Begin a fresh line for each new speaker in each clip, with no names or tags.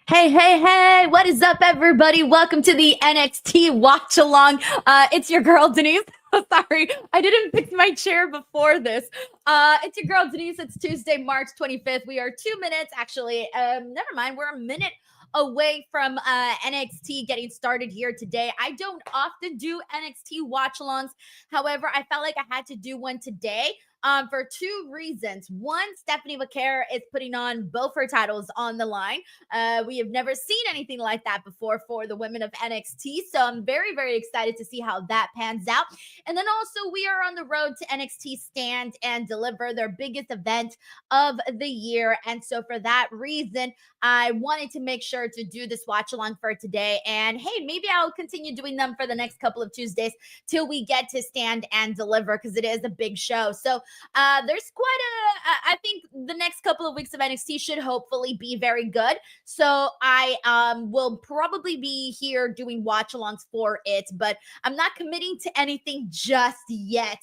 Hey, hey, hey, what is up, everybody? Welcome to the NXT Watch Along. It's your girl, Denise. Sorry, I didn't fix my chair before this. It's your girl, Denise. It's Tuesday, March 25th. We are 2 minutes, actually. Never mind, we're a minute away from NXT getting started here today. I don't often do NXT watch alongs. However, I felt like I had to do one today for two reasons. One, Stephanie Vaquer is putting on both her titles on the line. We have never seen anything like that before for the women of NXT. So I'm very, very excited to see how that pans out. And then also, we are on the road to NXT Stand and Deliver, their biggest event of the year. And so for that reason, I wanted to make sure to do this watch along for today. And hey, maybe I'll continue doing them for the next couple of Tuesdays till we get to Stand and Deliver, because it is a big show. So there's quite I think the next couple of weeks of NXT should hopefully be very good. So I will probably be here doing watch alongs for it, but I'm not committing to anything just yet.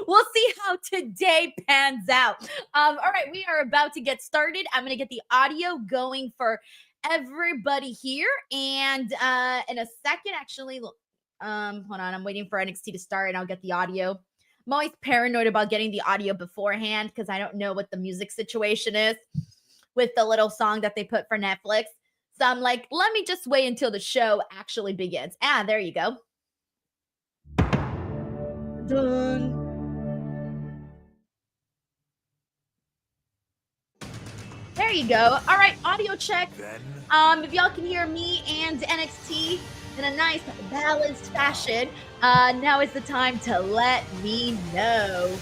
We'll see how today pans out. All right, we are about to get started. I'm going to get the audio going for everybody here. And in a second, actually, hold on, I'm waiting for NXT to start and I'll get the audio. I'm always paranoid about getting the audio beforehand because I don't know what the music situation is with the little song that they put for Netflix. So I'm like, let me just wait until the show actually begins. There you go. Dun. There you go. All right, audio check. If y'all can hear me and NXT in a nice balanced fashion, now is the time to let me know.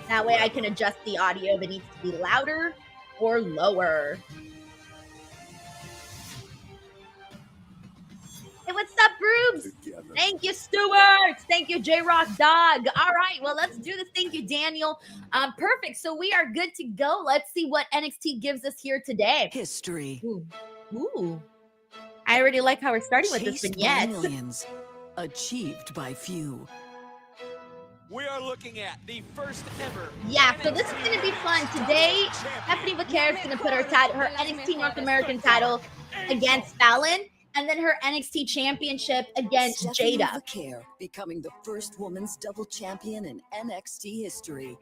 That way I can adjust the audio if it needs to be louder or lower. Hey, what's up, Rubes? Thank you, Stuart. Thank you, J-Rock Dog. All right, well, let's do this. Thank you, Daniel. Perfect. So we are good to go. Let's see what NXT gives us here today.
History.
Ooh. I already like how we're starting with this vignette.
Millions, achieved by few.
We are looking at the first ever.
Yeah, so this is going to be fun. Today, Stephanie Vaquer is going to put her NXT North American title against Fallon, and then her NXT Championship against
Stephanie
Jada.
Vaquer becoming the first women's double champion in NXT history.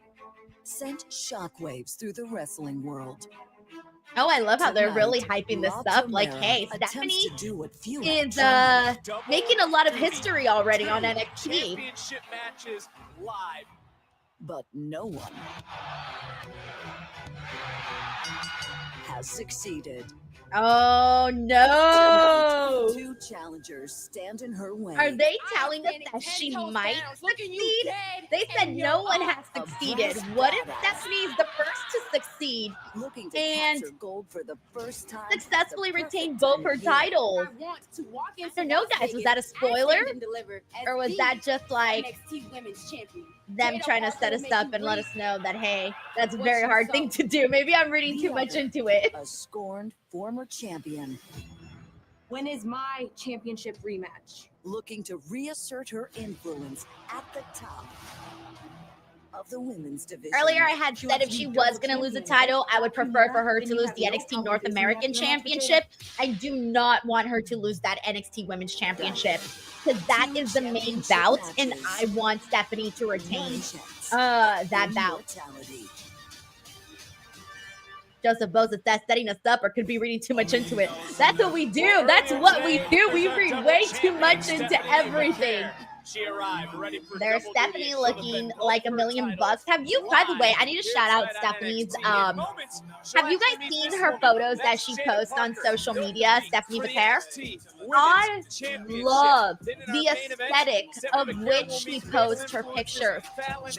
Sent shockwaves through the wrestling world.
Oh, I love how they're
Tonight,
really hyping this
Rob
up. Like,
Romero
hey,
attempts
Stephanie
to do what few
is
have tried.
making a lot of history already on NXT.
Championship matches live.
But no one has succeeded.
Oh, no.
Two challengers stand in her way.
Are they telling us that she might succeed? They said no one has succeeded. What if Stephanie's the first to succeed
Looking to
and
capture gold for the first time.
successfully retain both her titles? I don't know, guys. Was that a spoiler? Or was that just like them trying to set us up and let us know that, hey, that's a very hard thing to do? Maybe I'm reading too much into it.
A scorned former champion
When is my championship rematch?
looking to reassert her influence at the top of the women's division.
Earlier, I had said if she was going to lose a title, I would prefer for her to lose the NXT North American Championship. I do not want her to lose that NXT Women's Championship, because that is the main bout, and I want Stephanie to retain that bout. Joseph Boza says setting us up, or could be reading too much into it. That's what we do. That's what we do. We read way too much into everything.
She arrived ready for
There's Stephanie looking like $1,000,000. Have you, by the way, I need to shout out Stephanie's, have you guys seen her photos that she posts on social media, Stephanie Vaquer? I love the aesthetic of which she posts her pictures.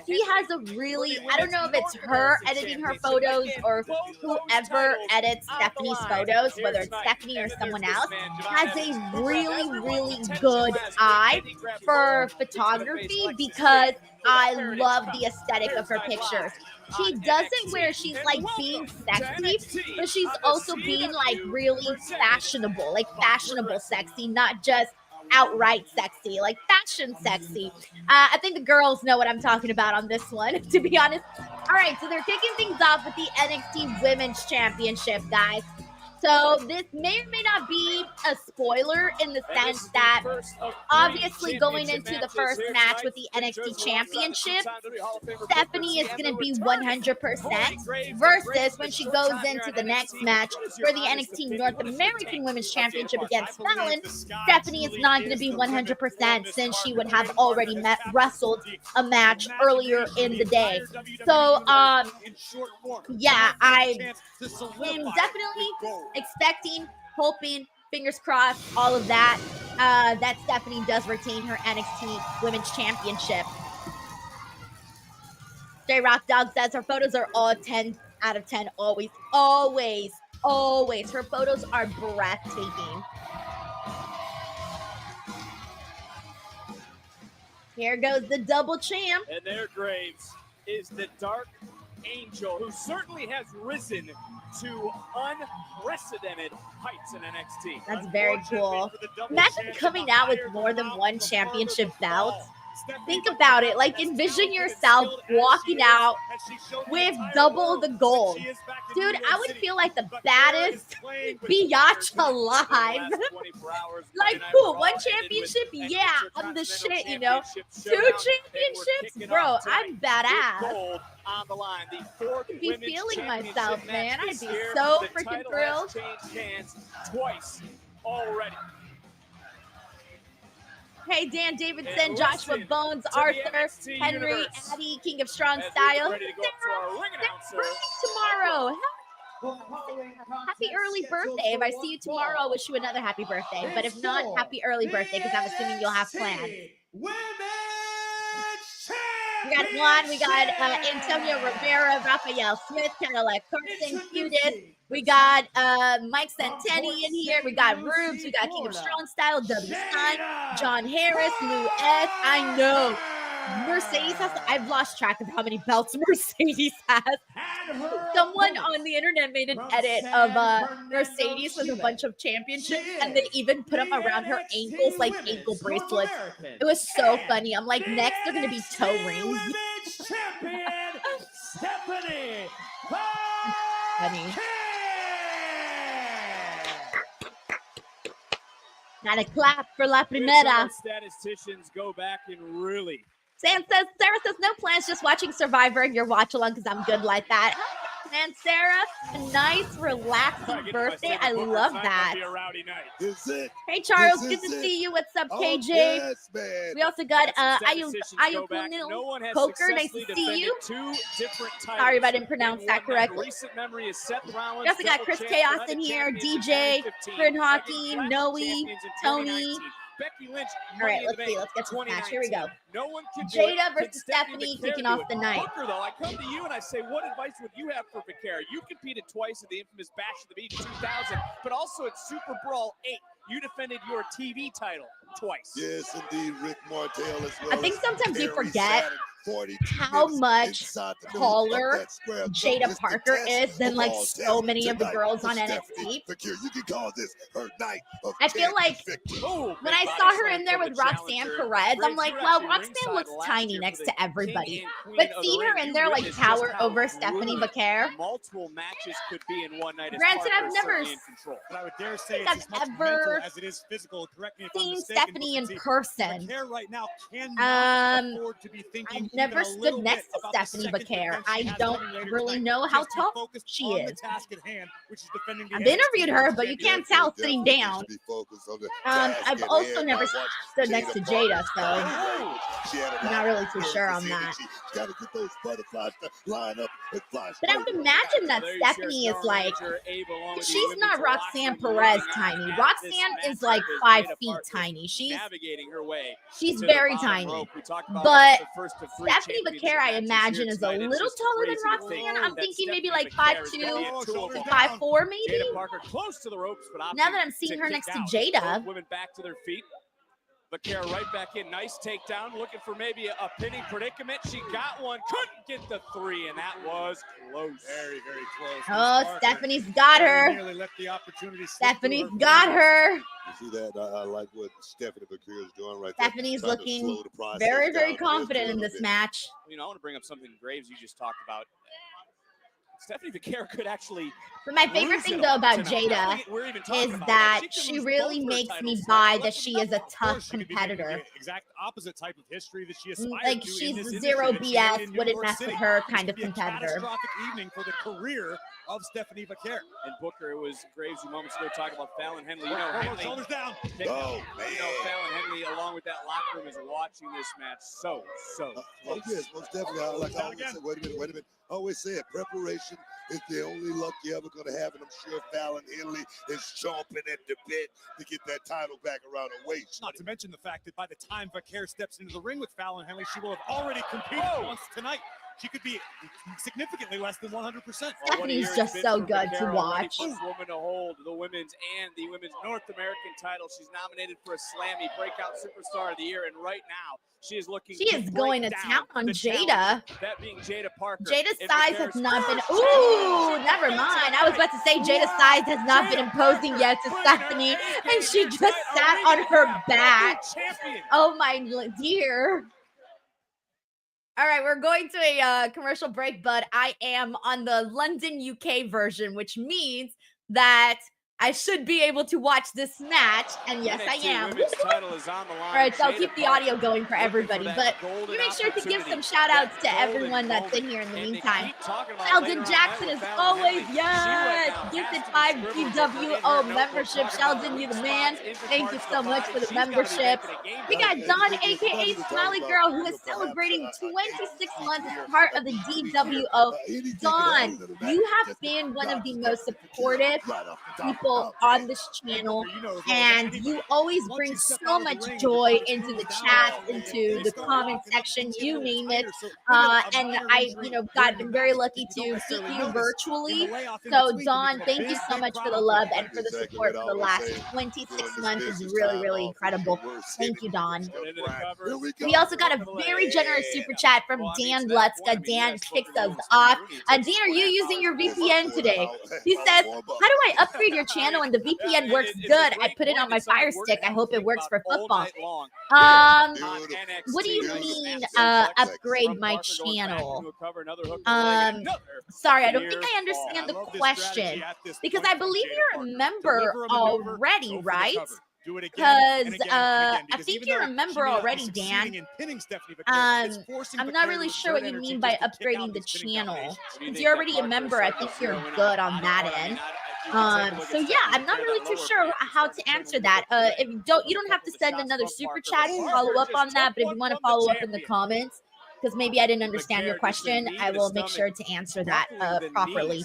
She has a really, I don't know if it's her editing her photos or whoever edits Stephanie's photos, whether it's Stephanie or someone else, has a really, really good eye for photography, because I love the aesthetic of her pictures. She does it where she's like being sexy, but she's also being like really fashionable, like fashionable sexy, not just outright sexy, like fashion sexy. I think the girls know what I'm talking about on this one, to be honest. All right, so they're kicking things off with the NXT Women's Championship, guys. So this may or may not be a spoiler in the sense that obviously going into the first match with the NXT Championship, Stephanie is going to be 100% versus when she goes into the next match for the NXT North American Women's Championship against Fallon, Stephanie is not going to be 100% since she would have already wrestled a match earlier in the day. So, yeah, I am definitely expecting, hoping, fingers crossed, all of that, that Stephanie does retain her NXT Women's Championship. J Rock Dog says her photos are all 10 out of 10, always, always, always. Her photos are breathtaking. Here goes the double champ.
And there, Graves, is the Dark Angel, who certainly has risen to unprecedented heights in NXT.
That's very cool. Imagine coming out with more than one championship bout. Think about it. Like, envision yourself walking out with double the gold. Dude, I would feel like the baddest biatch alive. Like, cool, one championship? Yeah, I'm the shit, you know? 2 championships? Bro, I'm badass. I'd be feeling myself, man. I'd be so freaking thrilled.
Changed hands twice already.
Hey, Dan Davidson, Joshua Bones, Arthur, Henry, Addie, King of Strong Style. Sarah, tomorrow. Happy early birthday. If I see you tomorrow, I'll wish you another happy birthday. But if not, happy early birthday, because I'm assuming you'll have plans. We got Juan, we got Antonio Rivera, Rafael Smith, Cadillac Carson, Judith. We got Mike Santeni in here. We got Rubes. We got King of Strong Style, W. Stein, John Harris, Lou S. I know. Mercedes has, I've lost track of how many belts Mercedes has. Someone on the internet made an edit of Mercedes with a bunch of championships, and they even put them around her ankles like ankle bracelets. It was so funny. I'm like, next they're going to be toe rings.
Stephanie
Funny. Gotta clap for La Primera.
Statisticians go back and really.
Sarah says, no plans, just watching Survivor and your watch along because I'm good like that. And Sarah, a nice, relaxing birthday. I love that. Hey, Charles, good to see you. What's up, KJ?
Yes, man.
We also got Ayukunil Poker. Nice to see you. Sorry if I didn't pronounce that correctly. We also got Chris Chaos in here, DJ, Grid Hockey, Noe, Tony.
Becky Lynch.
All right, let's see. Let's get to the match. Here we go.
No one can
Jada versus Stephanie kicking off the night.
Booker, though, I come to you and I say, what advice would you have for Vaquer? You competed twice at the infamous Bash of the Beach 2000, but also at Super Brawl 8. You defended your TV title twice.
Yes, indeed, Rick Martel as well.
I think sometimes we forget how much taller Jada Parker is than like so many of the girls on NXT. I feel like when I saw her in there with Roxanne Perez, I'm like, well, Roxanne looks tiny next to everybody. But seeing her in there like tower over Stephanie Vaquer.
Multiple matches could be in one night.
Granted, I've never
as it is physical. Correct me if
seen
I'm mistaken,
Stephanie in person.
Right now afford to be thinking
I've never stood next to Stephanie Vaquer. I don't really know how tall she is. I've interviewed her, but you can't tell sitting down. I've also never stood next to Jada, so I'm not really too sure on that. But I would imagine that Stephanie is like, she's not Roxanne Perez tiny. Roxanne is like 5 feet tiny. She's very tiny. But Stephanie Vaquer, I imagine, is a little taller than Roxanne. I'm thinking maybe like 5'2" to 5'4", maybe. Now that I'm seeing her next to Jada.
Women back to their feet. Vaquer right back in. Nice takedown. Looking for maybe a pinning predicament. She got one. Couldn't get the 3, and that was close. Very, very close.
Oh, Stephanie's got her. Stephanie's got her.
You see that? I like what Stephanie Vaquer is doing right
there. Stephanie's looking very, very confident in this match.
You know, I want to bring up something, Graves, you just talked about. Stephanie Vaquer could actually.
But my favorite thing though about Jada is that she really makes me buy that she is a tough competitor.
Exact opposite type of history that she aspires
Like
to
she's
in this
zero
industry, that she did in
BS,
New
wouldn't
York
mess
City.
with her
This
kind
could
of
be a
competitor.
catastrophic evening for the career of Stephanie Vaquer.
And Booker, it was Graves who moments ago talking about Fallon Henley. You know,
Roll her
Henley,
shoulders down.
Oh, man.
You know, Fallon Henley, along with that locker room, is watching this match so close.
Yes, most definitely. Like I always say, wait a minute. I always say it, preparation is the only luck you're ever going to have, and I'm sure Fallon Henley is chomping at the bit to get that title back around her waist.
Not to mention the fact that by the time Vaquer steps into the ring with Fallon Henley, she will have already competed once tonight. She could be significantly less than 100%.
Stephanie's just so good to watch.
First woman to hold the women's and the women's North American title. She's nominated for a Slammy Breakout Superstar of the Year, and right now she is looking.
She is going to town on Jada.
That being Jada Parker.
Jada's size has not been. Ooh, never mind. I was about to say Jada's size has not been imposing yet to Stephanie, and she just sat on her back. Oh my dear. All right, we're going to a commercial break, but I am on the London, UK version, which means that I should be able to watch this match, and yes, I am. All right, so I'll keep the audio going for everybody, but you make sure to give some shout-outs to everyone that's in here in the meantime. Sheldon Jackson, as always, yes! Gifted 5 GWO membership. Sheldon, you the man. Thank you so much for the membership. We got Dawn, a.k.a. Smiley Girl, who is celebrating 26 months as part of the DWO. Dawn, you have been one of the most supportive people on this channel, and you always bring so much joy into the chat, into the comment section, you name it. And I, been very lucky to meet you virtually. So Dawn, thank you so much for the love and for the support for the last 26 months. Is really, really incredible. Thank you, Dawn. We also got a very generous super chat from Dan Lutzka. Dan kicks us off. Dan, are you using your VPN today? He says, how do I upgrade your channel and the VPN works good? I put it on my Fire Stick. I hope it works for football. What do you mean upgrade my channel? Sorry, I don't think I understand the question, because I believe you're a member already, right? Because I think you remember already, Dan. I'm not really sure what you mean by upgrading the channel. If you're already a member, I think you're good on that end. So yeah, I'm not really too sure how to answer that. If you don't have to send another super chat and follow up on that, but if you want to follow up in the comments, because maybe I didn't understand your question, I will make sure to answer that properly.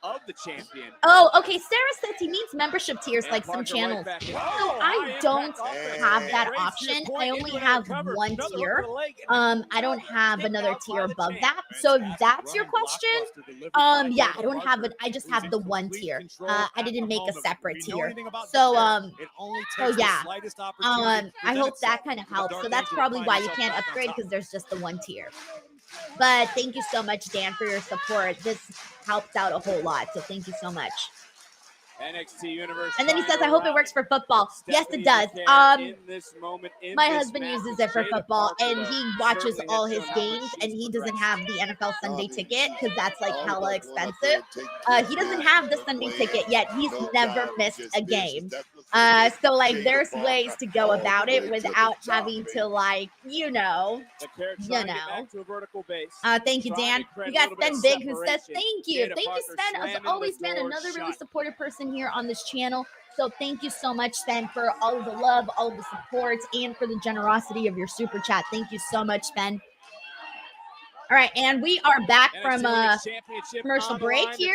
Of the champion.
Oh, okay. Sarah says he needs membership tiers like some channels. So I don't have that option. I only have one tier. I don't have another tier above that. So if that's your question, yeah, I don't have it. I just have the one tier. I didn't make a separate tier. So yeah. I hope that kind of helps. So that's probably why you can't upgrade, because there's just the one tier. But thank you so much, Dan, for your support. This helps out a whole lot, so thank you so much.
NXT Universe.
And then he says, I hope it works for football. Yes, it does. My husband uses it for football, and he watches all his games, and he doesn't have the NFL Sunday ticket because that's like hella expensive. He doesn't have the Sunday ticket yet. He's never missed a game. So like there's ways to go about it without having to like, Thank you, Dan. We got Sven Big who says, thank you. Thank you, Sven. As always, man, another really supportive person here on this channel. So thank you so much, Sven, for all of the love, all of the support, and for the generosity of your super chat. Thank you so much, Sven. All right, and we are back from commercial break here.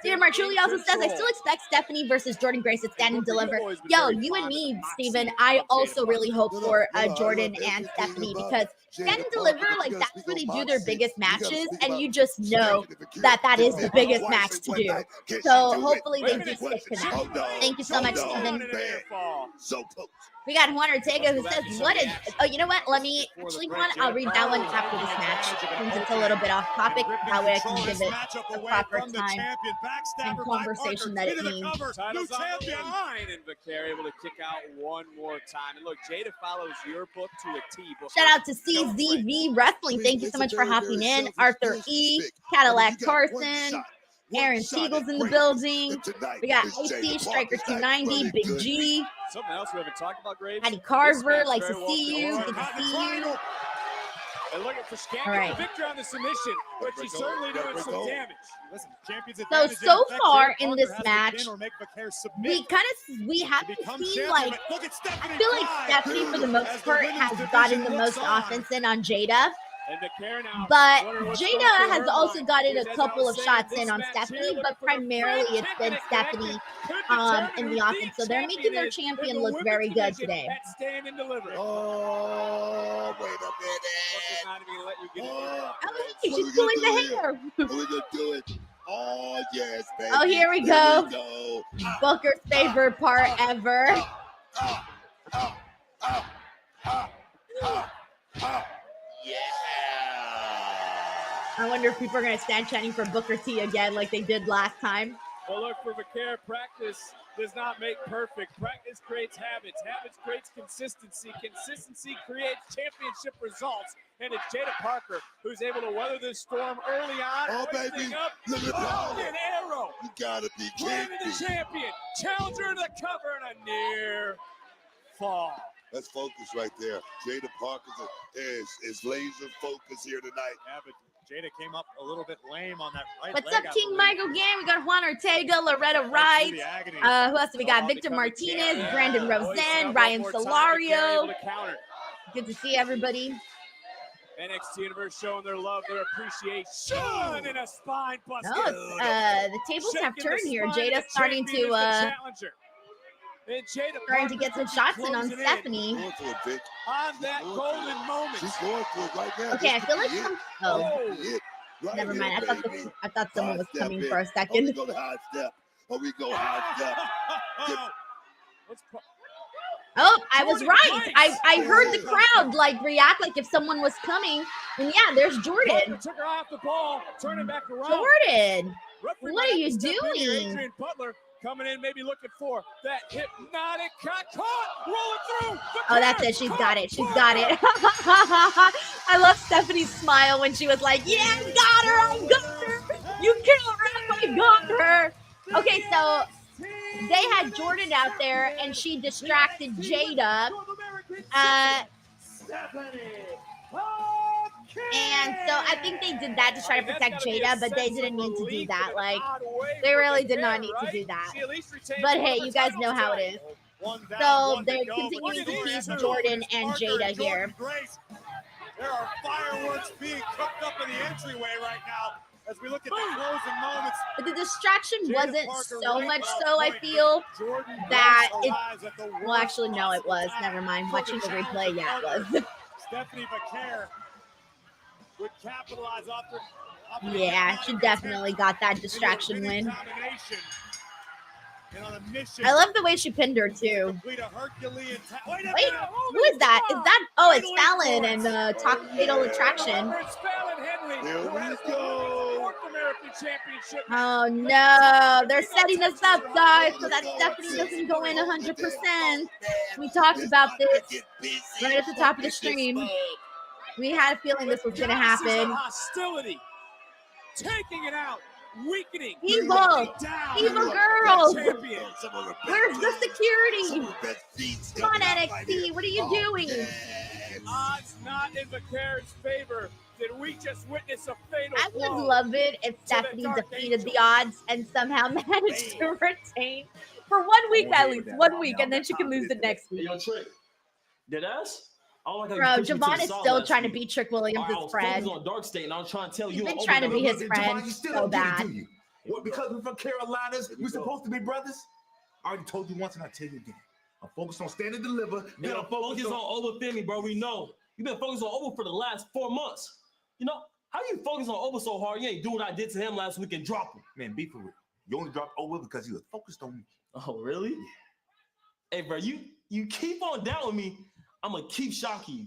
Steven Marchulli also says, I still expect Stephanie versus Jordan Grace at Stand and Deliver. Yo, you and me, Steven, I also really hope for Jordan and Stephanie, because Stand and Deliver, like, that's where they do their biggest matches, and you just know that that is the biggest match to do. So hopefully they do stick to that. Thank you so much, Steven. We got Juan Ortega who says, what is... Oh, you know what? Let me... Actually, Juan, I'll read that one after this match. since it's a little bit off topic, that way I can give it the proper time and conversation that it needs.
Title's on the line, and Vaquer able to kick out one more time. And look, Jada follows your book to a T.
Shout out to CZV Wrestling. Thank you so much for hopping in. Arthur E, Cadillac Carson, Aaron Siegel's in the building. We got AC, Striker 290, Big G.
Something else we haven't talked about, Graves.
Patty Carver, likes to see you. Good to see you.
And looking for Skank
All right.
the victory on the submission, but she's certainly doing some damage.
Listen, champions
So far in this match,
we
haven't seen like, I feel like Stephanie for the most part has gotten the most offense in on Jada. But Jada has also gotten a couple of shots in on Stephanie, but primarily it's been Stephanie in the offense. So they're making their champion look very good today.
Oh, wait a minute.
Oh, she's pulling the hair.
We're going to do it. Oh, yes, baby.
Oh, here we go. Booker's favorite part ever.
Yeah.
I wonder if people are going to stand chanting for Booker T again like they did last time.
Well, look, for Vaquer, practice does not make perfect. Practice creates habits. Habits creates consistency. Consistency creates championship results. And it's Jada Parker who's able to weather this storm early on.
Oh, baby. Look at
that. An arrow.
You got to be kidding me.
The champion. Challenger to the cover and a near fall.
That's focus right there. Jada Parker is laser focused here tonight.
Yeah, but Jada came up a little bit lame on that right
What's
leg,
up, King Michael Gang? We got Juan Ortega, Loretta Wright. Who else do we got? Victor Martinez, Brandon Rosen, Ryan Solario. Good to see everybody.
NXT Universe showing their love, their appreciation, and a spine buster.
No, the tables have turned here. Jada's starting to get some shots in on Stephanie.
On that golden moment.
She's going for it right now.
Okay, I feel like never mind. I thought someone was coming for a second.
We go to high step. We go high step.
Oh, I was right. I heard the crowd like react like if someone was coming. And yeah, there's Jordan.
Took her off the ball, turn it back around.
Jordan, what are you doing?
Adrian Butler coming in, maybe looking for that hypnotic caught, rolling through.
Oh, that's it. She's got it. She's got it. I love Stephanie's smile when she was like, yeah, I got her. I got her. You killed her. I got her. Okay, so they had Jordan out there, and she distracted Jada. And so I think they did that to try to protect Jada, but they didn't need to do that. Like, they really did not need to do that. But hey, you guys know how it is. So they're continuing to tease Jordan and Jada here.
There are fireworks being cooked up in the entryway right now as we look at the closing moments.
But the distraction wasn't so much so, I feel, that it... Well, actually, no, it was. Never mind. Watching the replay, yeah, it was.
Stephanie Vaquer would capitalize off her.
Yeah, she definitely got that distraction win. I love the way she pinned her, too. Wait, who is that? Is that... Oh, it's Fallon and Talk Fatal Attraction.
Here we go.
Oh, no. They're setting us up, guys, so that Stephanie doesn't go in 100%. We talked about this right at the top of the stream. We had a feeling this was going to happen.
Hostility. Taking it out. Weakening.
Evil girls. Where's the security? Come on, NXT. What are you doing?
Odds not in Vaquer's favor. Did we just witness a fatal
I would love it if Stephanie defeated the odds and somehow managed to retain for 1 week at least. 1 week, and then she can lose the next week.
Did us?
Bro, Javon is still trying to beat Trick Williams' friend.
On Dark State, and I was trying to tell you.
He's been trying to be his friend so bad.
What, because we're from Carolinas, we're supposed to be brothers? I already told you once, and I tell you again. I'm focused on stand and deliver.
Then I'm focused on Oba Femi, bro. We know. You've been focused on Oba for the last 4 months. You know, how you focus on Oba so hard? You ain't do what I did to him last week and drop him.
Man, be for real. You only dropped Oba because you was focused on me.
Oh, really? Yeah. Hey, bro, you keep on down with me. I'm going to keep shocking you.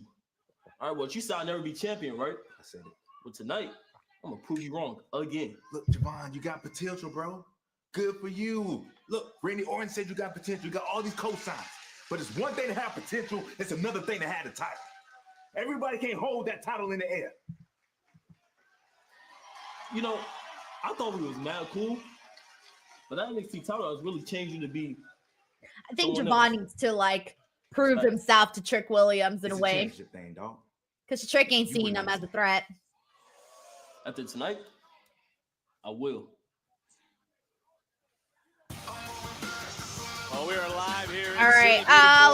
All right, well, you said I'll never be champion, right?
I said it.
But tonight, I'm gonna prove you wrong again.
Look, Javon, you got potential, bro. Good for you. Look, Randy Orton said you got potential. You got all these cosigns. But it's one thing to have potential. It's another thing to have the title. Everybody can't hold that title in the air.
You know, I thought we was mad cool, but that NXT title has really changed you to be.
I think
someone
Javon
else.
needs to like prove himself to Trick Williams in
It's
a way,
championship thing, dog.
because Trick ain't
You
seeing
wouldn't
him as a
understand.
threat.
After tonight, I will.
Well, we are live here.
All right,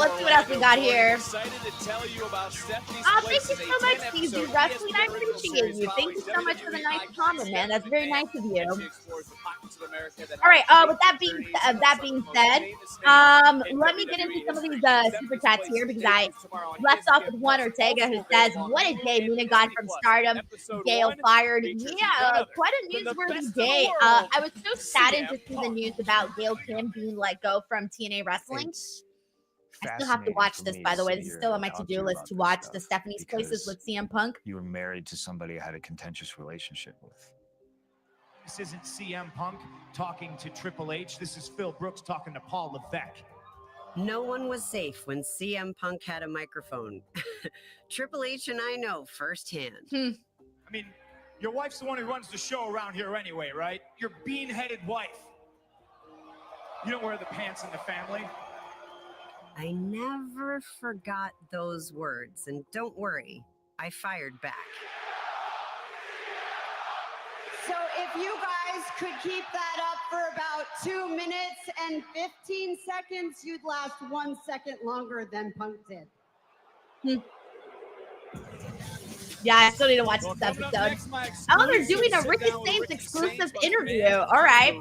let's see what else we got here.
Excited to tell you about Stephanie's
Oh,
Place
thank you
is
so
a
much,
10
Stevie
episode
Wrestling. I
ESPN original
appreciate
series
you. Thank you
following
so much for the
WWE
nice
icon
comment, man. That's very nice of you.
She explores the pockets of America that
All right.
have
With that
shaped
being
journeys of
that
some
being
of the most
said,
famous names in
let me get into
WWE
some of these
history.
super
Stephanie's
chats
Place
here because I
debuts tomorrow on
left off
ESPN
with Juan
Plus,
Ortega, who
also
says,
available on
"What a
Hulu
day
and
Mina got
Disney
from
Plus.
Stardom.
Episode
Gail
1
fired."
features none
Yeah,
other
quite a
than the
newsworthy
best of
day.
the world,
I was so saddened to
CM
see the
Punk.
news about Gail Kim being let go from TNA Wrestling.
It's
I still have to
fascinating
watch
for
this,
me
by
to
the way.
sit
This is
here
still on
and
my
talk to
to-do
you
list
about
to
this
watch
stuff
the Stephanie's Places
because
with CM Punk.
you were married to somebody I had a contentious relationship with.
This isn't CM Punk talking to Triple H. This is Phil Brooks talking to Paul Levesque.
No one was safe when CM Punk had a microphone. Triple H and I know firsthand.
I mean, your wife's the one who runs the show around here anyway, right? Your bean-headed wife. You don't wear the pants in the family.
I never forgot those words, and don't worry, I fired back.
So if you guys could keep that up for about 2 minutes and 15 seconds, you'd last 1 second longer than Punk did.
Yeah, I still need to watch this episode. Oh, they're doing a Ricky Saints exclusive interview. All right.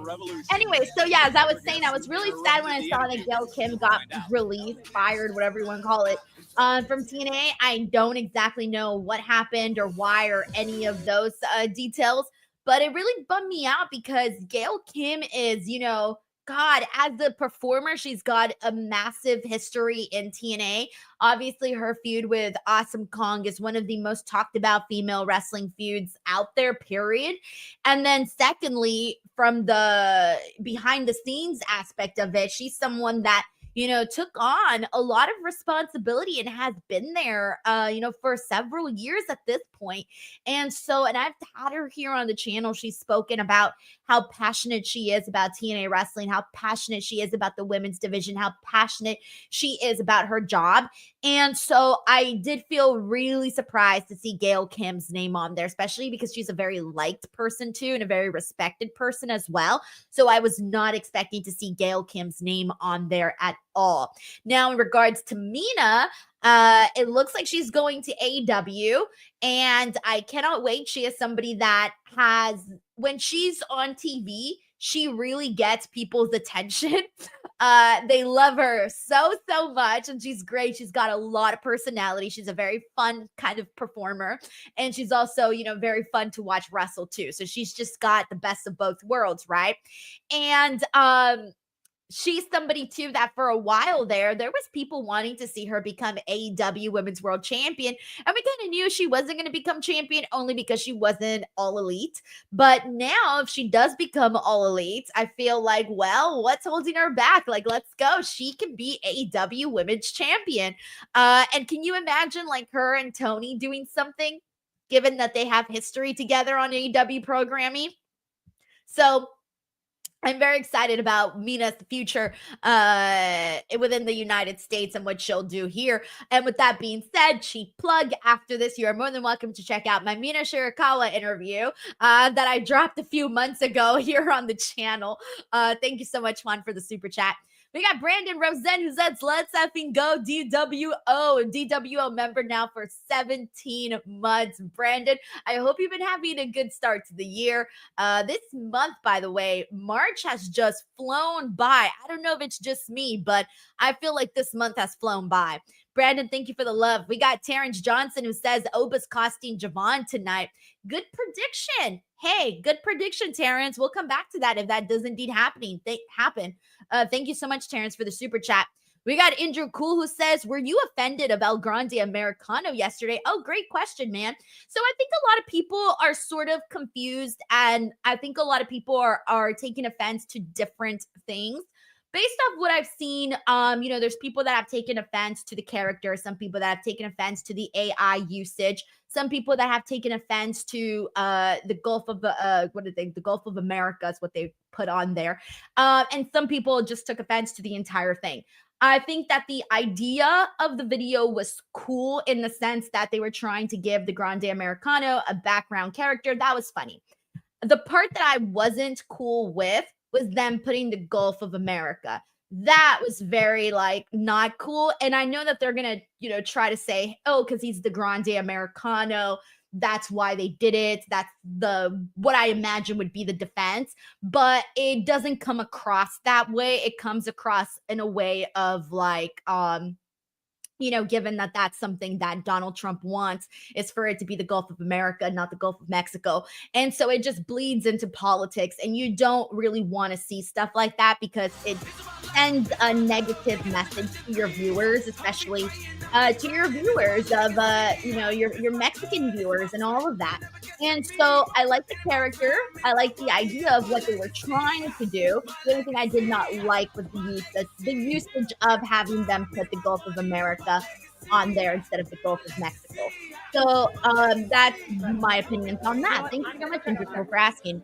Anyway, so yeah, as I was saying, I was really sad when I saw that Gail Kim got released, fired, whatever you want to call it, from TNA. I don't exactly know what happened or why or any of those details, but it really bummed me out because Gail Kim is, God, as a performer, she's got a massive history in TNA. Obviously, her feud with Awesome Kong is one of the most talked about female wrestling feuds out there, period. And then secondly, from the behind the scenes aspect of it, she's someone that, took on a lot of responsibility and has been there, for several years at this point. And I've had her here on the channel. She's spoken about how passionate she is about TNA wrestling, how passionate she is about the women's division, how passionate she is about her job. And so I did feel really surprised to see Gail Kim's name on there, especially because she's a very liked person too and a very respected person as well. So I was not expecting to see Gail Kim's name on there at all. Now, in regards to Mina, it looks like she's going to AEW, and I cannot wait. She is somebody that when she's on TV, she really gets people's attention. They love her so much, and she's great. She's got a lot of personality. She's a very fun kind of performer, and she's also, very fun to watch wrestle too. So she's just got the best of both worlds, right? And she's somebody too that for a while there was people wanting to see her become AEW Women's World Champion. And we kind of knew she wasn't going to become champion only because she wasn't All Elite. But now if she does become All Elite, I feel like, well, what's holding her back? Like, let's go. She can be AEW Women's Champion. And can you imagine like her and Tony doing something, given that they have history together on AEW programming? So I'm very excited about Mina's future within the United States and what she'll do here. And with that being said, cheap plug, after this, you are more than welcome to check out my Mina Shirakawa interview that I dropped a few months ago here on the channel. Thank you so much, Juan, for the super chat. We got Brandon Rosen who says, let's effing go DWO. DWO member now for 17 months. Brandon, I hope you've been having a good start to the year. This month, by the way, March has just flown by. I don't know if it's just me, but I feel like this month has flown by. Brandon, thank you for the love. We got Terrence Johnson who says Oba's costing Javon tonight. Good prediction. Hey, good prediction, Terrence. We'll come back to that if that does indeed happen. Thank you so much, Terrence, for the super chat. We got Andrew Cool who says, were you offended of El Grande Americano yesterday? Oh, great question, man. So I think a lot of people are sort of confused, and I think a lot of people are taking offense to different things. Based off what I've seen, there's people that have taken offense to the character, some people that have taken offense to the AI usage, some people that have taken offense to the Gulf of the Gulf of America is what they put on there, and some people just took offense to the entire thing. I think that the idea of the video was cool in the sense that they were trying to give the Grande Americano a background character. That was funny. The part that I wasn't cool with was them putting the Gulf of America. That was very not cool. And I know that they're gonna, try to say, oh, because he's the Grande Americano, that's why they did it. That's what I imagine would be the defense. But it doesn't come across that way. It comes across in a way of given that that's something that Donald Trump wants, is for it to be the Gulf of America, not the Gulf of Mexico. And so it just bleeds into politics, and you don't really want to see stuff like that because it sends a negative message to your viewers, especially to your viewers of, your Mexican viewers and all of that. And so I like the character. I like the idea of what they were trying to do. The only thing I did not like was the usage of having them put the Gulf of America on there instead of the Gulf of Mexico. So that's my opinions on that. Thank you so much, Andrew, for asking.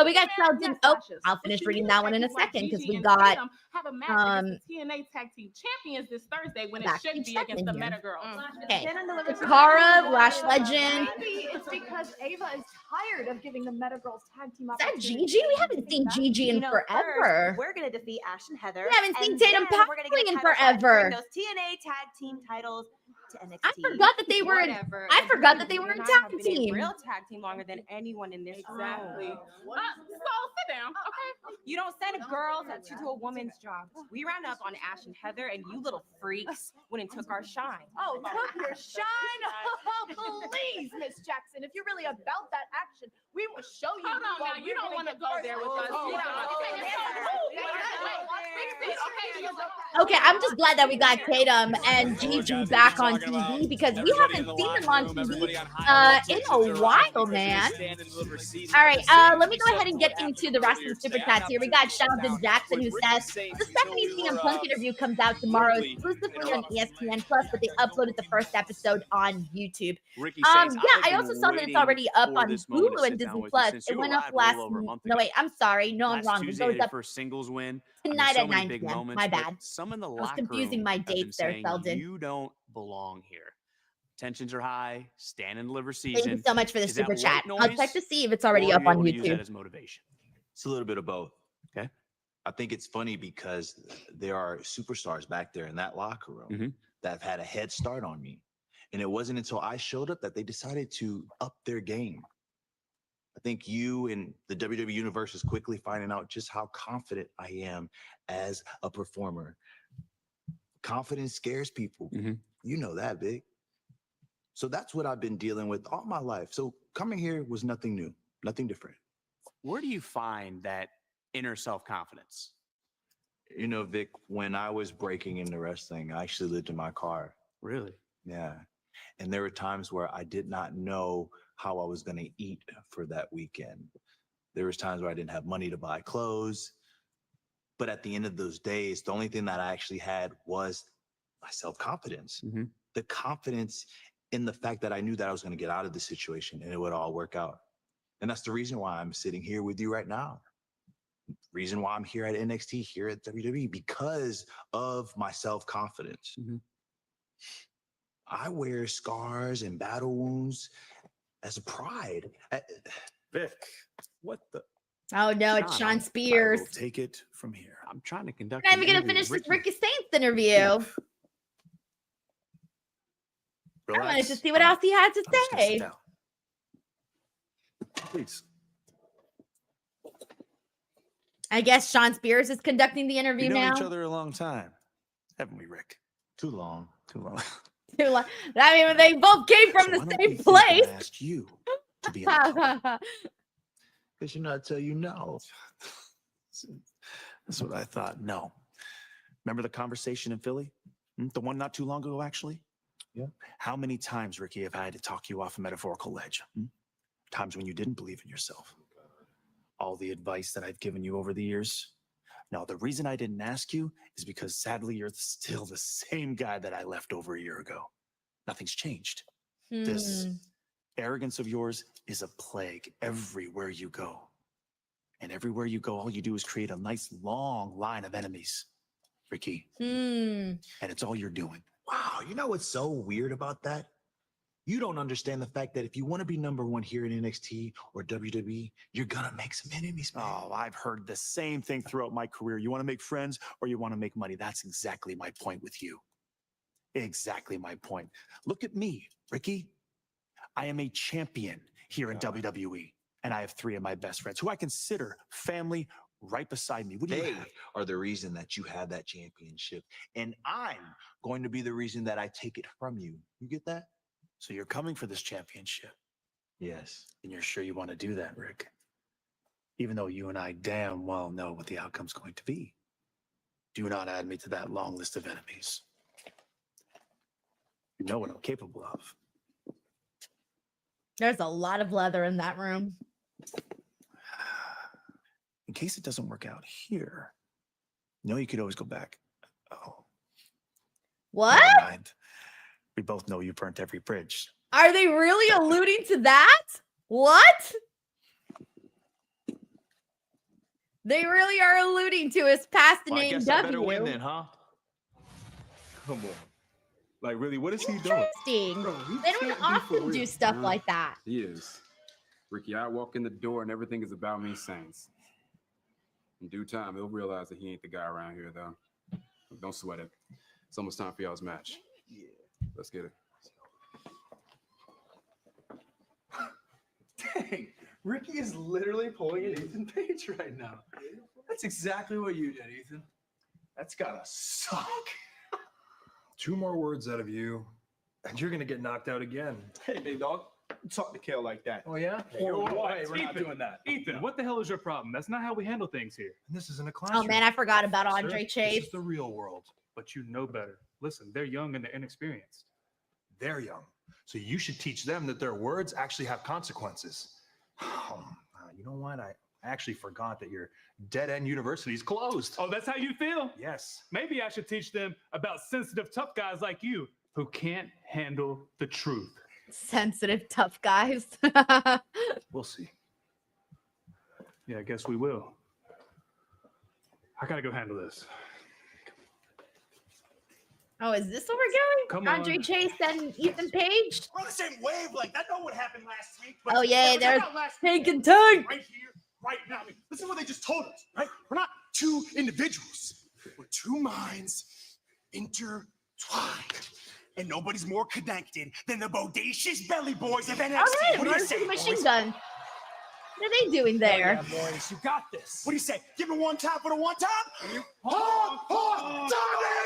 We got Sheldon. Oh, I'll finish reading that one in a second because we got
have a match against the TNA Tag Team Champions this Thursday when it should be against the Meta Girls.
Okay, Takara, Lash Legend.
Maybe it's because Ava is tired of giving the Meta Girls Tag Team
Is that Gigi? We haven't seen Gigi in forever.
We're gonna defeat Ash and Heather.
We haven't seen Tatum
we're gonna get
Paxley in
a title shot,
forever.
bring those TNA Tag Team titles to NXT.
I forgot that they were in. I forgot that they were in tag team.
Real tag team longer than anyone in this room.
So sit down, okay?
You don't send girls to do a woman's job. We ran up on Ash and Heather, and you little freaks went and took our shine.
Oh, took your shine? Oh, please, Miss Jackson. If you're really about that action, we will show you.
Hold on now, you don't want to go there with us.
Okay, I'm just glad that we got Tatum and Gigi back on TV because we haven't seen them on TV in a while, man. All right, let me go ahead and get into the wrestling super chats here. We got Sheldon Jackson who says the Stephanie CM Punk interview comes out tomorrow exclusively on ESPN Plus, but they uploaded the first episode on YouTube. Yeah, I also saw that it's already up on Hulu and Disney Plus. It went up last. No, wait, I'm sorry. No, I'm wrong. It goes up
for singles win
tonight at 9 p.m. My bad.
Some in the
I was
locker
confusing
room
my
have been
dates there,
saying,
Sheldon.
You don't belong here. Tensions are high. Stand and deliver
Thank
season.
you so much for the
Is that
super
white
chat. I'll
noise,
check to see if it's already
or
up
you
on
able to use that
YouTube.
as motivation?
It's a little bit of both.
Okay.
I think it's funny because there are superstars back there in that locker room
Mm-hmm.
that have had a head start on me. And it wasn't until I showed up that they decided to up their game. I think you and the WWE Universe is quickly finding out just how confident I am as a performer. Confidence scares people.
Mm-hmm.
You know that, Big. So that's what I've been dealing with all my life. So coming here was nothing new, nothing different.
Where do you find that inner self-confidence?
You know, Vic, when I was breaking into wrestling, I actually lived in my car.
Really?
Yeah. And there were times where I did not know how I was going to eat for that weekend. There was times where I didn't have money to buy clothes. But at the end of those days, the only thing that I actually had was my self-confidence.
Mm-hmm.
The confidence in the fact that I knew that I was going to get out of the situation and it would all work out. And that's the reason why I'm sitting here with you right now. Reason why I'm here at NXT, here at WWE, because of my self-confidence.
Mm-hmm.
I wear scars and battle wounds as a pride.
Vic, what the?
Oh no, it's Sean Spears.
Take it from here.
I'm trying to conduct.
We're not even gonna finish this Ricky Saints interview. I wanted to see what else he had to say.
Please.
I guess Sean Spears is conducting the interview
We've known
now.
each other a long time, haven't we, Rick?
Too long.
Too long.
Too long. I mean, they both came from the same place.
I asked you to be in the because you know I tell you no.
That's what I thought. No.
Remember the conversation in Philly? The one not too long ago, actually?
Yeah.
How many times, Ricky, have I had to talk you off a metaphorical ledge? Times when you didn't believe in yourself. All the advice that I've given you over the years. Now, the reason I didn't ask you is because sadly, you're still the same guy that I left over a year ago. Nothing's changed. This arrogance of yours is a plague everywhere you go. And everywhere you go, all you do is create a nice long line of enemies, Ricky. And it's all you're doing.
Wow, you know what's so weird about that? You don't understand the fact that if you want to be number one here in NXT or WWE, you're gonna make some enemies, man.
Oh, I've heard the same thing throughout my career. You want to make friends or you want to make money. That's exactly my point with you. Exactly my point. Look at me, Ricky. I am a champion here in WWE, and I have 3 of my best friends who I consider family right beside me. What do you
They
have?
are the reason that you have that championship, and I'm going to be the reason that I take it from you. You get that?
So you're coming for this championship.
Yes.
And you're sure you want to do that, Rick? Even though you and I damn well know what the outcome's going to be. Do not add me to that long list of enemies. You know what I'm capable of.
There's a lot of leather in that room.
In case it doesn't work out here, you could always go back. Oh.
What?
Never mind. We both know you burnt every bridge.
Are they really alluding to that? What? They really are alluding to his past in
Well, I guess I better win
AEW.
then, huh? Come on. Like, really, what is he doing?
Interesting.
Bro, he
They don't
can't be for
often do
real.
stuff like that.
He is. Ricky, I walk in the door and everything is about me Saints. In due time, he'll realize that he ain't the guy around here, though. Don't sweat it. It's almost time for y'all's match. Yeah. Let's get it.
Dang, Ricky is literally pulling an Ethan Page right now. That's exactly what you did, Ethan. That's gotta suck.
2 more words out of you, and you're gonna get knocked out again.
Hey, big dog, talk to Kale like that.
Oh yeah?
Hey,
Whoa, whoa,
hey, we're not
Ethan,
doing that.
Ethan,
what the hell is your problem? That's not how we handle things here.
This isn't a
Oh
classroom.
man, I forgot about Andre
This
Chase.
is the real world.
But you know better. Listen, they're young and they're inexperienced.
They're young, so you should teach them that their words actually have consequences. You know what? I actually forgot that your dead-end university is closed.
Oh, that's how you feel?
Yes.
Maybe I should teach them about sensitive, tough guys like you who can't handle the truth.
Sensitive, tough guys.
We'll see.
Yeah, I guess we will. I gotta go handle this.
Oh, is this what we're doing?
Come
Andre
on.
Chase and Ethan Page?
We're on the same wavelength. I know what happened last week.
Oh, yeah,
check
there's
out last
Tank
week.
and Tank.
Right here, right now. I mean, listen to what they just told us, right? We're not 2 individuals. We're 2 minds intertwined. And nobody's more connected than the bodacious belly boys of NXT.
All right,
What do you
where's
say,
the machine
boys?
gun? What are they doing there?
boys, you got this. What do you say? Give me one top for the one top? Tommy,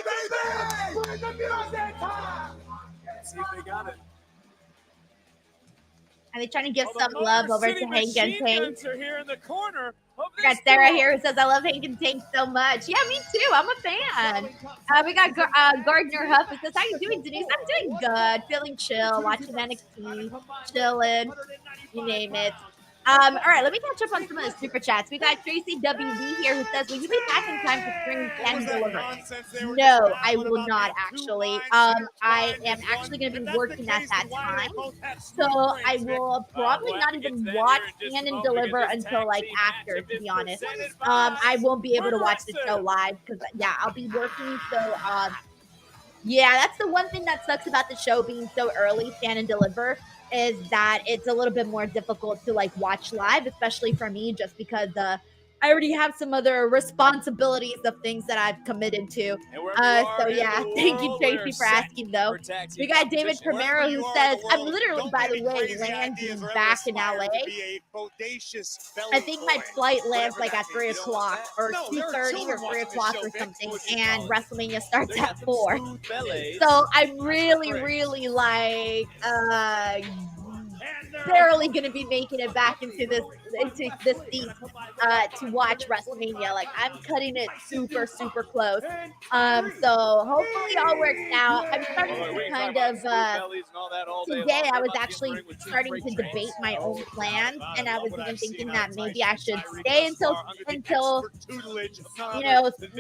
baby! Bring the music time!
See if they got it.
Are they trying to give some
Motor
love over
City
to Hank and
Machine
Tank?
Guns are here in the corner of
We got
this
Sarah
duel.
here who says, I love Hank and Tank so much. Yeah, me too. I'm a fan. We got Gardner Huff who says, how you doing, Denise? I'm doing good. Feeling chill. Watching NXT. Chilling. You name it. All right, let me catch up on some of the super chats. We got Tracy WB here who says, will you be back in time to spring and deliver? No, I will not actually. I am actually going to be working at that time. So I will probably not even watch Stand and Deliver until like after, to be honest. I won't be able to watch the show live because, yeah, I'll be working. So, yeah, that's the one thing that sucks about the show being so early, Stand and Deliver, is that it's a little bit more difficult to like watch live, especially for me, just because I already have some other responsibilities of things that I've committed to. So yeah, thank you, Tracy, for asking though. We got David Primero who says, I'm literally, by the way, landing back in LA. I think my flight lands like at 3 o'clock or 2:30 or 3 o'clock or something, and WrestleMania starts at 4. So I'm really like barely gonna be making it back into this the seat to watch WrestleMania. Like I'm cutting it super close. So hopefully all works out. I'm starting to kind of today I was actually starting to debate my own plans, and I was even thinking that maybe I should stay until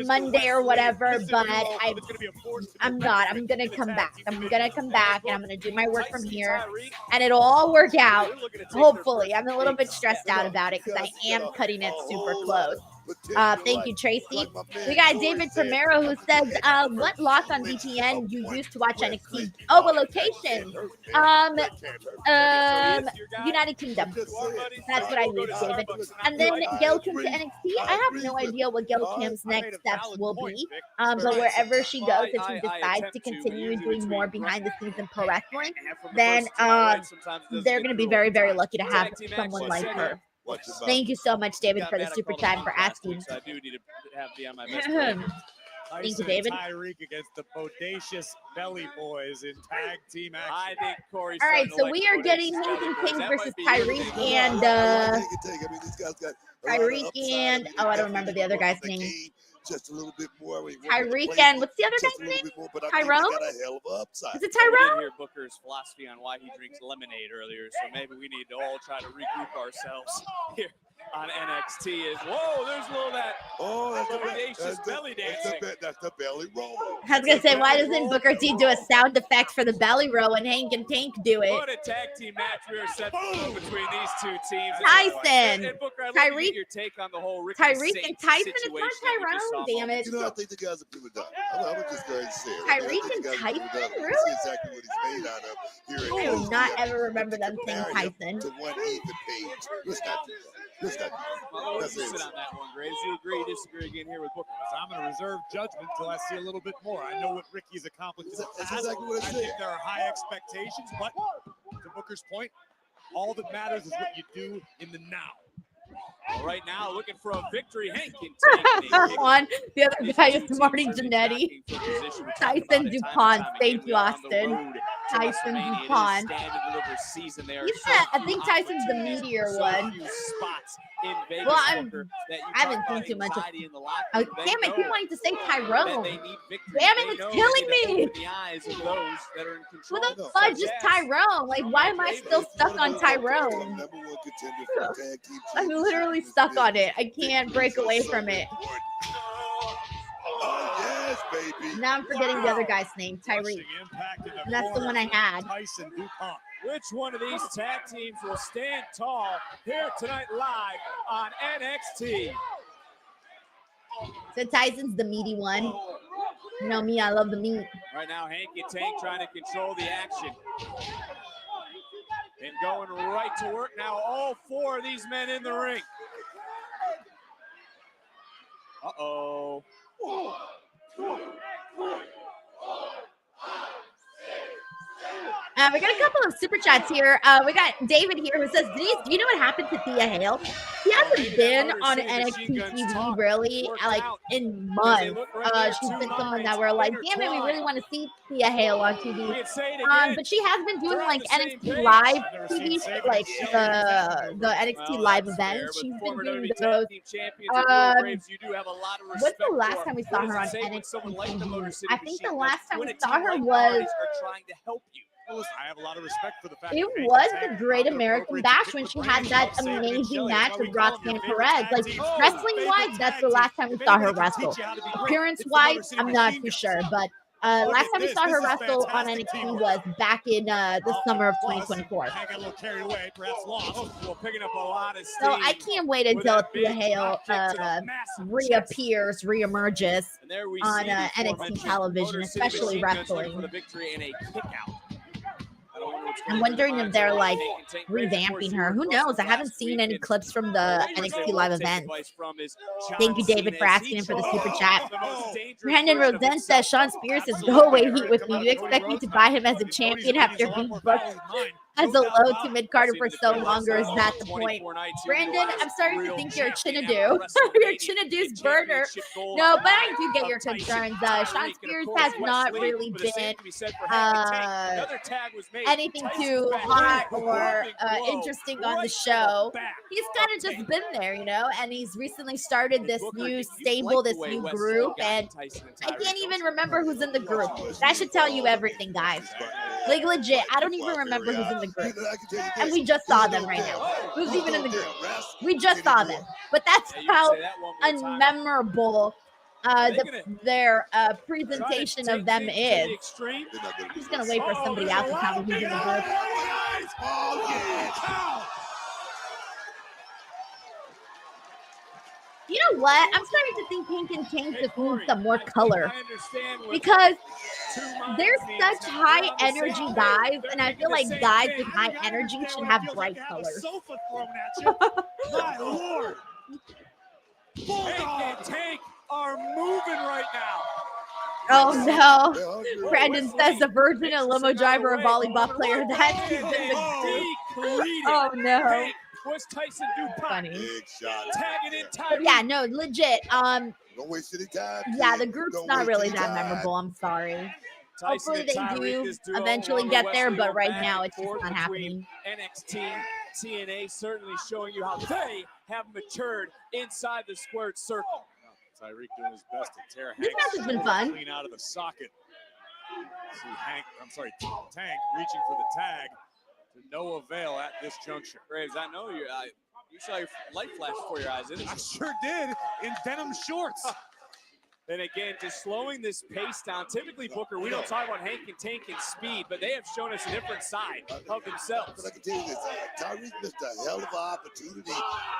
Monday or whatever, but I'm not. I'm gonna come back. I'm gonna come back and I'm gonna do my work from here, and it'll all work out. Hopefully. I'm a little bit stressed out about it because I am cutting it super close. Thank you, Tracy. We got David Primero who says, what lock on VPN you use to watch NXT? Oh, well, location. United Kingdom. That's what I use, David. And then Gail Kim to NXT. I have no idea what Gail Kim's next steps will be. But wherever she goes, if she decides to continue doing more behind the scenes in pro wrestling, then they're going to be very, very lucky to have someone like her. Thank you so much, David, for the super chat for asking.
I do need to be on my best.
Thank you, David.
Tyreek against the bodacious Belly Boys in tag team action.
I think Corey's
all right, so we are getting Nathan King versus Tyreek and I don't remember the other guy's name.
Just a little bit more.
Tyreek and what's the other guy's name? Tyrone? Is it Tyrone?
I did hear Booker's philosophy on why he drinks lemonade earlier, so maybe we need to all try to regroup ourselves here on NXT. Whoa, there's a little that bodacious belly dancing.
That's the belly roll.
I was gonna say, why doesn't Booker T do a sound effect for the belly roll and Hank and Tank do it?
What a tag team match we are set for between these two teams.
Tyson,
and Booker, I'd like to get your take on the whole Ricky
Tyreek and Tyson. It's
situation
not Tyrone. Damn it!
I think the guys are people done. I'm just going to say it.
Tyreek and Tyson, really?
That's exactly what he's made out of here.
I do not ever remember them saying Tyson.
To one even page. Let's not do that. Let's not do that.
Let's sit on that one, Graves. You agree, disagree again here with Booker?
So I'm going to reserve judgment until I see a little bit more. I know what Ricky's accomplished.
That's exactly what I said.
think there are high expectations, but to Booker's point, all that matters is what you do in the now.
Right now, looking for a victory. Hank
One. The other guy is Marty Jannetty. Tyson DuPont. Thank you, Austin. Tyson DuPont. Yeah, I think Tyson's the meteor one. Well, I haven't seen too much of damn it, keep wanting to say Tyrone. Damn it, it's killing me. Who the fudge is Tyrone? Like, why am I still stuck on Tyrone? I'm literally stuck on it. I can't break away from it.
Oh, yes, baby.
Now I'm forgetting the other guy's name, Tyreek. And that's the one I had.
Tyson DuPont.
Which one of these tag teams will stand tall here tonight live on NXT?
So Tyson's the meaty one. You know me, I love the meat.
Right now, Hanky Tank trying to control the action. And going right to work now, all four of these men in the ring. Uh-oh.
We got a couple of super chats here. We got David here who says, Denise, do you know what happened to Thea Hale? She hasn't been on NXT TV really like in months. She's been someone that we're like, damn it, we really want to see Thea Hale on TV. But she has been doing like NXT live TV shit, like the NXT live events. She's been doing those. What's the last time we saw her on NXT TV? I think the last time we saw her was
I have a lot of respect for the fact
it was the Great American Bash when she had that amazing match with Roxanne Perez. Like wrestling-wise, that's the last time we saw her wrestle. Appearance-wise, I'm not too sure, but last time we saw her wrestle on NXT was back in the summer of 2024. So I can't wait until Thea Hale reemerges on NXT television, especially wrestling. I'm wondering if they're like revamping her. Who knows? I haven't seen any clips from the NXT live events. Thank you, David, for asking him for the super chat. Brandon Rosen says, Sean Spears says, go away heat with me. You expect me to buy him as a champion after being booked as a low to mid carder for so long, or is that the point? Brandon, I'm starting to think you're Chinedu. You're Chinedu's burner. No, but I do get your concerns. Sean Spears has not really been anything too hot or interesting on the show. He's kind of just been there, you know, and he's recently started this new stable, this new group, and I can't even remember who's in the group. That should tell you everything, guys. Like legit, I don't even remember who's in the group. And we just saw them right now. Who's even in the group? We just saw them. But that's how unmemorable their presentation of them is. I'm just going to wait for somebody else to tell me who's in the group. You know what? I'm starting to think Pink and Tank just need some more color because they're such high energy guys, and I feel like guys with high energy should have bright colors.
My Lord! Pink and Tank are moving right now.
Oh no! Brandon says a virgin, a limo driver, a volleyball player. That is in the group. Oh no!
What's Tyson do?
Funny.
Big shot.
Tagging in
But yeah, no, legit.
Don't waste any time.
Yeah, the group's not really that memorable. I'm sorry. Hopefully they do eventually get there, but right now it's just not happening.
NXT, TNA certainly showing you how they have matured inside the squared circle.
Tyreek doing his best to tear
This match has been fun.
Clean out of the socket. See Tank reaching for the tag to no avail at this juncture.
Graves, I know you saw your light flash before your eyes, didn't you?
I sure did in denim shorts.
And again, just slowing this pace down. Typically, Booker, we don't talk about Hank and Tank and speed, but they have shown us a different side of themselves.
But I can tell you this, Tyreek missed a hell of an opportunity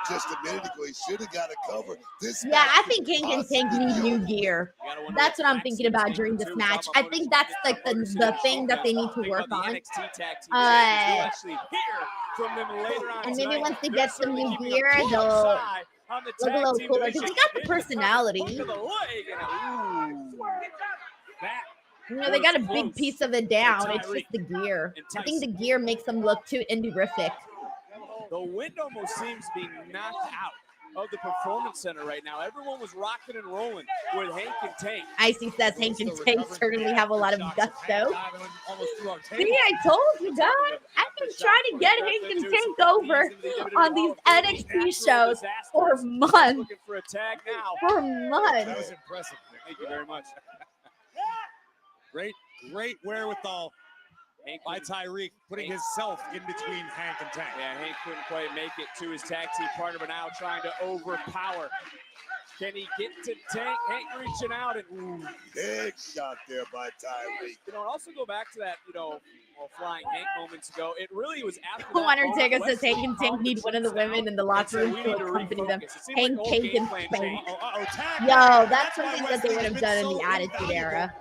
just a minute ago. He should have got a cover.
Yeah, I think Hank and Tank need new gear. That's what I'm thinking about during this match. I think that's like the thing that they need to work on. And maybe once they get some new gear, they'll look a little cooler because they got the personality. You know, they got a big piece of it down. It's just the gear. I think the gear makes them look too indie-rific.
The wind almost seems to be knocked out of the Performance Center right now. Everyone was rocking and rolling with Hank and Tank.
Icy says Hank and Tank certainly have a lot of gusto. See, I told you guys. I've been trying to get Hank and Tank over on these NXT shows for months.
For a tag now.
For months.
That was impressive.
Thank you very much.
Great wherewithal by Tyreek, putting himself in between Hank and Tank.
Yeah, Hank couldn't quite make it to his tag team partner, but now trying to overpower. Can he get to Tank? Hank reaching out and
big shot there by Tyreek.
You know, and also go back to that, flying Hank moments ago. It really was after that.
Undertaker says Hank and Tank need one of the women in the locker room to accompany them. Hank, Tank, and Spank. Yo, that's something that they would have done in the Attitude Era.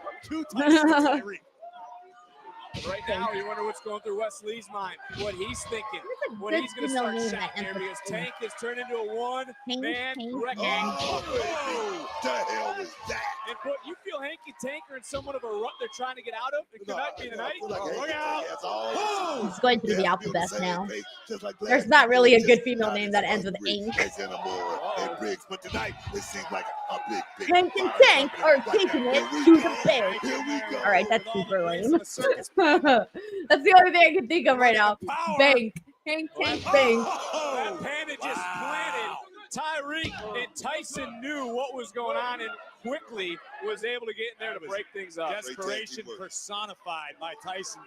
Right now, you wonder what's going through Wesley's mind, what he's thinking, what he's going to start shouting here because Tank has turned into a one-man wrecking.
Oh, the hell was that?
And you feel Hank and Tank are in somewhat of a rut they're trying to get out of? It could not be tonight. Look out!
It's going through the alphabet now. There's not really a good female name that ends with ink.
But tonight, it seems like a big
Hank and Tank are taking it to the bank. All right, that's super lame. That's the only thing I can think of right now. Bank. Hank, Tank, bank.
That panda just planted. Tyreek and Tyson knew what was going on and quickly was able to get in there to break things up.
Desperation personified by Tyson.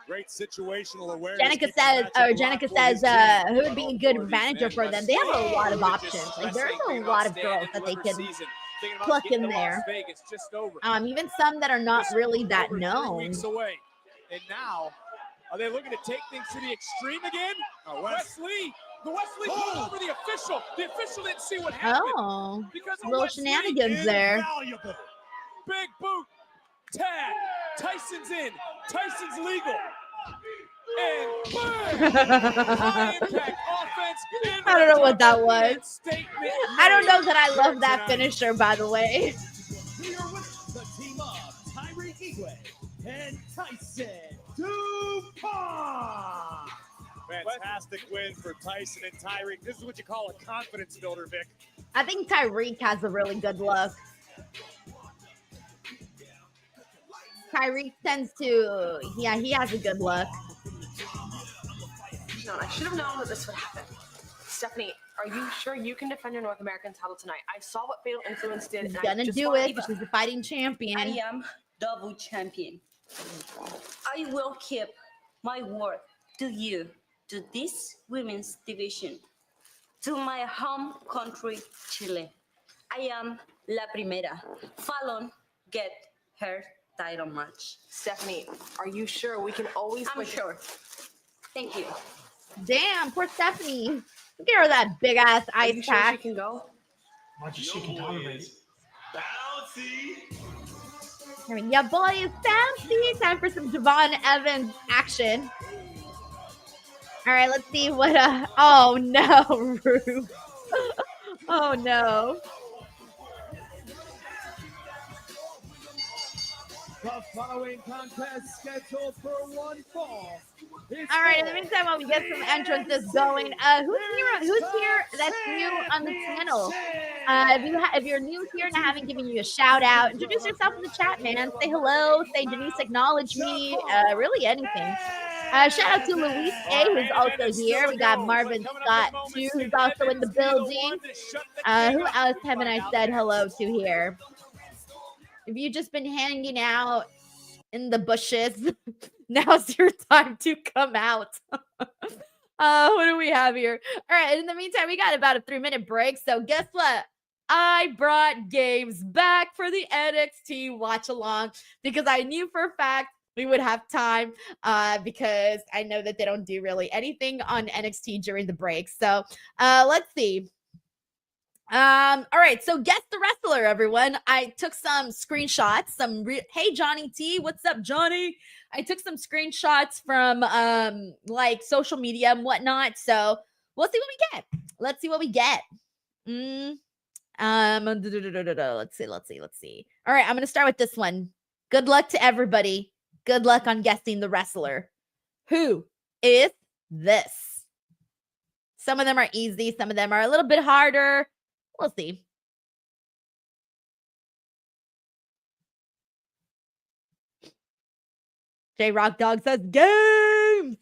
Great situational awareness.
Jenica says, who would be a good manager for them? They have a lot of options. Like, there's a lot of girls that they can pluck in there. Even some that are not really that known.
And now, are they looking to take things to the extreme again? Wesley. The Wesley put over the official. The official didn't see what happened.
Oh, little shenanigans there.
Big boot. Tag. Tyson's in. Tyson's legal. And boom! High impact offense.
I don't know what that was. I don't know that I love that finisher, by the way.
Here with the team of Tyreek Igwe and Tyson
DuPont. Fantastic win for Tyson and Tyreek. This is what you call a confidence builder, Vic.
I think Tyreek has a really good look. Tyreek tends to, yeah, he has a good look.
No, I should have known that this would happen. Stephanie, are you sure you can defend your North American title tonight? I saw what Fatal Influence did.
She's
and I
gonna
just
do
wanna
it. She's a fighting champion.
I am double champion. I will keep my word to you, to this women's division, to my home country, Chile. I am La Primera. Fallon get her title match.
Stephanie, are you sure we can always
I'm sure. Thank you.
Damn, poor Stephanie. Look at her, that big ass
Are
ice
you sure
pack.
she can go?
Much as she can tolerate.
I mean, yeah, boy, is fancy. Time for some Javon Evans action. All right, let's see what. Oh no, Rube. Oh no.
The following contest scheduled for one fall.
All right, in the meantime, while we get some entrances going, who's here that's new on the channel? If you're new here and I haven't given you a shout out, introduce yourself in the chat, man. Say hello, say Denise, acknowledge me, really anything. Shout out to Luis A, who's also here. We got Marvin Scott too, who's also in the building. Who else haven't I said hello to here? If you've just been hanging out in the bushes, now's your time to come out. What do we have here? All right, in the meantime, we got about a 3-minute break. So guess what? I brought games back for the NXT watch along because I knew for a fact we would have time because I know that they don't do really anything on NXT during the break. So let's see. All right, so guess the wrestler, everyone. I took some screenshots, hey Johnny T, what's up, Johnny? I took some screenshots from like social media and whatnot, so we'll see what we get. Let's see what we get. Let's see. All right, I'm gonna start with this one. Good luck to everybody. Good luck on guessing the wrestler. Who is this? Some of them are easy, some of them are a little bit harder. We'll see. J-Rock Dog says games.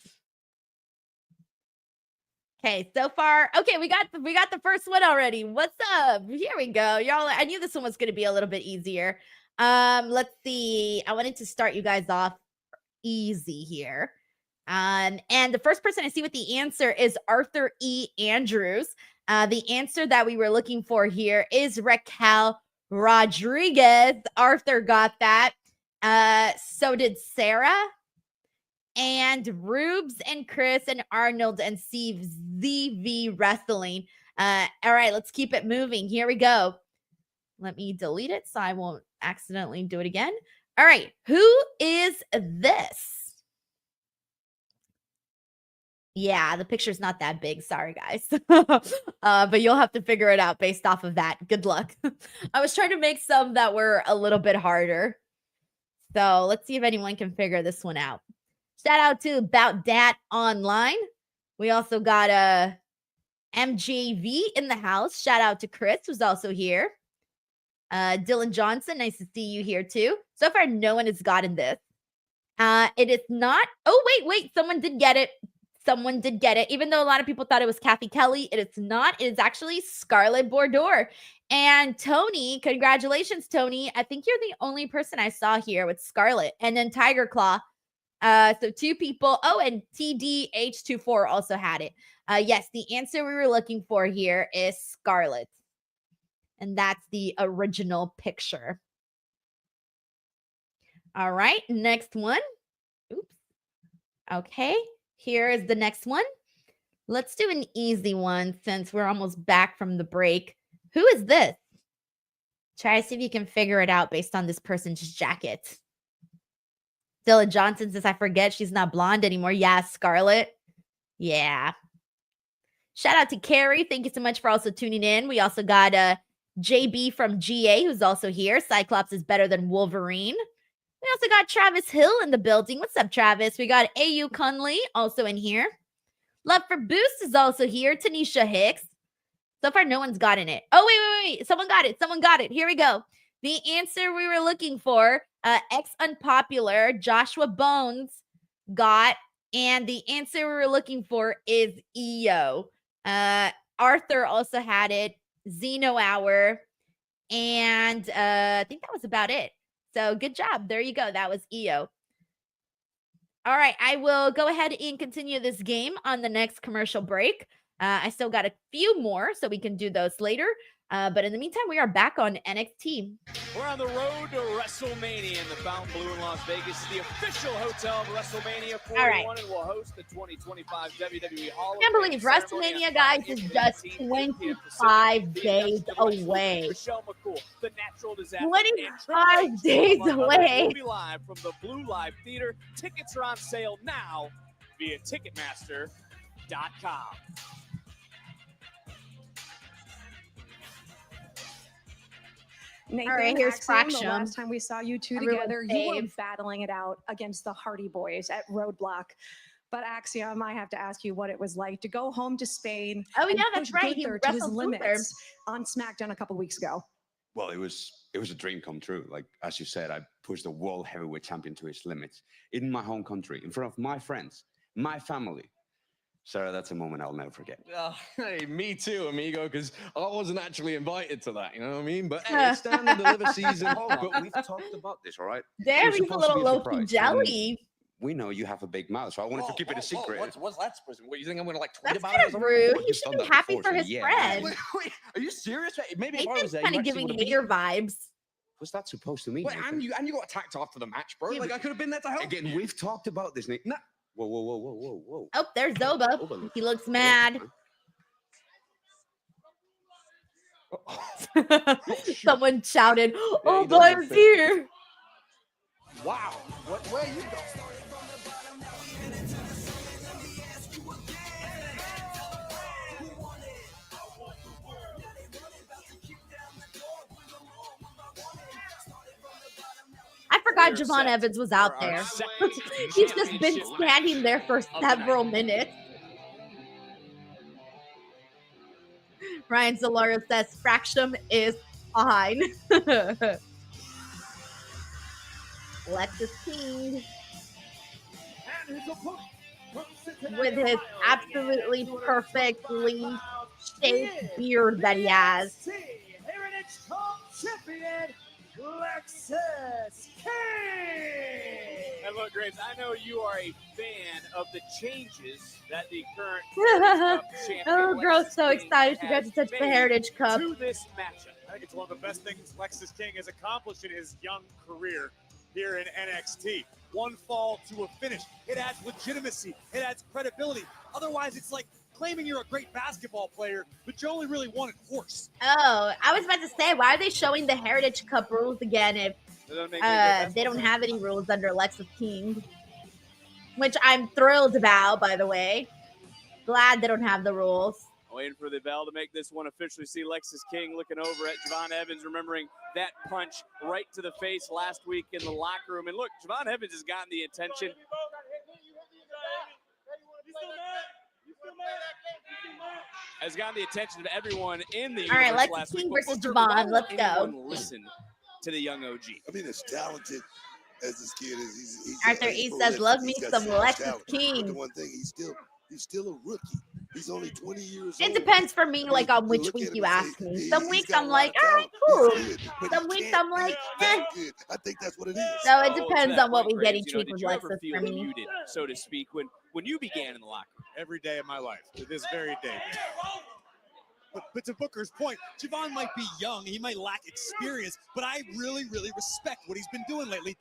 Okay, so far. Okay, we got the first one already. What's up? Here we go. Y'all, I knew this one was gonna be a little bit easier. Let's see. I wanted to start you guys off easy here. And the first person I see with the answer is Arthur E. Andrews. The answer that we were looking for here is Raquel Rodriguez. Arthur got that. So did Sarah and Rubes and Chris and Arnold and CZV Wrestling. All right, let's keep it moving. Here we go. Let me delete it so I won't accidentally do it again. All right, who is this? Yeah, the picture's not that big. Sorry, guys. But you'll have to figure it out based off of that. Good luck. I was trying to make some that were a little bit harder. So let's see if anyone can figure this one out. Shout out to About Dat Online. We also got a MJV in the house. Shout out to Chris, who's also here. Dylan Johnson, nice to see you here too. So far, no one has gotten this. It is not. Oh, wait. Someone did get it. Someone did get it, even though a lot of people thought it was Kathy Kelly. It is not. It is actually Scarlett Bordeaux. And Tony, congratulations, Tony. I think you're the only person I saw here with Scarlett. And then Tiger Claw. So 2 people. Oh, and TDH24 also had it. Yes, the answer we were looking for here is Scarlett. And that's the original picture. All right, next one. Oops. Okay. Here is the next one. Let's do an easy one since we're almost back from the break. Who is this? Try to see if you can figure it out based on this person's jacket. Dylan Johnson says, I forget she's not blonde anymore. Yeah, Scarlett. Yeah. Shout out to Carrie. Thank you so much for also tuning in. We also got JB from GA, who's also here. Cyclops is better than Wolverine. We also got Travis Hill in the building. What's up, Travis? We got AU Conley also in here. Love for Boost is also here. Tanisha Hicks. So far, no one's gotten it. Oh, wait. Someone got it. Someone got it. Here we go. The answer we were looking for, ex-unpopular, Joshua Bones got. And the answer we were looking for is EO. Arthur also had it. Zeno Hour. And I think that was about it. So good job. There you go. That was EO. All right. I will go ahead and continue this game on the next commercial break. I still got a few more, so we can do those later. But in the meantime, we are back on NXT.
We're on the road to WrestleMania in the Fountain Blue in Las Vegas, the official hotel of WrestleMania 41,
All right.
and will host the 2025 WWE Hall of
I can't
Fame
believe
ceremony
WrestleMania,
on
guys,
Friday,
is
April
just
18th,
25 days away.
Michelle McCool, the Natural Disaster,
25 days away.
We'll be live from the Blue Live Theater. Tickets are on sale now via Ticketmaster.com.
Nathan,
All right, here's
Axiom, the
Fraction.
last time we saw you two
Everyone
together, you were
saved.
battling it out against the Hardy Boys at Roadblock. But Axiom, I have to ask you what it was like to go home to Spain.
Oh,
and
yeah, that's
push
right. He
Gunther to his
wrestled Gunther.
limits on SmackDown a couple weeks ago.
Well, it was a dream come true. Like, as you said, I pushed the world heavyweight champion to his limits in my home country, in front of my friends, my family. Sarah, that's a moment I'll never forget.
Hey, me too, amigo, because I wasn't actually invited to that, you know what I mean? But hey, it's down to deliver season.
But we've talked about this, all right?
There,
It was
he's a
supposed to
little
be a
low-key
surprise,
jelly.
and we know you have a big mouth, so I wanted to keep it a secret.
What's that supposed to be? What, you think I'm going to like tweet
That's
about
kind
it?
of
or something?
rude.
Well,
He
you've
should
done
be
that
happy
before,
for
so
his
yeah.
friend.
Wait, are you serious? Maybe if I
Nathan's
was there,
kind
you
of
actually
giving
would have been.
hater vibes.
What's that supposed to mean?
Wait,
Nathan?
and you got attacked after the match, bro.
Yeah,
Like,
but-
I could have been there to help.
Again, we've talked about this, Nick.
No.
Whoa.
Oh, there's Zoba. He looks mad. Someone shouted, "Oh, Bob is here!"
Wow. Where you go?
I forgot Javon Evans was out there. He's just been standing there for several minutes. Ryan Zalario says Fractum is fine. Lexus King with his absolutely perfectly shaped beard that he has.
Heritage Cup champion, Lexus King. And look, Graves, I know you are a fan of the changes that the current Heritage Cup champion,
Oh, girl's
Lexus
so
King,
excited she got to
has
touch the
made
Heritage Cup.
to this matchup.
I think it's one of the best things Lexus King has accomplished in his young career here in NXT. One fall to a finish. It adds legitimacy. It adds credibility. Otherwise, it's like claiming you're a great basketball player, but you only really wanted horse.
Oh, I was about to say, why are they showing the Heritage Cup rules again if they don't have any rules under Lexus King? Which I'm thrilled about, by the way. Glad they don't have the rules.
Waiting for the bell to make this one officially. See Lexus King looking over at Javon Evans, remembering that punch right to the face last week in the locker room. And look, Javon Evans has gotten the attention. Has gotten the attention of everyone in the
All right,
universe
Lexus
last
King
week.
versus
Booker,
Javon.
why
Let's
would
go.
anyone listen to the young OG?
I mean, as talented as this kid is, he's
Arthur
he's
E says,
prolific.
"Love
He's
me
got
some
so much
Lexus
talent.
King."
But the one thing, he's still a rookie. He's only 20 years
It
old.
depends for me,
I mean,
like on
you
which
look
week
at him
you
and
ask
say,
me. Some
he's
weeks
got a
I'm
lot
like,
of
all right,
talent.
cool.
He's good, but
Some
he
weeks
can't
I'm like,
be
eh.
that good. I think that's what it is.
So it
To
depends
that
on what
point,
we get
Graves,
each
you know,
week
did
with
you ever
Lexus
feel
for me.
muted, so to speak, when you began in the locker room?
Every day of my life, to this very day. But to Booker's point, Javon might be young, he might lack experience, but I really, really respect what he's been doing lately.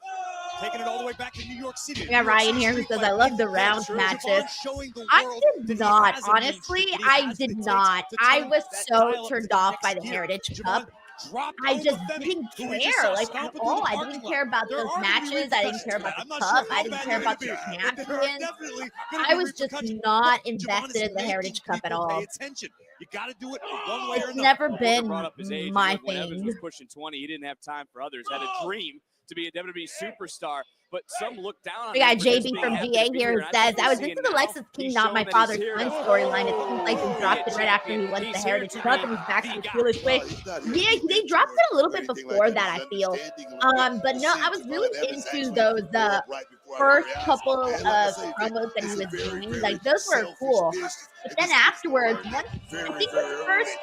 Taking it all the way back to New York City.
We got Ryan here who says, I love the round matches. I did not, honestly, I did not. I was so turned off by the Heritage Cup. I just didn't care, like, at all. I didn't care about those matches. I didn't care about the cup. I didn't care about the champions. I was just not invested in the Heritage Cup at all.
You got to do it one way or
It's
another.
never been
Brought up his age.
my
When Evans
thing.
was pushing 20, he didn't have time for others. Had a dream to be a WWE superstar. But some look down on
We got
him for just
JB
being
from
happy
GA
to be
here who
and I
says,
think
I
we're
was
seeing
into the
now
Lexus King,
he's
not
shown
my
that
father's
he's here
son
to
storyline. It seems like they dropped it right after he won the
He's here
Heritage
to
Cup
be
and he's backstage
the
really
guy.
quick. Yeah, they dropped it a little bit before that, I feel. But no, I was really into those first couple of promos that he was doing. Like, those were cool. But then afterwards, I think the first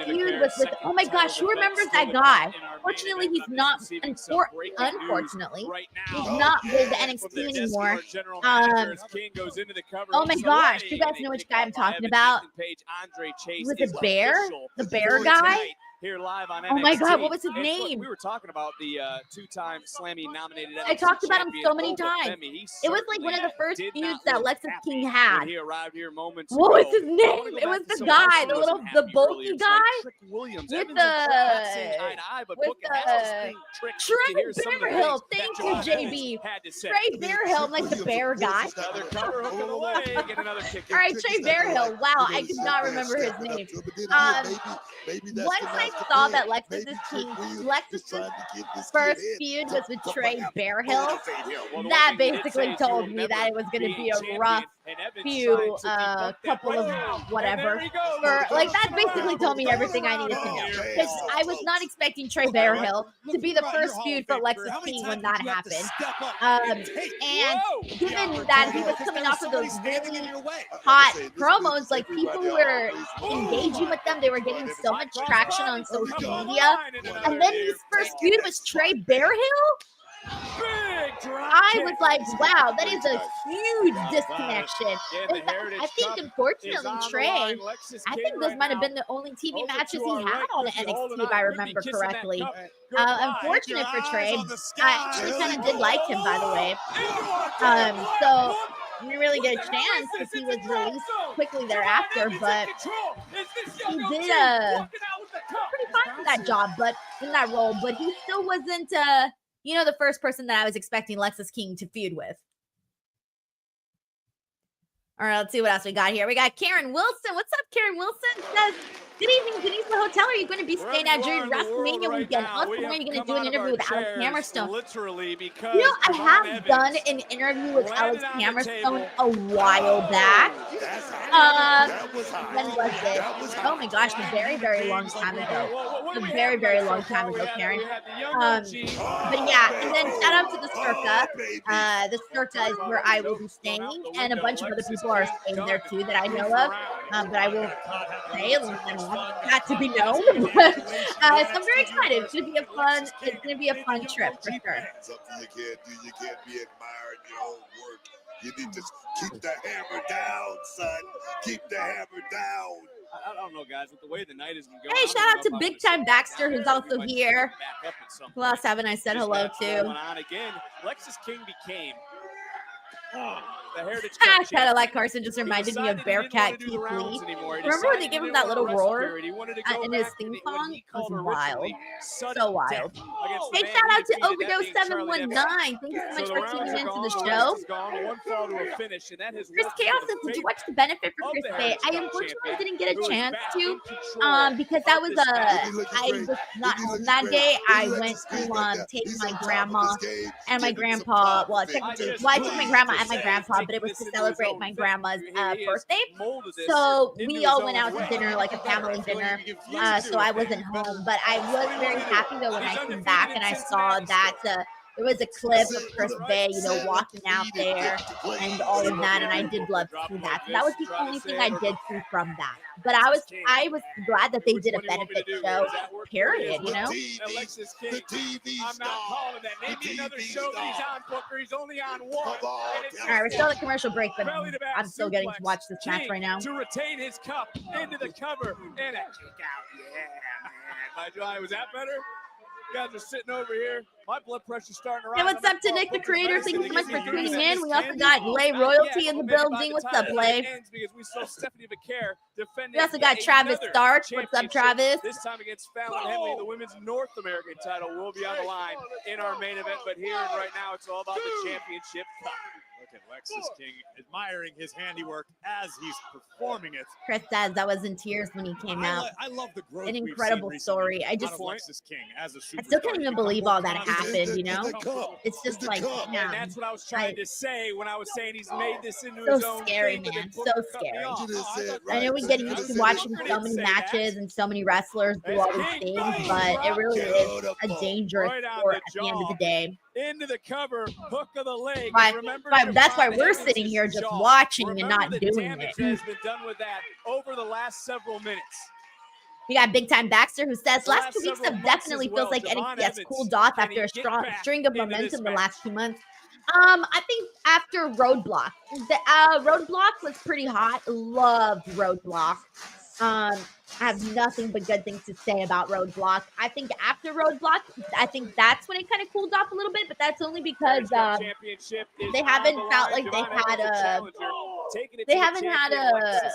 feud was with, oh my gosh, who remembers that guy? Fortunately, he's not, unfortunately, he's not with the NXT anymore. Oh my gosh, you guys know which guy I'm talking about? Was it Bear? The Bear guy?
Here live on
Oh my
NXT.
God, what was his
And look,
name?
we were talking about the two-time Slammy nominated NXT
I talked about him
champion,
so many
Oba
times.
Femi. He
It was like one of the
certainly
first
did
feuds
not
that
look
Lexus
happy
King
when
had.
he arrived here moments
What was
ago.
his
I wanna
name?
go
It was
back to
the
someone else
guy,
who
the
wasn't
little, the
happy
bulky
earlier
guy
tonight. Trick Williams.
with
Evans and Trick not seeing
the
eye to eye, but
with
Book and Haskell's being tricked to hear
Trey
some of the
Bearhill.
things
Thank
that
you,
Josh
JB.
Evans had to say.
Trey Bearhill, like the bear guy.
Another cover hook of the leg and another kick.
All right, Trey Bearhill. Wow, I could not remember his name. Once I saw that Lexus's first feud was with Trey Bearhill, that basically told me that it was going to be a rough few couple of whatever. That basically told me everything I needed to know. Because I was not expecting Trey Bearhill to be the first feud for Lexus King when that happened. And given that he was coming off of those really hot promos, like people were engaging with them, they were getting so much traction on social media. And then his first feud was Trey Bearhill. I was like, wow, that is a huge disconnection. I think, unfortunately, Trey, I think those might have been the only TV matches he had on NXT, if I remember correctly. Unfortunate for Trey. I actually kind of did like him, by the way. So we didn't really get a chance because he was released quickly thereafter, but he did pretty fine in that job, but in that role, but he still wasn't the first person that I was expecting Lexus King to feud with. All right, let's see what else we got here. We got Karen Wilson. What's up, Karen Wilson? Says, good evening, Denise. The hotel are you going to be staying at during WrestleMania weekend? Also, when are you going to do an interview with Alex Hammerstone?
Literally, because
I have done an interview with Alex Hammerstone a while back. When was it? Oh my gosh, a very, very long time ago. A very, very long time ago, Karen. But yeah, and then shout out to the Circa. The Circa is where I will be staying, and a bunch of other people are staying there too that I know of. But I won't say it. Not to be known. But, so I'm very excited. It's gonna be a fun trip for sure.
You can't be admiring your own work. You need to keep the hammer down, son. Keep the hammer down.
I don't know, guys. With the way the night has been going.
Hey, shout out to Big Time Baxter, who's also here. Who else haven't I said hello to?
On again, Lexus King became the Heritage
Kind of like Carson just reminded me of Bearcat Keith Lee. Remember when they gave him that little roar in his theme song? It was wild. So wild. Hey, shout out to Overdose 719. Thank you so much for tuning into the show. Chris Chaos says, did you watch The Benefit for Chris Day? I unfortunately didn't get a chance to because that was I was not home that day. I went to take my grandma and my grandpa. Well, technically, I took my grandma and my grandpa, but it was to celebrate my grandma's birthday. So we all went out to dinner, like a family dinner. So I wasn't home, but I was very happy though when I came back and I saw that there was a clip of Chris Bay, walking out there and all of that, and I did love to see that. So that was the only thing I did see from that. But I was glad that they did a benefit show, period,
Alexis King, I'm not calling that. Name me another show that he's on, Booker. He's only on one.
All right, we're still at commercial break, but I'm still getting to watch this match right now.
To retain his cup into the cover and a kick out. Yeah, man. Was that better? You guys are sitting over here. My blood pressure's starting to rise.
Hey, what's up to Nick the Creator? Thank you so much for tuning in. We also got Lay Royalty in the building. What's up, Lay? We also got Travis Stark. What's up, Travis?
This time against Fallon Henley, the women's North American title will be on the line in our main event. But here and right now, it's all about the championship cup.
Look at Lexus King admiring his handiwork as he's performing it.
Chris says I was in tears when he came out.
I love the growth.
An incredible story. I still
Lexus King as a
I still can't even believe all that happened, you know? It's just like,
And
yeah.
that's what I was trying to say when I was saying he's made this into
So
his own
scary,
thing, but
man.
then
So
Booker cut me
scary.
off.
I know we're getting used to watching so many matches and so many wrestlers do all these things, but it really is a dangerous sport at the end of the day.
Into the cover, hook of the leg.
That's why we're sitting here just watching and not doing
Damage
it.
that has been done with that over the last several minutes.
We got Big Time Baxter who says last 2 weeks have definitely feels like NXT has cooled off after a strong string of momentum the last 2 months. I think after Roadblock, the Roadblock was pretty hot. Loved Roadblock. I have nothing but good things to say about Roadblock. I think after Roadblock, I think that's when it kind of cooled off a little bit, but that's only because they haven't felt like they haven't had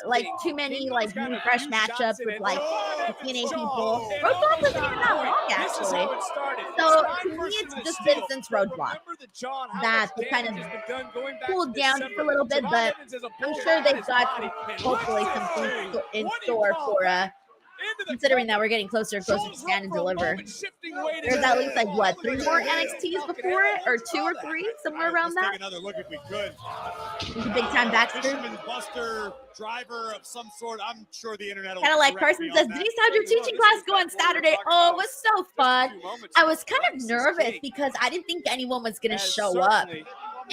like too many like new fresh matchups with like the TNA people. Roadblock wasn't even that long actually. So to me, it's just been since Roadblock that they kind of cooled down for a little bit, but I'm sure they've got hopefully some things in store for considering that we're getting closer and closer to Stand and Deliver. There's at least like what, 3 more NXTs before it, or 2 or 3, somewhere around that.
Take another look if we could.
Big Time Baxter.
Fisherman Buster, driver of some sort. I'm sure the internet will
Kind of like
correct
Carson
me on
says,
that.
Denise, how'd your teaching class go on Saturday? Oh, it was so fun. I was kind of nervous because I didn't think anyone was going to show up.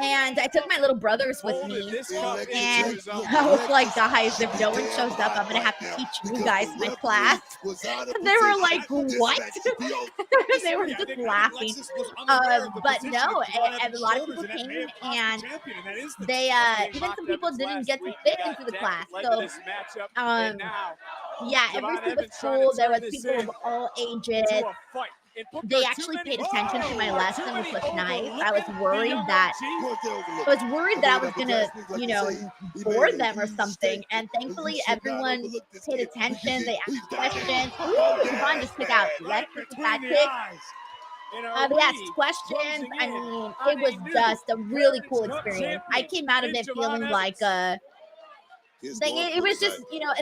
And I took my little brothers with me, and I was like, guys, if no one shows up, I'm going to have to teach you guys my class. And they were like, what? They were just laughing. But no, and a lot of people came, and they, even some people didn't get to fit into the class. So, yeah, everything was cool. There was people of all ages. They actually paid attention to my lesson, which was nice. I was worried that I was gonna, you know, bore them or something. And thankfully, everyone paid attention. They asked questions. Ooh, Devon just took out Lexus with that kick. They asked questions. I mean, it was just a really cool experience. I came out of it feeling like it was just, you know,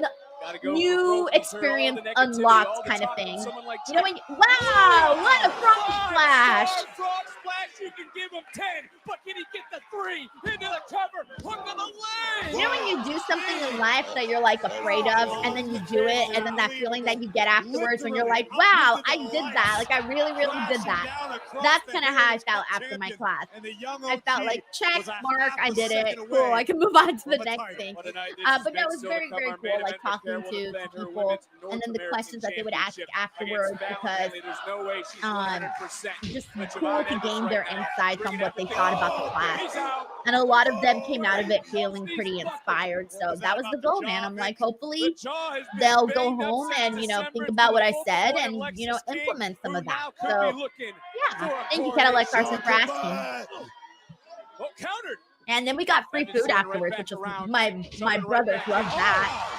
new experience unlocked kind of thing. You know, wow, what a frog splash!
Frog splash, you can give him 10, but can he get the 3 into the cover? Hook of the leg!
You know when you do something in life that you're like afraid of, and then you do it, and then that feeling that you get afterwards when you're like, wow, I did that. Like, I really, really did that. That's kind of how I felt after my class. I felt like, check, mark, I did it. Cool, I can move on to the next thing. But no, it was very, very cool, like talking to people, and then the questions that they would ask afterwards, because just cool to gain their insights on what they thought about the class. And a lot of them came out of it feeling pretty inspired. So that was the goal, man. I'm like, hopefully they'll go home and, you know, think about what I said and, you know, implement some of that. So yeah, thank you, Cadillac Carson, for asking. And then we got free food afterwards, which was my brothers loved that.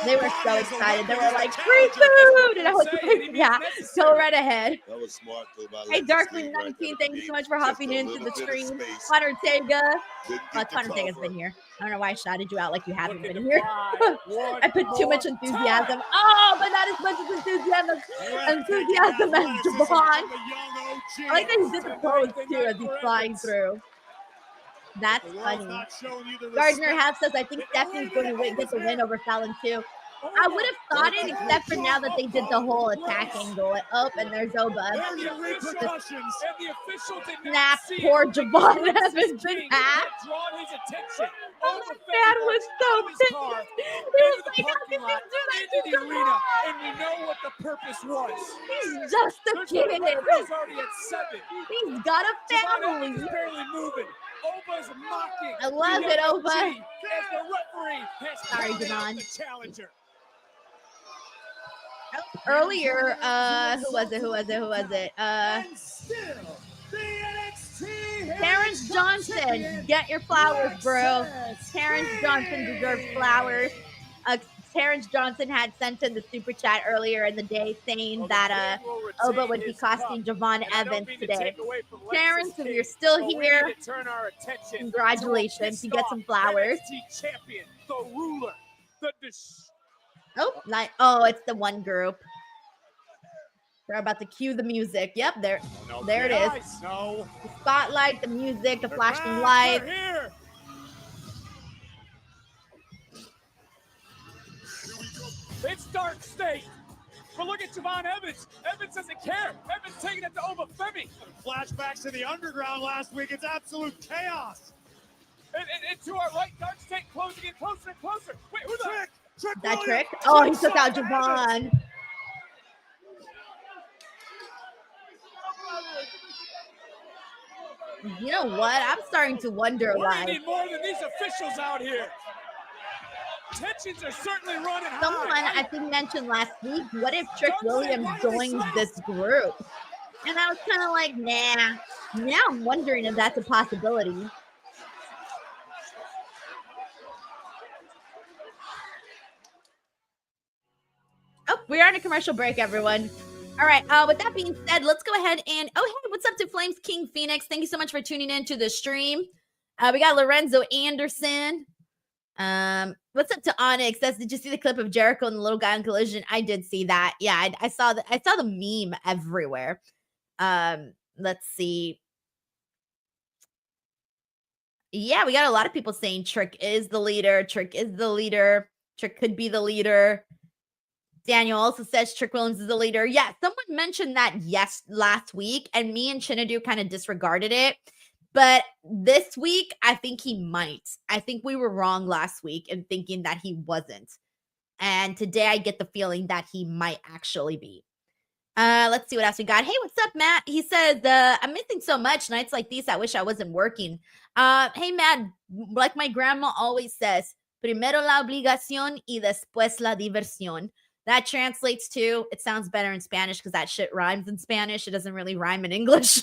They were so excited. They were like, free food! And I was like, yeah, go right ahead.
That was smart, though.
Hey, Darkling19, thank you so much for hopping into the stream. Connor Tega. Connor Tega's been here. I don't know why I shouted you out like you haven't been here. I put too much enthusiasm. Oh, but not as much as enthusiasm as Javon. I like that he did the pose, too, as he's flying through. That's funny. Gardner Half says, I think Stephanie's going to get the win over Fallon too. I would have thought it, except for now that they did the whole attack angle. Oh, and there's Oba. Snap, poor Javon Evans been hacked. Oh, my dad was so pissed. He was like, how can you do that to Javon?
And we know what the purpose was.
He's just a kid. He's got a family.
He's barely moving. Oba's mocking.
I love it, Oba.
As the referee has
sorry, Javon.
the challenger.
Earlier, who was it? Terrence Johnson, get your flowers, bro. Terrence Johnson deserves flowers. Terrence Johnson had sent in the super chat earlier in the day saying that Oba would be costing Javon Evans today. Terrence, if you're still here, congratulations. You get some flowers. Oh, it's the one group. We're about to cue the music. Yep, there it is.
No.
The spotlight, the music, the flashing
They're
lights.
here. It's Dark State. But look at Javon Evans. Evans doesn't care. Evans taking it to Obafemi.
Flashbacks to the underground last week. It's absolute chaos.
And to our right, Dark State closing in closer and closer. Wait, who the
Trick? Trick
That
Williams.
trick? Oh, he
Trick
took out
shot to Evans.
Javon. You know what? I'm starting to wonder
We're
why.
gonna need more than these officials out here. Tensions are certainly running
Someone
high.
I think mentioned last week, what if Trick Williams joins this group? And I was kind of like, nah. Now I'm wondering if that's a possibility. Oh, we are on a commercial break, everyone. All right. With that being said, let's go ahead and hey, what's up to Flames King Phoenix? Thank you so much for tuning in to the stream. We got Lorenzo Anderson. What's up to Onyx? Did you see the clip of Jericho and the little guy on Collision? I did see that. Yeah, I saw the meme everywhere. Let's see. Yeah, we got a lot of people saying Trick is the leader. Trick is the leader. Trick could be the leader. Daniel also says Trick Williams is the leader. Yeah, someone mentioned that last week, and me and Chinedu kind of disregarded it. But this week, I think he might. I think we were wrong last week in thinking that he wasn't. And today I get the feeling that he might actually be. Let's see what else we got. Hey, what's up, Matt? He says, I'm missing so much nights like these. I wish I wasn't working. Hey, Matt, like my grandma always says, primero la obligación y después la diversión. That translates to, it sounds better in Spanish because that shit rhymes in Spanish. It doesn't really rhyme in English.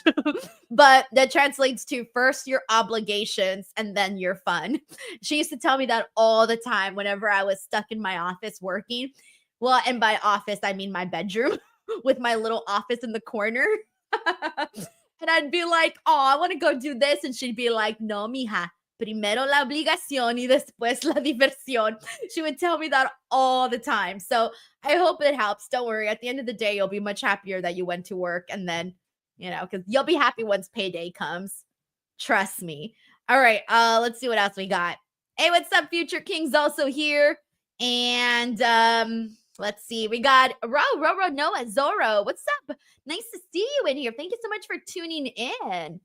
But that translates to first your obligations and then your fun. She used to tell me that all the time whenever I was stuck in my office working. Well, and by office, I mean my bedroom with my little office in the corner. And I'd be like, oh, I want to go do this. And she'd be like, no, mija. Primero la obligación y después la diversión. She would tell me that all the time. So I hope it helps. Don't worry. At the end of the day, you'll be much happier that you went to work. And then, because you'll be happy once payday comes. Trust me. All right. Let's see what else we got. Hey, what's up? Future King's also here. And let's see. We got Ro, Noah, Zorro. What's up? Nice to see you in here. Thank you so much for tuning in.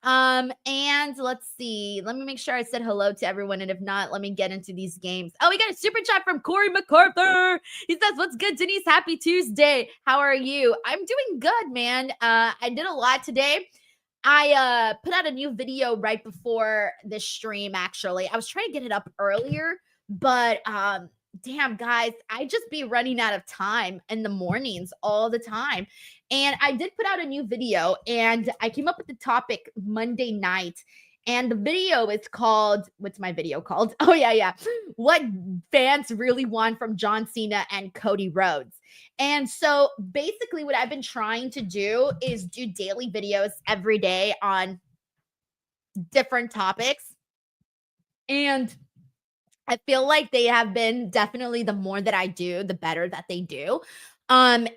And let's see. Let me make sure I said hello to everyone. And if not, let me get into these games. Oh, we got a super chat from Corey MacArthur. He says, what's good, Denise? Happy Tuesday. How are you? I'm doing good, man. I did a lot today. I put out a new video right before the stream, actually. I was trying to get it up earlier, but damn, guys, I just be running out of time in the mornings all the time. And I did put out a new video, and I came up with the topic Monday night. And the video is called, what's my video called? Oh, yeah. What fans really want from John Cena and Cody Rhodes. And so basically what I've been trying to do is do daily videos every day on different topics. And I feel like they have been definitely, the more that I do, the better that they do. And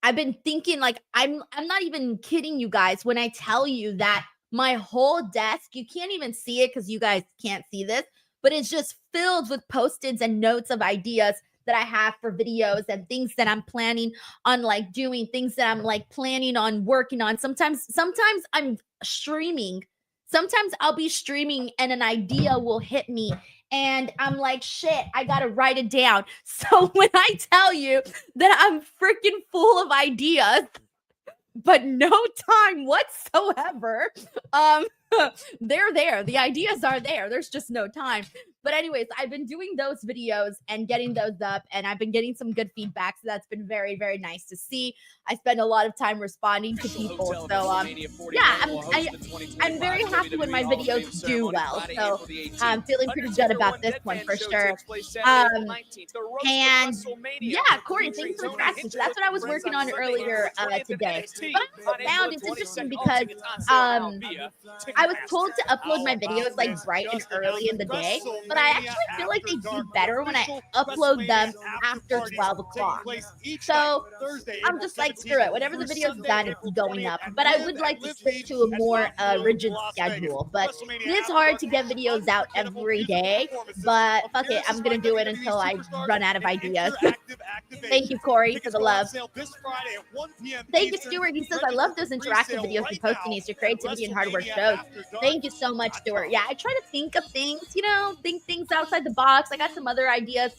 I've been thinking, like, I'm not even kidding you guys when I tell you that my whole desk, you can't even see it because you guys can't see this, but it's just filled with Post-its and notes of ideas that I have for videos and things that I'm planning on, like, doing, things that I'm, like, planning on working on. Sometimes I'm streaming. Sometimes I'll be streaming and an idea will hit me and I'm like, shit, I got to write it down. So when I tell you that I'm freaking full of ideas, but no time whatsoever, they're there. The ideas are there. There's just no time. But anyways, I've been doing those videos and getting those up, and I've been getting some good feedback. So that's been very, very nice to see. I spend a lot of time responding to people. So yeah, I'm very happy when my videos do well. So I'm feeling pretty good about this one for sure. And yeah, Corey, thanks for the message. That's what I was working on earlier today. But I found it's interesting because I was told to upload my videos like bright and early in the day. but I actually feel like they do better when I upload them after 12 o'clock. So I'm just like, screw it. Whatever the video's done, it's going up. But I would like to stick to a more rigid schedule. But it is hard to get videos out every day. But fuck it, I'm going to do it until I run out of ideas. Thank you, Corey, for the love. Thank you, Stuart. He says, I love those interactive videos you post, Denise. Your creativity and hard work shows. Thank you so much, Stuart. Yeah, I try to think of things, you know, think things outside the box. I got some other ideas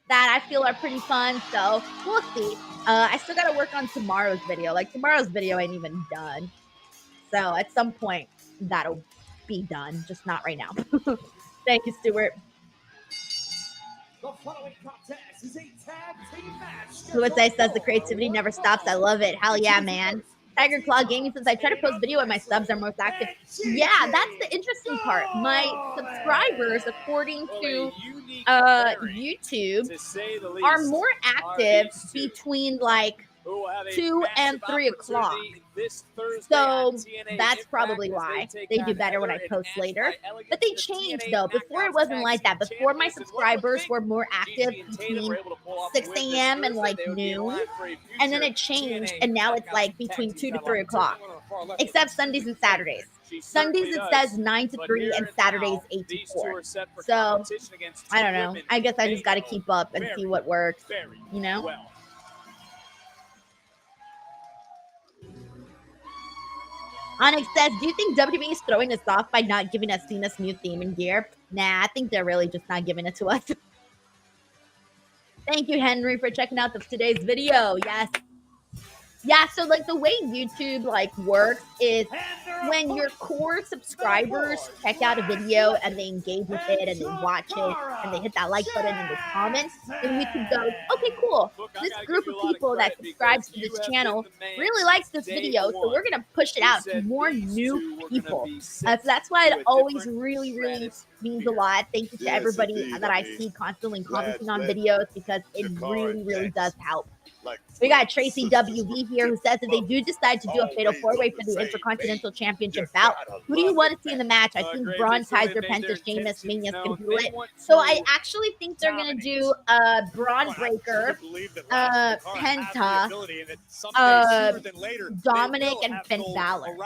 that I feel are pretty fun, so we'll see. I still got to work on tomorrow's video. Like, tomorrow's video ain't even done. So at some point, that'll be done. Just not right now. Thank you, Stuart.
The following contest is a tag team match.
Who says the creativity never stops. I love it. Hell yeah, man. Tiger Claw Gaming says, I try to post video when my subs are most active. Yeah, that's the interesting part. My subscribers, according to YouTube, are more active between like 2 and 3 o'clock. So that's probably why they do better when I post later. But they changed though. Before it wasn't like that. Before my subscribers were more active between 6 a.m. and like noon. And then it changed and now it's like between 2 to 3 o'clock. Except Sundays and Saturdays. Sundays it says 9 to 3 and Saturdays 8 to 4. So I don't know. I guess I just got to keep up and see what works. You know? Onyx says, do you think WWE is throwing us off by not giving us Cena's new theme and gear? Nah, I think they're really just not giving it to us. Thank you, Henry, for checking out today's video. Yes. Yeah, so like the way YouTube like works is when your core subscribers check out a video and they engage with it and they watch it and they hit that like button and they comment, then YouTube goes, okay, cool. This group of people that subscribes to this channel really likes this video, so we're gonna push it out to more new people. So that's why it always really means a lot. Thank you to everybody that I see constantly commenting on videos because it really does help. We got Tracy WV here who says that they do decide to do a fatal four-way for the Intercontinental Championship bout. Who do you want to see in the match? I think Braun, Kaiser, Penta, Sheamus, Manius can do it. So I actually think they're going to do Braun Breaker, Penta, Dominic, and Finn Balor.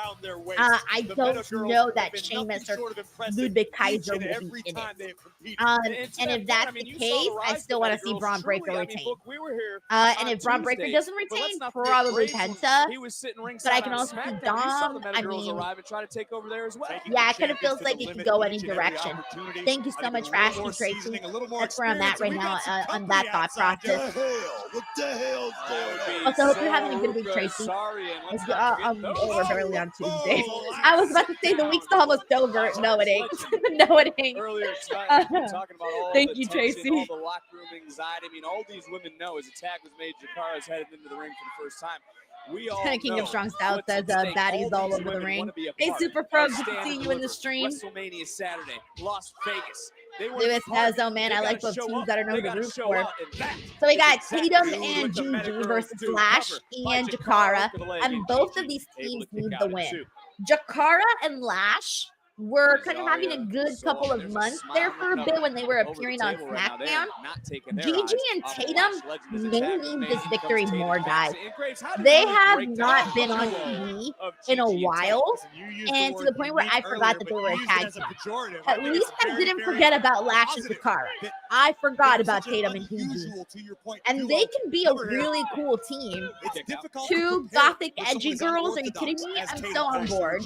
I don't know that Sheamus or Ludwig Kaiser will be in it. And if that's the case, I still want to see Braun Breaker retain. And if Braun Breaker doesn't retain, probably Penta. But I can also see Dom. I mean, yeah, it kind of feels like it could go any direction. Thank you so much for asking, Tracy. That's where I'm at right now on that thought process. Also, hope you're having a good week, Tracy. I'm over barely on Tuesday. I was about to say the week's almost over. No, it ain't. No, it ain't. Thank you, Tracy.
All the locker room anxiety. I mean, all these women know as a tag was made, Jakara is headed into the ring for the first time. We all
King of Strong Style says baddies all over the ring. Hey, Super Pro, good to see you in the stream.
WrestleMania Saturday, Las Vegas.
Lewis says, oh man, I like both teams that are known to root for. So we got Tatum and Gigi versus Lash and Jakara, and both of these teams need the win. Jakara and Lash were kind of having a good couple of months there for a bit when they were appearing on SmackDown. Gigi and Tatum may need this victory more, guys. They have not been on TV in a while, and to the point where I forgot that they were a tag team. At least I didn't forget about Lash and Jakara. I forgot about Tatum and Gigi. And they can be a really cool team. Two gothic, edgy girls, are you kidding me? I'm so on board.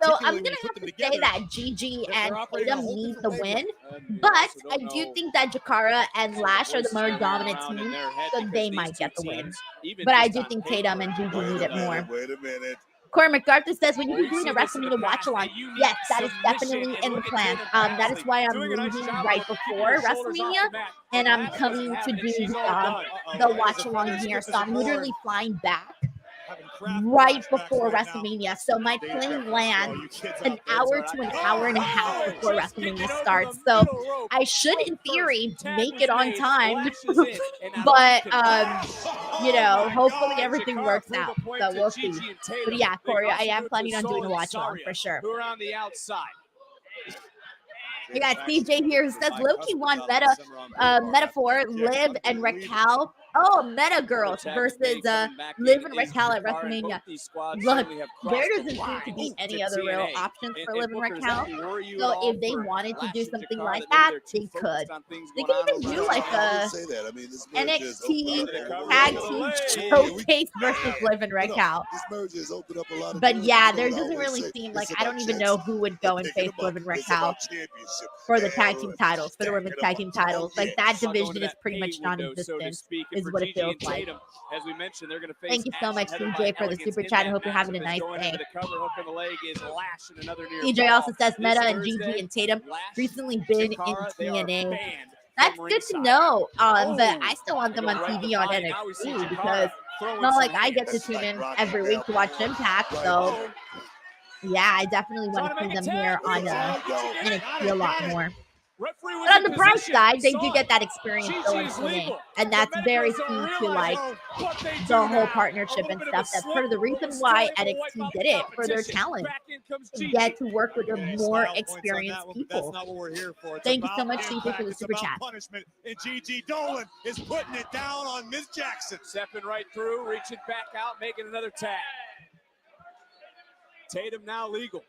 So I'm going to have to say that Gigi and Tatum need the win, but I do think that Jakara and Lash are the more dominant team, so they might get the win. But I do think Tatum and Gigi need it more.
Wait a minute.
Corey MacArthur says, when you be doing a WrestleMania watch-along, yes, that is definitely in the plan. That is why I'm leaving right before WrestleMania, and I'm coming to do the watch-along here. So I'm literally flying back right before WrestleMania. So my plane lands an hour to an hour and a half before WrestleMania starts. So I should, in theory, make it on time. But, you know, hopefully everything works out. So we'll see. But yeah, Corey, I am planning on doing a watch along for sure.
Who are on the outside?
We got CJ here who says Loki won metaphor, Liv and Raquel. Oh, Meta Girls versus Liv and Raquel at WrestleMania. Look, there doesn't seem to be any other real options for Liv and Raquel. So if they wanted to do something like that, they could. They could even do like a NXT tag team showcase versus Liv and Raquel. But yeah, there doesn't really seem like, I don't even know who would go and face Liv and Raquel for the tag team titles, for the women's tag team titles. Like that division is pretty much non-existent, is what it feels like.
As we mentioned, they're going to face
Thank you so much, CJ, for the super chat. I hope you're having a nice day. CJ also says Meta and Gigi and Tatum recently been in TNA. That's good to know. But I still want them on TV on NXT because it's not like I get to tune in every week to watch Impact. So yeah, I definitely want to see them here on NXT a lot more. But on the bright side, they do get that experience going today, and that's very key to like the whole partnership and stuff. That's part of the reason why NXT did it for their talent, to get to work with the more experienced people. Thank you so much, CJ, for the super chat.
And Gigi Dolan is putting it down on Ms. Jackson.
Stepping right through, reaching back out, making another tag. Tatum now legal.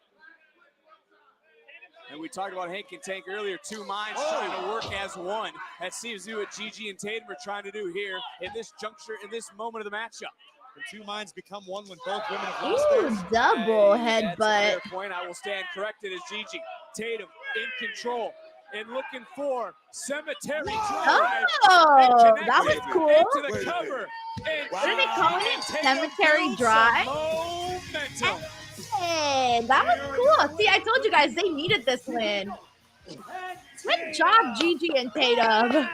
And we talked about Hank and Tank earlier, two minds trying to work as one. That seems to be what Gigi and Tatum are trying to do here in this juncture, in this moment of the matchup.
The two minds become one when both women have lost theirs.
Double
That's a
headbutt.
fair point. I will stand corrected as Gigi. Tatum in control and looking for cemetery drive.
Oh, that was cool.
Into the cover.
What are they calling it? Cemetery drive? Hey, that was cool. See, I told you guys they needed this win. Good job, Gigi and Tatum.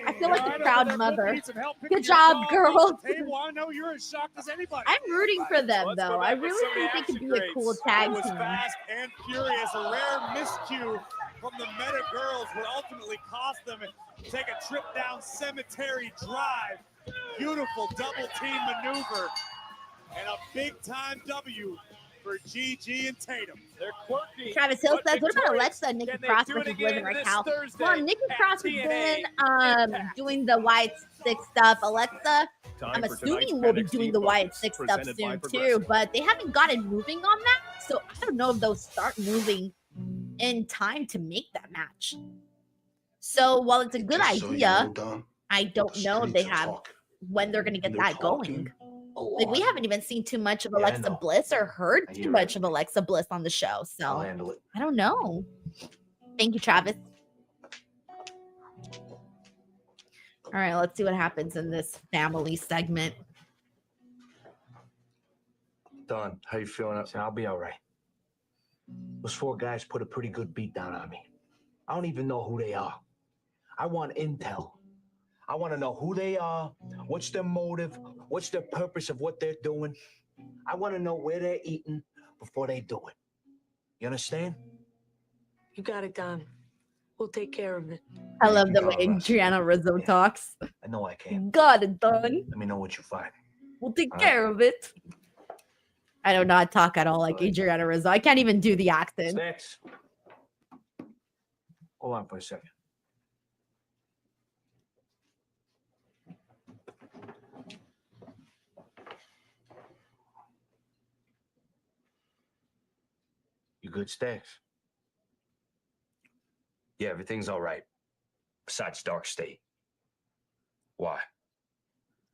I feel like a proud mother. Good job, girls.
I know you're as shocked as anybody.
I'm rooting for them, though. I really think they could be a cool tag team.
Fast and furious. A rare miscue from the Meta Girls would ultimately cost them and take a trip down Cemetery Drive. Beautiful double team maneuver and a big time W for Gigi and Tatum.
They're quirky.
Travis Hill says, what about Alexa and Nikki Cross versus Liv and Raquel? Well, Nikki Cross has been doing the Wyatt Six stuff. Alexa, I'm assuming will be doing the Wyatt Six stuff soon too, but they haven't gotten moving on that. So I don't know if they'll start moving in time to make that match. So while it's a good idea, I don't know if they have when they're going to get that going. Like, we haven't even seen too much of Alexa Bliss or heard too much of Alexa Bliss on the show. So I don't know. Thank you, Travis. All right, let's see what happens in this family segment.
Don, how you feeling? I'll be all right. Those four guys put a pretty good beat down on me. I don't even know who they are. I want intel. I want to know who they are, what's their motive, what's their purpose of what they're doing. I want to know where they're eating before they do it. You understand?
You got it, Don. We'll take care of it.
I love the way Adriana Rizzo talks.
I know I can.
Got it done.
Let me know what you find.
We'll take care of it. I do not talk at all like Adriana Rizzo. I can't even do the accent.
Next. Hold on for a second. You good, Stacks?
Yeah, everything's all right. Besides Dark State. Why?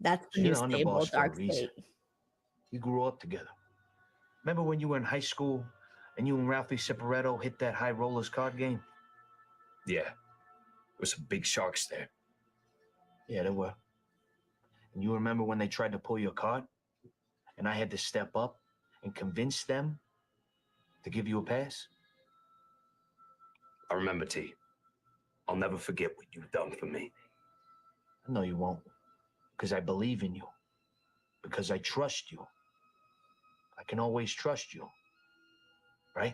That's the new stable, Dark State.
You grew up together. Remember when you were in high school and you and Ralphie Ciparetto hit that high rollers card game?
Yeah. There were some big sharks there.
Yeah, there were. And you remember when they tried to pull your card? And I had to step up and convince them to give you a pass?
I remember, T. I'll never forget what you've done for me.
I know you won't. Because I believe in you. Because I trust you. I can always trust you. Right?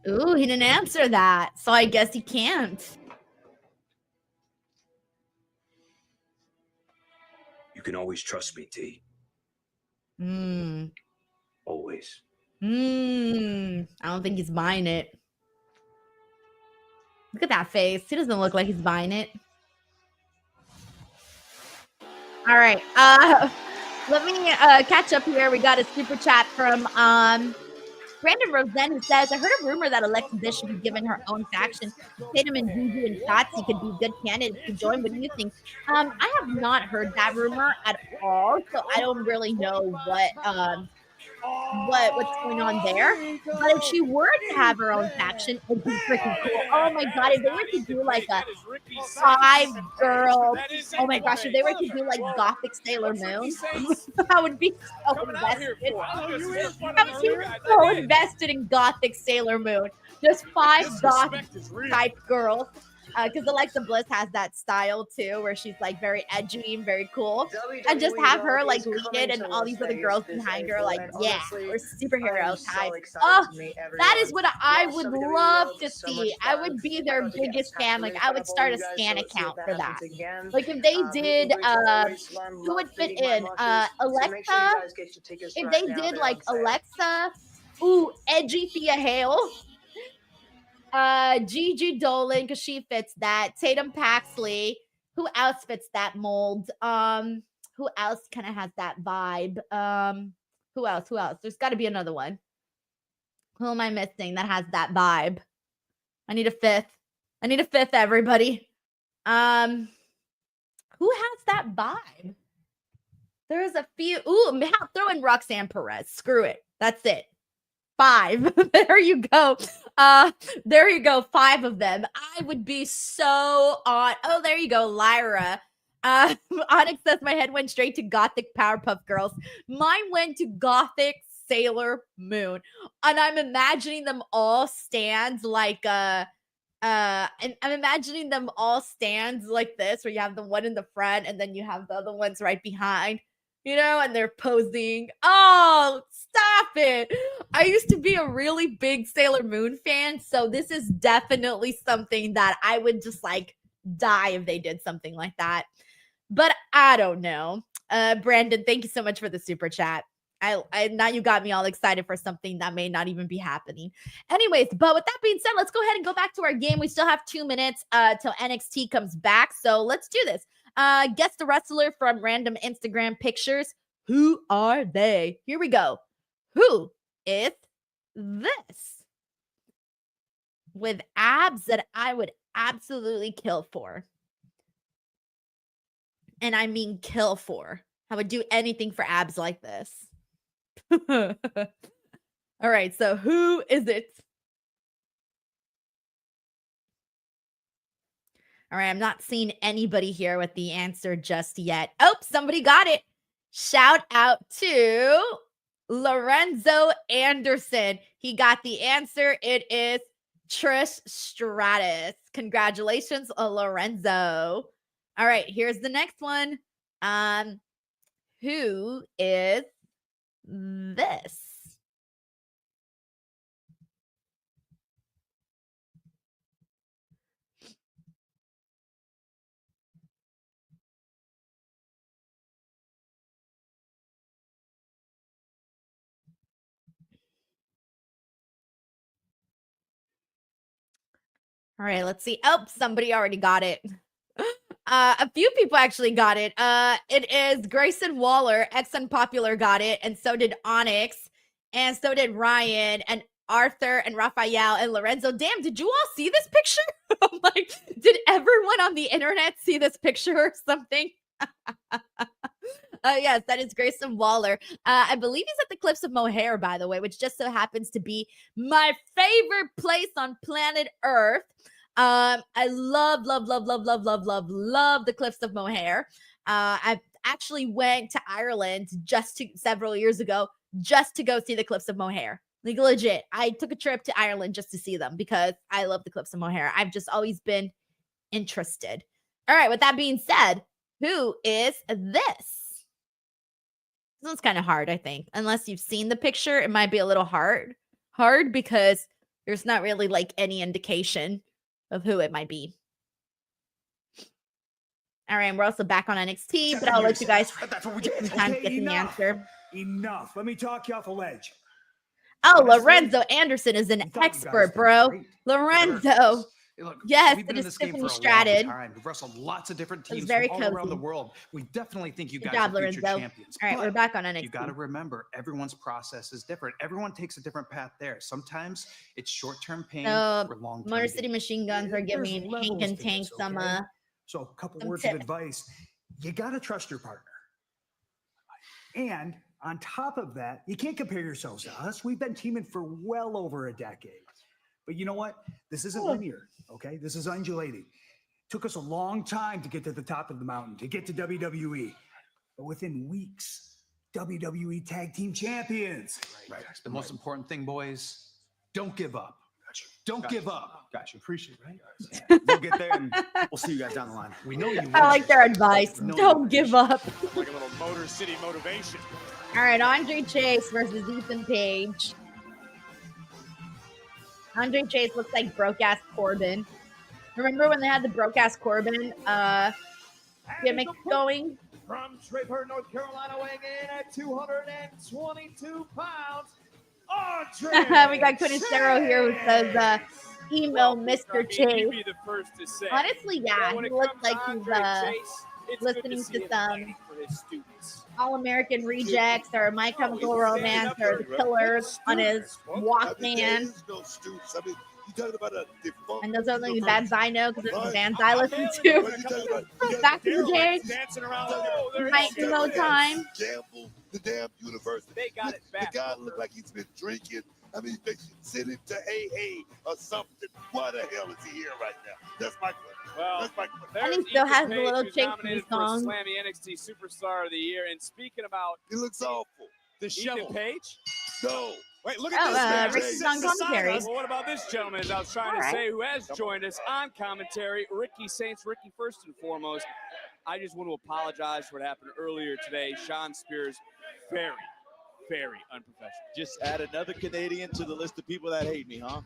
Ooh, he didn't answer that. So I guess he can't.
You can always trust me, T.
Hmm.
Always.
I don't think he's buying it. Look at that face. He doesn't look like he's buying it. All right. Let me catch up here. We got a super chat from Brandon Rosen, who says, I heard a rumor that Alexa Bliss should be given her own faction. Tatum and Gigi and Shotzi could be good candidates to join. What do you think? I have not heard that rumor at all, so I don't really know what's going on there. But if she were to have her own faction, it'd be freaking cool. Oh my god, if they were to do like a 5-girl, oh my gosh, if they were to do like Gothic Sailor Moon, I would be so invested. I would be so invested in Gothic Sailor Moon. Just 5 Gothic type girls. Because Alexa Bliss has that style too, where she's like very edgy and very cool, and just have her like lead it, and all these other girls behind her, like, yeah, we're superhero type. Oh, that is what I would love to see. I would be their biggest fan. Like, I would start a Stan account for that. Like, if they did, who would fit in? Alexa. If they did like Alexa, ooh, edgy Thea Hale. Gigi Dolan, because she fits that. Tatum Paxley. Who else fits that mold? Who else kind of has that vibe? Who else? There's got to be another one. Who am I missing that has that vibe? I need a fifth, everybody. Who has that vibe? There's a few. Ooh, throw in Roxanne Perez. Screw it. That's it. 5. There you go. 5 of them. I would be so on. Oh, there you go, Lyra. Onyx says my head went straight to Gothic Powerpuff Girls. Mine went to Gothic Sailor Moon, and I'm imagining them all stands like and I'm imagining them all stands like this, where you have the one in the front, and then you have the other ones right behind. You know, and they're posing. Oh, stop it. I used to be a really big Sailor Moon fan, so this is definitely something that I would just like die if they did something like that. But I don't know. Brandon, thank you so much for the super chat. I now you got me all excited for something that may not even be happening. Anyways, but with that being said, let's go ahead and go back to our game. We still have 2 minutes till NXT comes back, so let's do this. Guess the wrestler from random Instagram pictures. Who are they? Here we go. Who is this? With abs that I would absolutely kill for. And I mean kill for. I would do anything for abs like this. All right, so who is it? All right, I'm not seeing anybody here with the answer just yet. Oh, somebody got it. Shout out to Lorenzo Anderson. He got the answer. It is Trish Stratus. Congratulations, Lorenzo. All right, here's the next one. Who is this? All right, let's see. Oh, somebody already got it. A few people actually got it. It is Grayson Waller. Ex Unpopular got it, and so did Onyx, and so did Ryan, and Arthur, and Raphael, and Lorenzo. Damn, did you all see this picture? I'm like, did everyone on the internet see this picture or something? Yes, that is Grayson Waller. I believe he's at the Cliffs of Moher, by the way, which just so happens to be my favorite place on planet Earth. I love the Cliffs of Moher. I actually went to Ireland several years ago just to go see the Cliffs of Moher. Like, legit, I took a trip to Ireland just to see them because I love the Cliffs of Moher. I've just always been interested. All right, with that being said, who is this? This one's kind of hard, I think. Unless you've seen the picture, it might be a little hard because there's not really like any indication of who it might be. All right, we're also back on NXT, but I'll let you guys take some time to get the answer.
Enough. Let me talk you off a ledge.
Oh,
Honestly,
Lorenzo Anderson is an
thought you guys
expert,
did
bro.
great.
Lorenzo.
Hey, look,
Yes,
we've
it
been in
is
this game
Tiffany
for a long
Stratton.
time. We've wrestled lots of different
It was
teams
very
from all around the
cozy.
world. We definitely think you
Good
guys
job,
are future
Lorenzo.
champions.
All right, we're
But
back on NXT.
you got to remember, everyone's process is different. Everyone takes a different path there. Sometimes it's short-term pain for long-term
Motor City
gain.
Machine Guns are
There's
giving Hank
levels
and
to
Tank
this,
some
okay? So a couple
some
words
tips.
of advice. You got to trust your partner. And on top of that, you can't compare yourselves to us. We've been teaming for well over a decade. But you know what? This isn't linear, okay? This is undulating. Took us a long time to get to the top of the mountain, to get to WWE. But within weeks, WWE Tag Team Champions. Right. The most important thing, boys, don't give up. Don't give up.
Gotcha. Appreciate it, right? We'll get there and we'll see you guys down the line.
We know you
I like their advice. Don't give up.
Like a little Motor City motivation.
All right, Andre Chase versus Ethan Page. Andre Chase looks like broke-ass Corbin. Remember when they had the broke-ass Corbin gimmick going?
From Shreveport, North Carolina, weighing in at 222 pounds, Andre.
We got Kunistero here who says, email Mr. Chase.
You'd be the first to say.
Honestly, yeah,
when
he
it
looks
comes
like
to
he's
Andre Chase, it's good
listening
see
to
him
some
fighting for his students.
All-American Rejects or My Chemical Romance or The Killers on his Walkman.
You talking about a defunct
And those are the only bands I know because it's the bands I listen
What
to.
you talking about?
Back in the day,
Dancing around.
my emo time.
Gamble the damn university.
They got it back.
The guy looked like he's been drinking. I mean, they should send him to AA or something. Why the hell is he here right now? That's my question.
Well,
That's my question.
And he
there's
still
Ethan
has the
Page,
little
who's
Chase
nominated for
song.
Slammy NXT Superstar of the Year. And speaking about
He looks awful.
The
Ethan
shovel.
Page,
No.
Wait, look at
Oh,
this man.
Ricky's
Just
on
beside
commentary.
us.
well, what about this gentleman, as I was trying
All
to
right.
say, who has joined us on commentary, Ricky Saints. Ricky, first and foremost, I just want to apologize for what happened earlier today. Sean Spears, very, very unprofessional.
Just add another Canadian to the list of people that hate me, huh?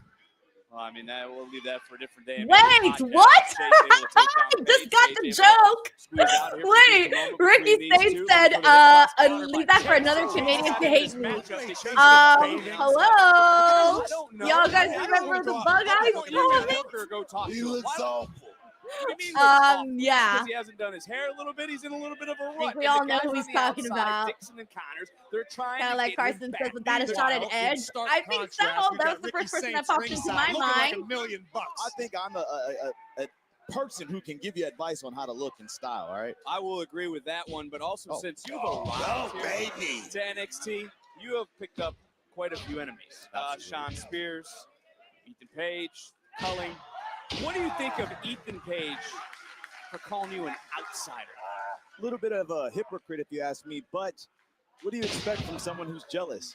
Well, I mean, we'll leave that for a different day.
Wait, what? I just got the joke. Wait, Ricky Saints said, leave that for another Canadian to hate me. Hello? Y'all guys remember the Bug Eyes comment?
He looks awful.
Yeah.
Because he hasn't done his hair a little bit. He's in a little bit of a rut.
we
And
all
the
know
guys
who
on
he's
the
talking
outside,
about.
Dixon and Connors, they're trying
Kind
to
of like
get him
Carson
back.
says with that a shot at Edge. I think so. That's the first person that popped into my mind.
$1 million.
I think I'm a person who can give you advice on how to look and style, all right?
I will agree with that one, but also since you've arrived here to NXT, you have picked up quite a few enemies. Sean Spears, Ethan Page, Culling. What do you think of Ethan Page for calling you an outsider?
A little bit of a hypocrite, if you ask me, but what do you expect from someone who's jealous?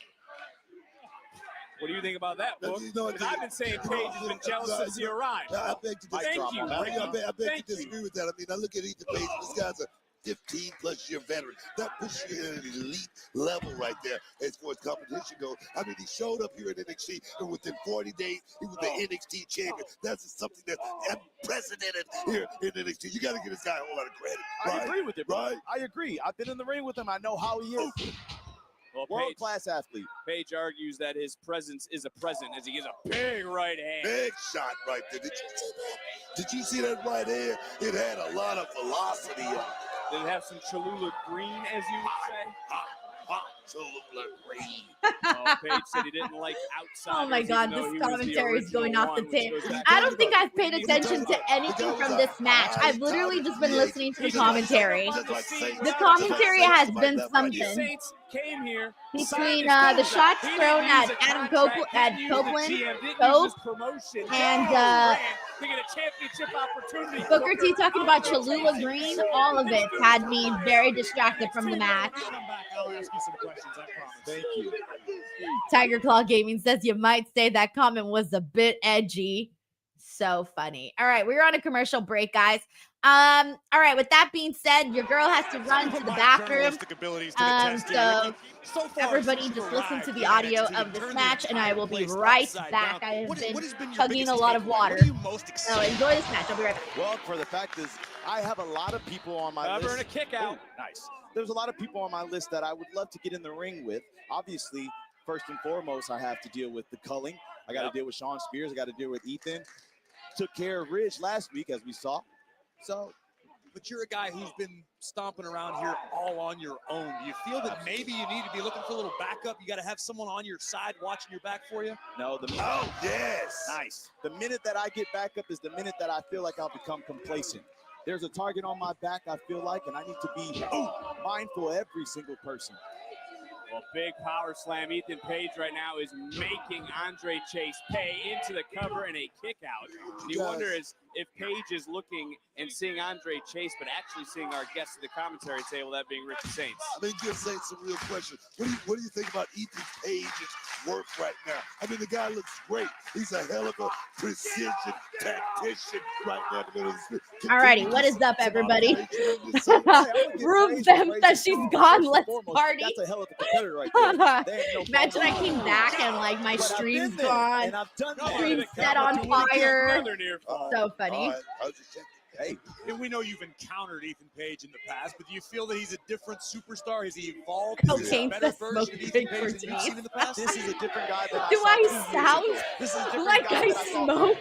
What do you think about that, Book? Because I've been saying Page has been jealous since he arrived.
I beg to disagree.
Thank you,
I beg
Thank
to disagree with that. I mean, I look at Ethan Page. This guy's a 15-plus year veteran. That puts you in an elite level right there as far as competition goes. I mean, he showed up here at NXT, and within 40 days, he was the NXT champion. That's something that's unprecedented here in NXT. You got to give this guy a whole lot of credit.
I agree with it, right? I agree. I've been in the ring with him. I know how he is.
Well,
World-class athlete.
Page argues that his presence is a present as he gives a big right hand.
Big shot right there. Did you see that? Did you see that right hand? It had a lot of velocity on it.
Did it have some Cholula green, as you would say?
Cholula green.
Page said he didn't like outsiders.
Oh my God,
even though
this
he was the
commentary is going
original
off the
one, which
tip.
goes back
I
to
don't think I've paid attention to anything from this match. I've literally just been listening to the commentary. The commentary has been something.
Saints came here
Between the shots thrown at Adam Copeland, Cope, and
to get a championship opportunity.
Booker T talking about Cholula Green, all of it had me very distracted from the match.
I'll ask you some questions, I promise.
Thank you.
Tiger Claw Gaming says you might say that comment was a bit edgy. So funny. All right, we're on a commercial break, guys. All right, with that being said, your girl has to run to the bathroom. So everybody just listen to the audio of this match, and I will be right back. I have been chugging a lot of water. So enjoy this match. I'll be right back.
Well, for the fact is, I have a lot of people on my list.
And a kick out.
Nice. There's a lot of people on my list that I would love to get in the ring with. Obviously, first and foremost, I have to deal with the culling. I got to deal with Sean Spears. I got to deal with Ethan. Took care of Ridge last week, as we saw. So,
but you're a guy who's been stomping around here all on your own. Do you feel that maybe you need to be looking for a little backup? You got to have someone on your side watching your back for you?
No,
Oh, yes.
Nice. The minute that I get back up is the minute that I feel like I'll become complacent. There's a target on my back, I feel like, and I need to be mindful of every single person.
Well, big power slam. Ethan Page right now is making Andre Chase pay into the cover and a kick out. And you wonder if Page is looking and seeing Andre Chase, but actually seeing our guest at the commentary table, that being Richie Saints.
I mean, give Saints some real questions. What do you think about Ethan Page's work right now? I mean, the guy looks great. He's a hell of a precision tactician right now in the middle of the street.
Alrighty, what is up, everybody? Room them that she's gone. Let's party.
That's a hell of a competitor right there.
Imagine I came back and like my stream's gone. Stream set on fire. So funny.
Hey, and we know you've encountered Ethan Page in the past, but do you feel that he's a different superstar? Has he evolved? Is he a better version of Ethan Page than you've seen in the past?
This is a different guy than
Do I sound like I smoke?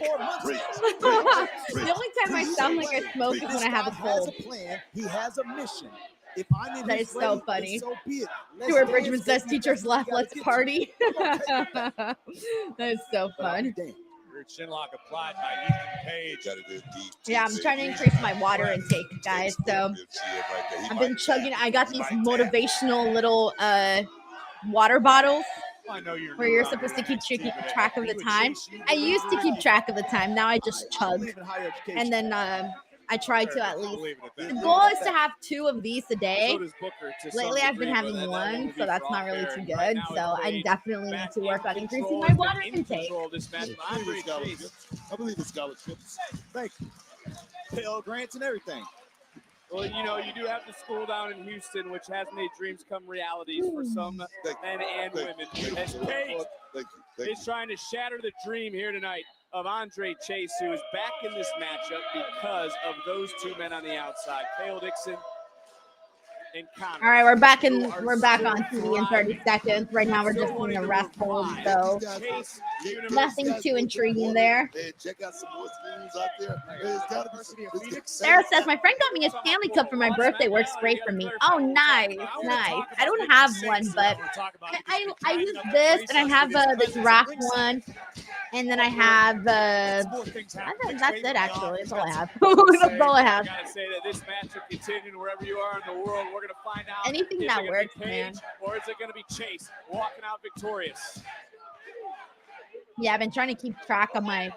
The only time I sound like I smoke is when I have a cold.
He has a plan. He has a mission. If I'm in
That
his
is so
way,
funny.
so be it.
Stuart Bridgman says, teachers left, let's party. That is so fun.
Weird chinlock applied by Ethan Page.
Yeah, I'm trying to increase my water intake, guys. So I've been chugging. I got these motivational little water bottles where you're supposed to keep track of the time. I used to keep track of the time. Now I just chug. And then I try to at least. The goal is to have 2 of these a day. Lately, I've been having 1, so that's not really too good. So I definitely need to work on increasing my water intake.
I believe it's scholarships. Thank you. Pell grants and everything.
Well, you know, you do have the school down in Houston, which has made dreams come realities for some men and women. As Page is trying to shatter the dream here tonight of Andre Chase, who is back in this matchup because of those 2 men on the outside, Cale Dixon and Connor.
All right, we're back on TV in 30 seconds. Right now, we're just doing a rest hold, so nothing too intriguing there.
Hey, check out some more schemes out there. It's gotta be
Sarah says, my friend got me a Stanley Cup for my birthday. Works great for me. Oh, nice, nice. I don't have one, but I use this, and I have this rock one, and then I have that's it, actually. That's all I have. That's all I have.
I gotta say that this match will continue wherever you are in the world. We're gonna find out
anything that works, man.
Or is it gonna be Chase walking out victorious?
Yeah, I've been trying to keep track of my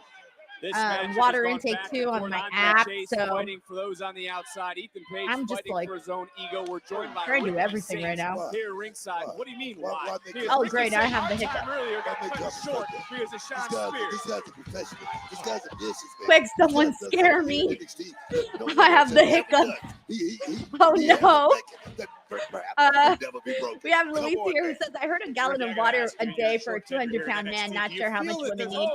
water intake too on my app. So
fighting for those on the outside. Ethan Page
I'm just
fighting
like
for his own ego. We're joined by
trying to do everything right now.
Here ringside. What do you mean why?
Oh, great! I have the hiccup.
Earlier got cut short because of Sean Spears.
This guy's a professional. This guy's a business man.
Quick, someone scare me! I have the hiccup. Oh no! We have Luis here who says, I heard a gallon of water a day for a 200-pound man. Not sure how much women need.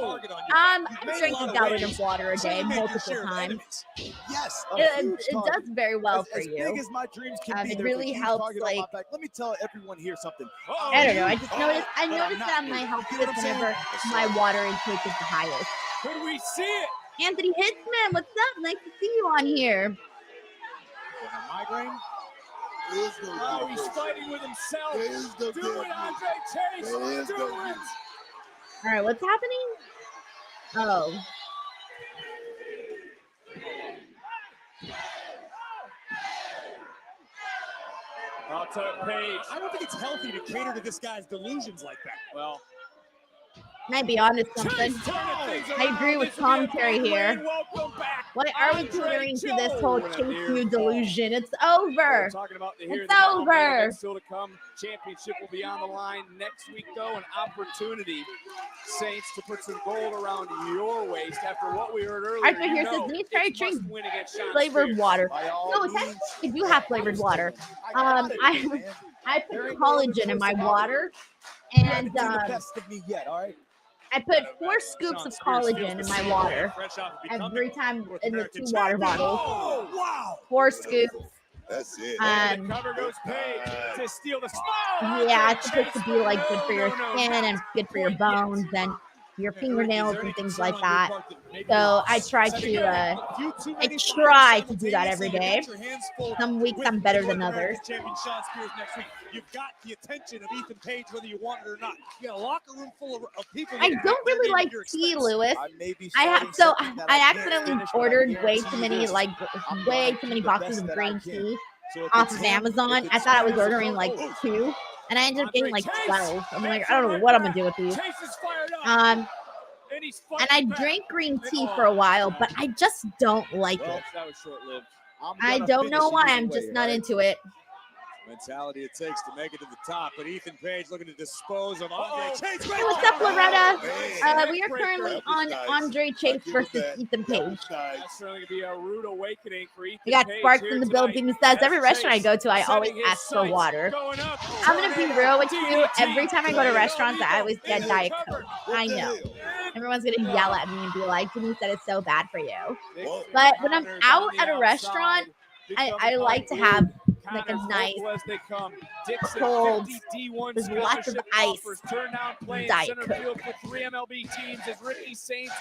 I drink a gallon of water a day multiple times.
Yes,
it does very well for you.
As big as my dreams can be,
it really helps. Like,
let me tell everyone here something.
I don't know. I just noticed. I noticed that my health is whenever my water intake is the highest.
Could we see it?
Anthony Hitzman, what's up? Nice to see you on here.
Migraine.
Oh, he's fighting with himself. Do it, Andre Chase. Do it.
All right, what's happening? Oh.
I'll tell Page.
I don't think it's healthy to cater to this guy's delusions like that.
Well,
can I be honest something? I agree with commentary here. Why are we catering to this whole Chinedu delusion? It's over. It's over.
Still to come. Championship will be on the line next week, though. An opportunity, Saints, to put some gold around your waist after what we heard earlier.
Arthur here says, need to drink flavored water. No, I do have flavored water. I put collagen in my water, and I put 4 scoops of collagen in my water every time in the 2 water bottles. 4 scoops.
That's it.
And the cover goes Paige to steal the small.
Yeah, it's supposed to be like good for your skin and good for your bones and your fingernails and things like that. So I try to do that every day. Some weeks I'm better than others.
Champion Shawn Spears next week. You've got the attention of Ethan Page, whether you want it or not. You got a locker room full of people.
I don't really like tea, Lewis. I accidentally ordered way too many boxes of green tea off of Amazon. I thought I was ordering like 2, and I ended up getting like 12. I'm like, I don't know what I'm gonna do with these. And I drank green tea for a while, but I just don't like it.
That was short-lived.
I don't know why. I'm just not into it.
Mentality it takes to make it to the top, but Ethan Page looking to dispose of Andre Chase.
Hey, what's up, Loretta? We are currently on Andre Chase versus Ethan Page.
That's really going to be a rude awakening for Ethan
We got
Page
Sparks
here
in the
tonight.
building. He says every restaurant I go to, I
Setting
always
his
ask for
sights,
water.
going up.
I'm gonna be real with you. Every time I go to restaurants, I always get Diet Coke. I know. Everyone's gonna yell at me and be like, Denise said it's so bad for you. But when I'm out at a restaurant, I like to have like a nice cold, there's lots of ice Diet Coke.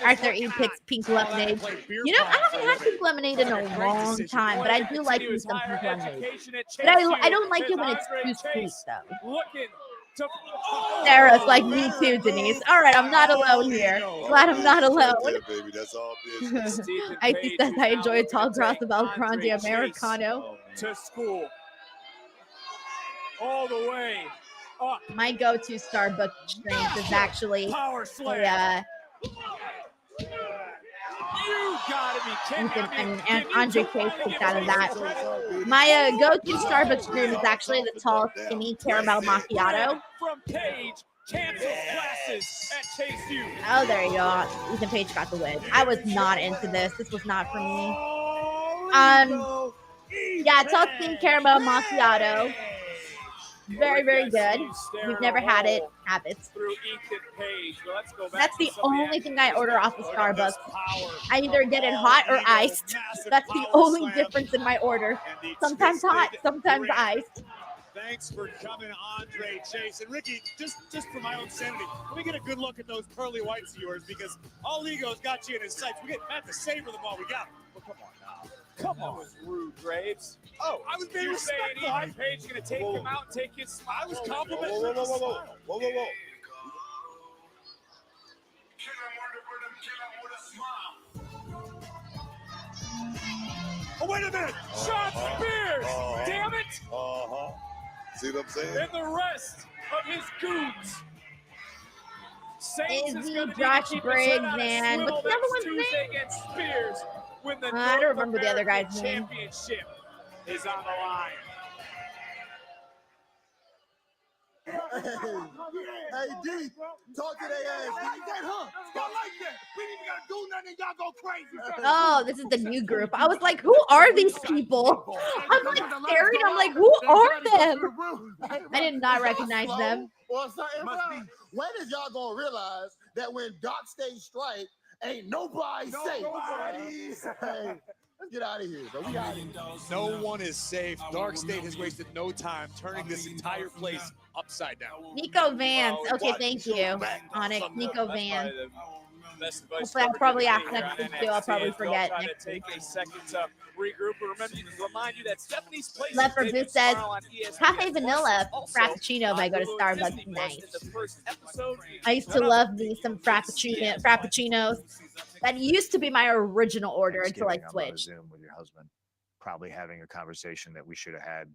Arthur E picks pink lemonade. You know, I haven't had pink lemonade in a long time, but I do like me some pink lemonade. But I don't like it when it's too sweet though. Sarah's like, me too, Denise. All right, I'm not alone here. Glad I'm not alone.
Baby, that's all business.
Icy says I enjoy a tall glass of El Grande Americano.
To school. All the way up.
My go-to Starbucks drink is actually
Power slam. You gotta be kidding me.
and Andre Chase picked out of that. My go-to Starbucks drink is actually the tall, skinny caramel macchiato.
From Page, cancel classes at Chase U.
Oh, there you go. Ethan Page got the win. I was not into this. This was not for me. Yeah, tall, skinny caramel macchiato. Very, very good. If you've never had it, have it. That's the only thing I order off of Starbucks. I either get it hot or iced. That's the only difference in my order. Sometimes hot, sometimes iced.
Thanks for coming, Andre Chase. And Ricky, just for my own sanity, let me get a good look at those pearly whites of yours, because all ego's got you in his sights. We have to savor them all. We got them. Well, come on now. Come on.
That was rude, Graves.
Oh, I was being respectful.
Ethan Page going to take him out and take his smile.
I was complimenting.
Whoa.
Oh, wait a minute.
Shawn Spears. Damn it.
See what I'm saying?
And the rest of his goons. Saints is
Izzy,
going to
Josh Briggs, man. What's the other one's name?
Against Spears when the
I don't remember the other guy's name.
championship is on the line.
Hey, D, talk to their ass. Like that, huh? Y'all like that? We ain't even gotta do nothing. Y'all go crazy.
Oh, this is the new group. I was like, who are these people? I'm like staring. I'm like, who are them? I did not recognize them.
Or something. When is y'all gonna realize that when Backstage strike, ain't nobody safe? Hey, let's get out of here, bro. We out of here.
No one is safe. Dark State has wasted no time turning this entire place upside down.
Nico Vance. Okay, thank you. On it, Nico Vance. Hopefully, I'll probably ask next week too. I'll probably forget next week.
Take a second to regroup and remind you that Stephanie's place.
Leopard Booth says, Cafe Vanilla Frappuccino if I go to Starbucks. Nice. I used to love me some Frappuccinos. That used to be my original order until I switched.
Zoom with your husband, probably having a conversation that we should have had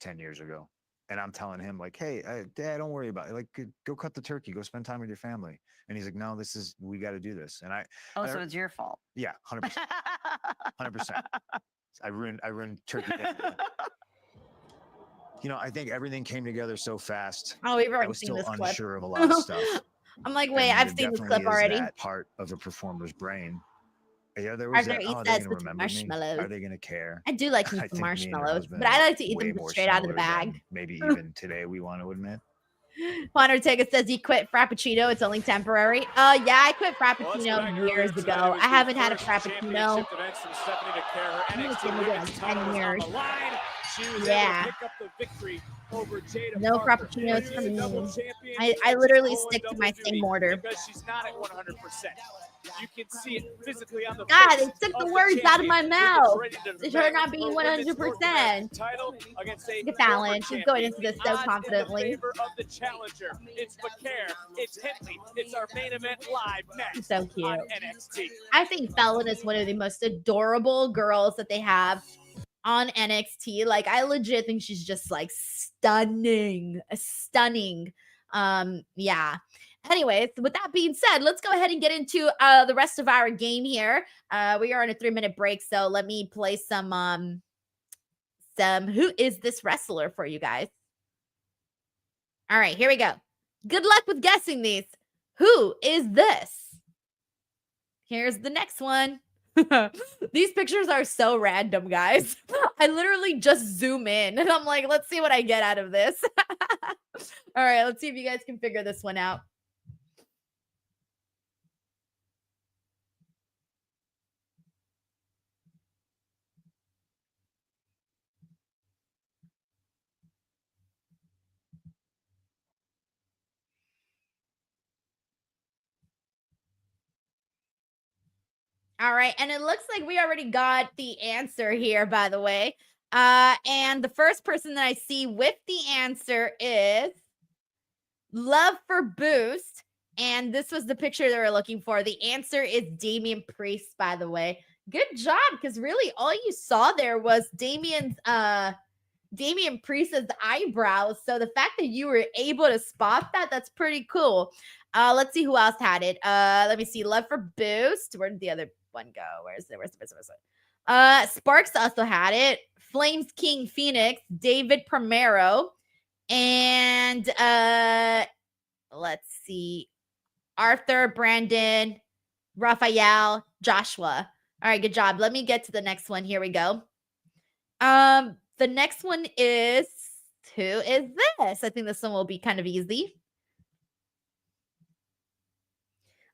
10 years ago. And I'm telling him like, hey, Dad, don't worry about it. Like, go cut the turkey, go spend time with your family. And he's like, no, we got to do this. And
so it's your fault.
Yeah, 100%. 100%. I ruined turkey day. You know, I think everything came together so fast.
Oh, we've
I
already
was
seen
still
this clip.
unsure of a lot of stuff.
I'm like, wait,
And
I've
there
seen this
definitely
clip
is
already.
that part of a performer's brain. Yeah, there was
Arthur
that.
eats
Oh, are
that
they going to
with
remember me?
marshmallows.
Are they going to care?
I do like to
I
eat
think me and your
marshmallows,
husband
but I like to eat
way
them
more
straight out of the
similar
bag.
than maybe even today we want to admit.
Juan Ortega says he quit Frappuccino. It's only temporary. Yeah, I quit Frappuccino years ago. I haven't had a Frappuccino. Yeah. No Frappuccinos for me. I literally stick to my same order.
Because she's not at 100%. You can see it physically on the
God, it took the words out of my mouth. Her not being 100%. Look at Fallon. She's going into this so confidently.
Of the challenger. It's Vaquer. It's Henley. It's our main event live next.
So cute.
On NXT.
I think Fallon is one of the most adorable girls that they have on NXT. Like, I legit think she's just like stunning. Yeah. Anyways, with that being said, let's go ahead and get into the rest of our game here. We are on a 3-minute break, so let me play some Who Is This Wrestler for you guys. All right, here we go. Good luck with guessing these. Who is this? Here's the next one. These pictures are so random, guys. I literally just zoom in and I'm like, let's see what I get out of this. All right, let's see if you guys can figure this one out. All right, and it looks like we already got the answer here, by the way. And the first person that I see with the answer is Love for Boost. And this was the picture they were looking for. The answer is Damian Priest, by the way. Good job, because really all you saw there was Damian Priest's eyebrows. So the fact that you were able to spot that, that's pretty cool. Let's see who else had it. Let me see. Love for Boost. Where did the other one go? Where's the Sparks also had it. Flames King Phoenix, David Primero, and let's see. Arthur, Brandon, Raphael, Joshua. All right, good job. Let me get to the next one. Here we go. The next one is, who is this? I think this one will be kind of easy.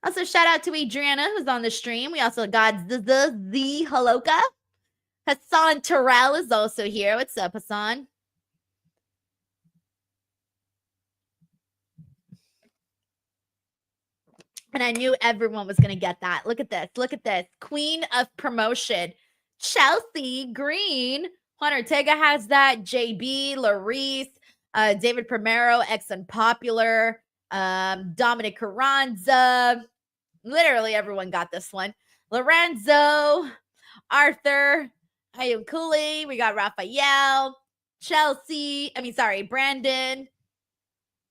Also, shout out to Adriana, who's on the stream. We also got the Haloka. Hassan Terrell is also here. What's up, Hassan? And I knew everyone was going to get that. Look at this. Look at this. Queen of Promotion. Chelsea Green. Juan Ortega has that. JB, Larice, David Primero, ex-Unpopular, Dominic Carranza. Literally everyone got this one. Lorenzo, Arthur, Hayum Cooley. We got Raphael, Brandon,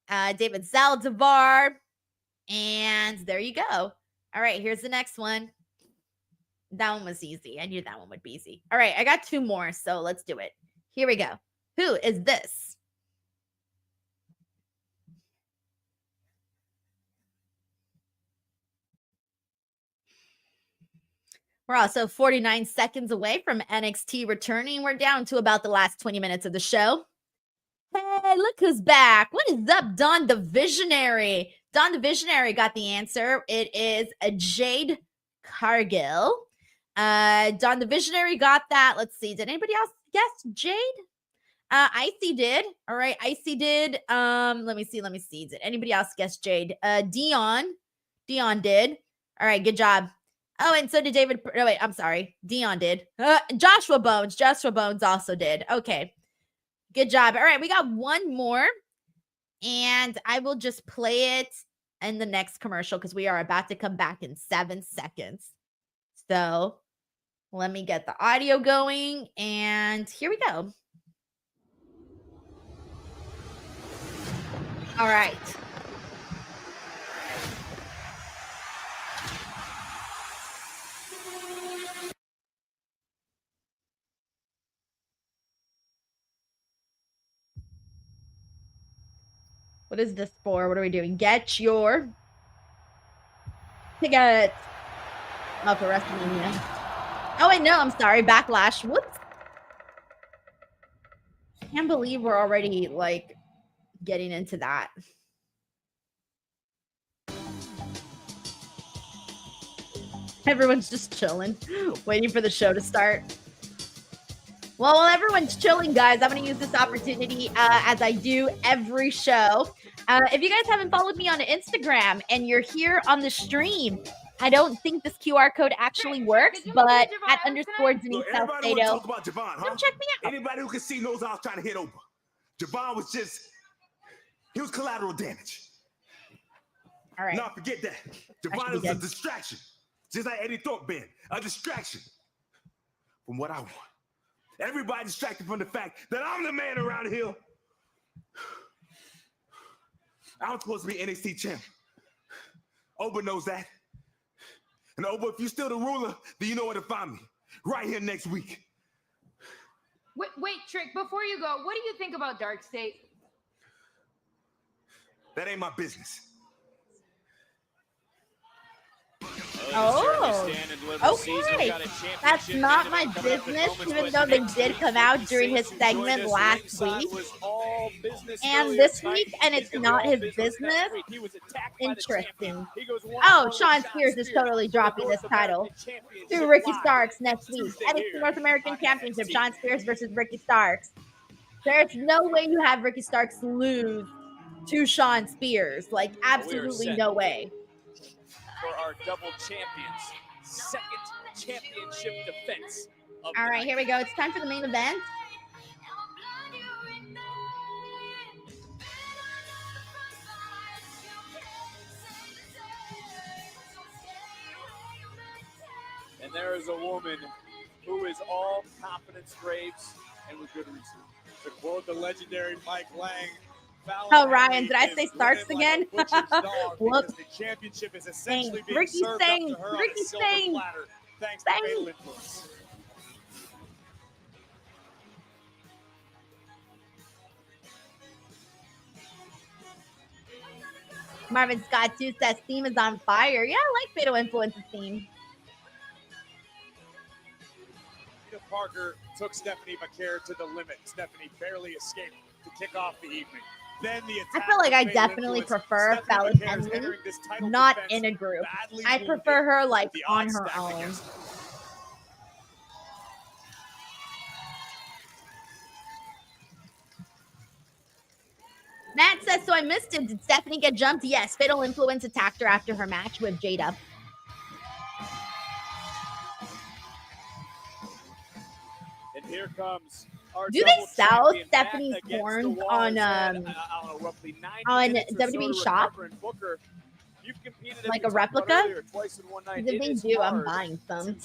David Zaldivar. And there you go. All right, here's the next one. That one was easy. I knew that one would be easy. All right, I got 2 more, so let's do it. Here we go. Who is this? We're also 49 seconds away from NXT returning. We're down to about the last 20 minutes of the show. Hey, look who's back. What is up, Don the Visionary? Don the Visionary got the answer. It is a Jade Cargill. Don the Visionary got that. Let's see. Did anybody else guess Jade? Icy did. All right, Icy did. Let me see. Did anybody else guess Jade? Dion did. All right, good job. Oh, and so did David. No, wait, I'm sorry. Dion did. Joshua Bones also did. Okay. Good job. All right, we got one more. And I will just play it in the next commercial because we are about to come back in 7 seconds. So let me get the audio going. And here we go. All right. What is this for? What are we doing? Get your tickets. Oh, for WrestleMania. Oh, wait, no, I'm sorry. Backlash. Whoops. I can't believe we're already, like, getting into that. Everyone's just chilling, waiting for the show to start. Well, while everyone's chilling, guys, I'm going to use this opportunity as I do every show. If you guys haven't followed me on Instagram and you're here on the stream, I don't think this QR code actually works, but at _Denise
Look, everybody want to
Salcedo,
talk about Javon, huh?
come check me out.
Anybody who can see knows I was trying to hit over. Javon was he was collateral damage.
All right.
No, forget that. Javon was a distraction. Just like Eddie Thorpe been. A distraction from what I want. Everybody distracted from the fact that I'm the man around here. I'm supposed to be NXT champ. Oba knows that. And Oba, if you're still the ruler, then you know where to find me. Right here next week.
Wait, Trick, before you go, what do you think about Dark State?
That ain't my business.
Oh, okay. That's not my business, even though they did come out during his segment last week and this week, and it's not his business. Interesting. Oh, Shawn Spears is totally dropping this title to Ricky Starks next week. NXT North American Championship, Shawn Spears versus Ricky Starks. There's no way you have Ricky Starks lose to Shawn Spears. Like, absolutely no way.
For our double champions, second championship defense.
All right, here we go. It's time for the main event.
And there is a woman who is all confidence grapes and with good reason.
To quote the legendary Mike Lang,
Oh, Ryan, did I say Starks again?
Whoops. The championship is essentially being
Ricky
served
Sting.
up to her
Ricky
on a silver
Sting.
platter, thanks to Fatal Influence.
Marvin Scott too says theme is on fire. Yeah, I like Fatal Influence's theme.
Parker took Stephanie Vaquer to the limit. Stephanie barely escaped to kick off the evening. Then the attack.
I feel like I definitely prefer Fallon Henley not in a group. I prefer her like on her own. Matt says, so I missed it. Did Stephanie get jumped? Yes, Fatal Influence attacked her after her match with Jada.
And here comes our
Do they sell Stephanie's horns on WWE Shop? Like a replica? If they do, I'm buying some.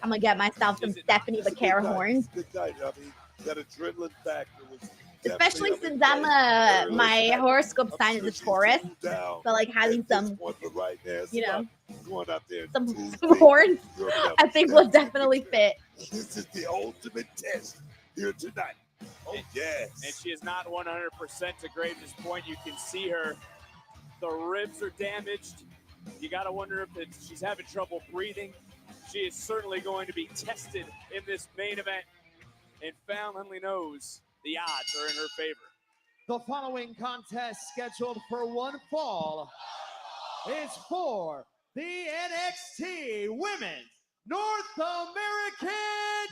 I'm gonna get myself some Stephanie Vaquer horns.
Good night. I mean, that adrenaline factor was
Especially since I'm my horoscope sign is a Taurus, so like having some, you know, some horns, I think will definitely fit.
This is the ultimate test here tonight. Oh yes,
and she is not 100% to Graves' point. You can see her; the ribs are damaged. You got to wonder if she's having trouble breathing. She is certainly going to be tested in this main event, and Fallon Henley knows the odds are in her favor.
The following contest, scheduled for one fall, is for the NXT Women's North American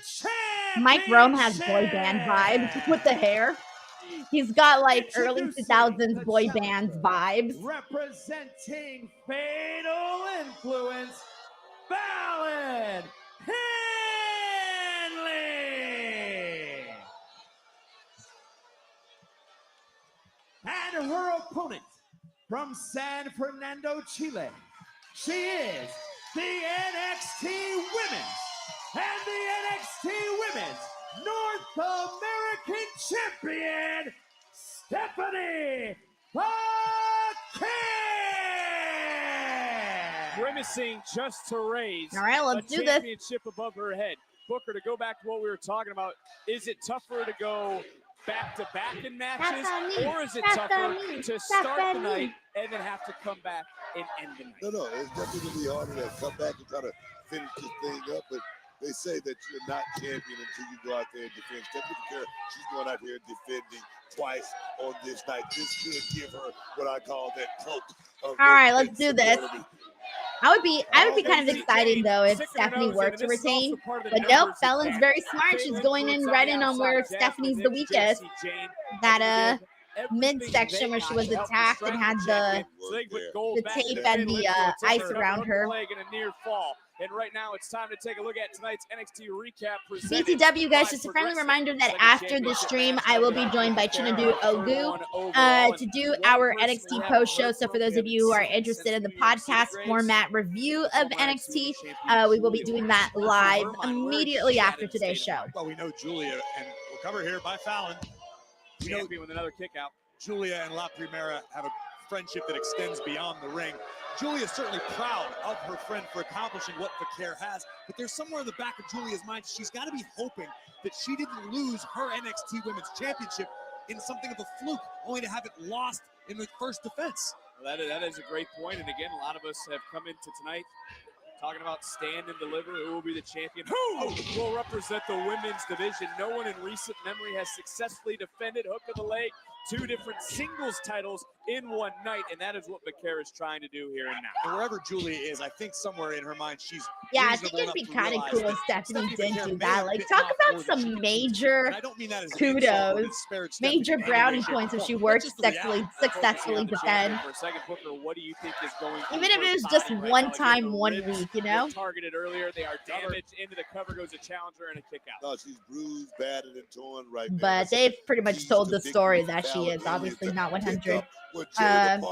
Championship.
Mike Rome has boy band vibes with the hair. He's got like early 2000s boy band vibes.
Representing Fatal Influence, Fallon Henley. And her opponent from San Fernando, Chile. She is the NXT Women's and the NXT Women's North American Champion, Stephanie Vaquer.
Grimacing just to raise
All right, let's
a
do this.
championship above her head. Booker, to go back to what we were talking about, is it tougher to go back-to-back in matches, or is it tougher to start the night and then have to come back and end the night?
No, it's definitely going to be harder to come back and try to finish this thing up, but they say that you're not champion until you go out there and defend. Stephanie Vaquer, she's going out here defending twice on this night. This could give her what I call that cloak.
All right, let's do this. I would be kind of excited though if Stephanie were to retain, but nope, Fallon's very smart. She's going in right in on where Stephanie's the weakest. That midsection where she was attacked and had the tape and the ice around her.
And right now, it's time to take a look at tonight's NXT recap.
BTW, guys, just a friendly reminder that after the stream, I will be joined by Chinedu Ogu to do our NXT post show. So for those of you who are interested in the podcast format review of NXT, we will be doing that live immediately after today's show.
Well, we know Julia, and we'll cover here by Fallon. We know
with another kick out.
Julia and La Primera have a friendship that extends beyond the ring. Julia is certainly proud of her friend for accomplishing what Vaquer has, but there's somewhere in the back of Julia's mind, she's got to be hoping that she didn't lose her NXT Women's Championship in something of a fluke, only to have it lost in the first defense.
Well, that is a great point, and again, a lot of us have come into tonight talking about stand and deliver. Who will be the champion? Who will represent the women's division? No one in recent memory has successfully defended hook of the leg 2 different singles titles in one night, and that is what Vaquer is trying to do here and now.
And wherever Julia is, I think somewhere in her mind, she's
I think it'd be kind of cool if Stephanie didn't do that. Like, talk about some major kudos, major brownie points if she were to successfully defend.
For a second, Booker, what do you think is going?
Even if it was just one time, 1 week, you know?
Targeted earlier, they are damaged. Into the cover goes a challenger and a kick out.
No, she's bruised, battered, and torn right now.
But they've pretty much told the story that she is obviously not 100%.
And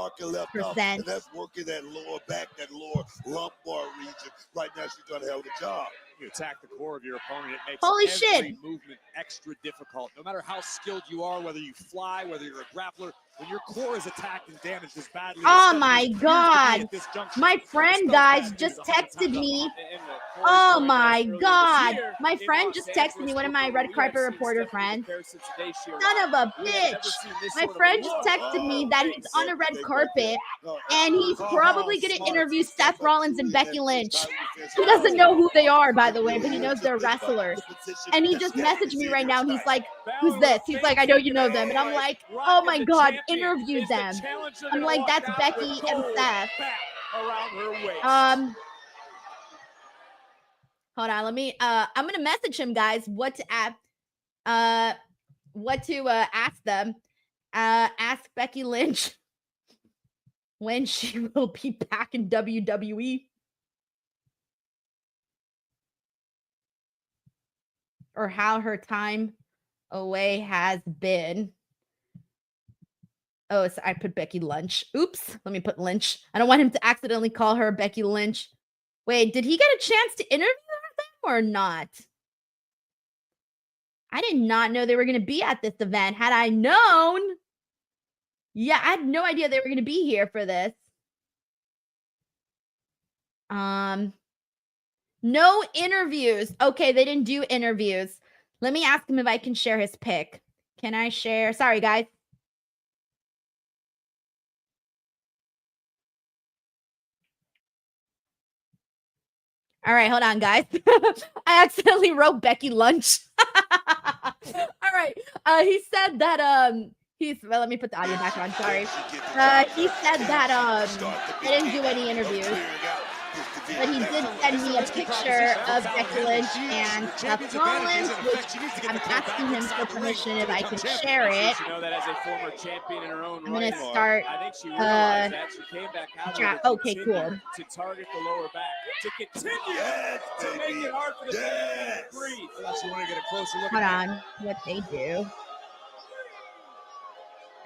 that's working that lower back, that lower lumbar region. Right now, she's done a hell of a job.
You attack the core of your opponent, it makes
Holy
every
shit.
movement extra difficult. No matter how skilled you are, whether you fly, whether you're a grappler, when your core is attacked and damaged as badly.
Oh my God. My friend, guys, just texted me. Oh my God. My friend just texted me, one of my red carpet reporter friends. Son of a bitch. My friend just texted me that he's on a red carpet and he's probably going to interview Seth Rollins and Becky Lynch. He doesn't know who they are, by the way, but he knows they're wrestlers. And he just messaged me right now and he's like, who's this? He's like, I know you know them. And I'm like, oh my God, interview them. I'm like, that's Becky and Seth. Hold on, let me I'm gonna message him, guys, what to ask them. Ask Becky Lynch when she will be back in WWE. Or how her time away has been. Oh, so I put Becky Lynch. Oops. Let me put Lynch. I don't want him to accidentally call her Becky Lynch. Wait, did he get a chance to interview them or not? I did not know they were going to be at this event. Had I known, yeah, I had no idea they were going to be here for this. No interviews. Okay, they didn't do interviews. Let me ask him if I can share his pic. Can I share? Sorry, guys. All right, hold on, guys. I accidentally wrote Becky Lynch. All right. He said that well, let me put the audio back on. Sorry. He said that they didn't do any interviews. But he did send me a picture of Becky Lynch and Seth Rollins, which I'm asking him for permission if I can share it.
You know that as a former champion in her own
I'm gonna start.
I think she realized that she came back out
okay, cool.
To target the lower back to continue to make it hard for the fans to breathe.
Unless you want to get a closer look.
Hold on, what they do.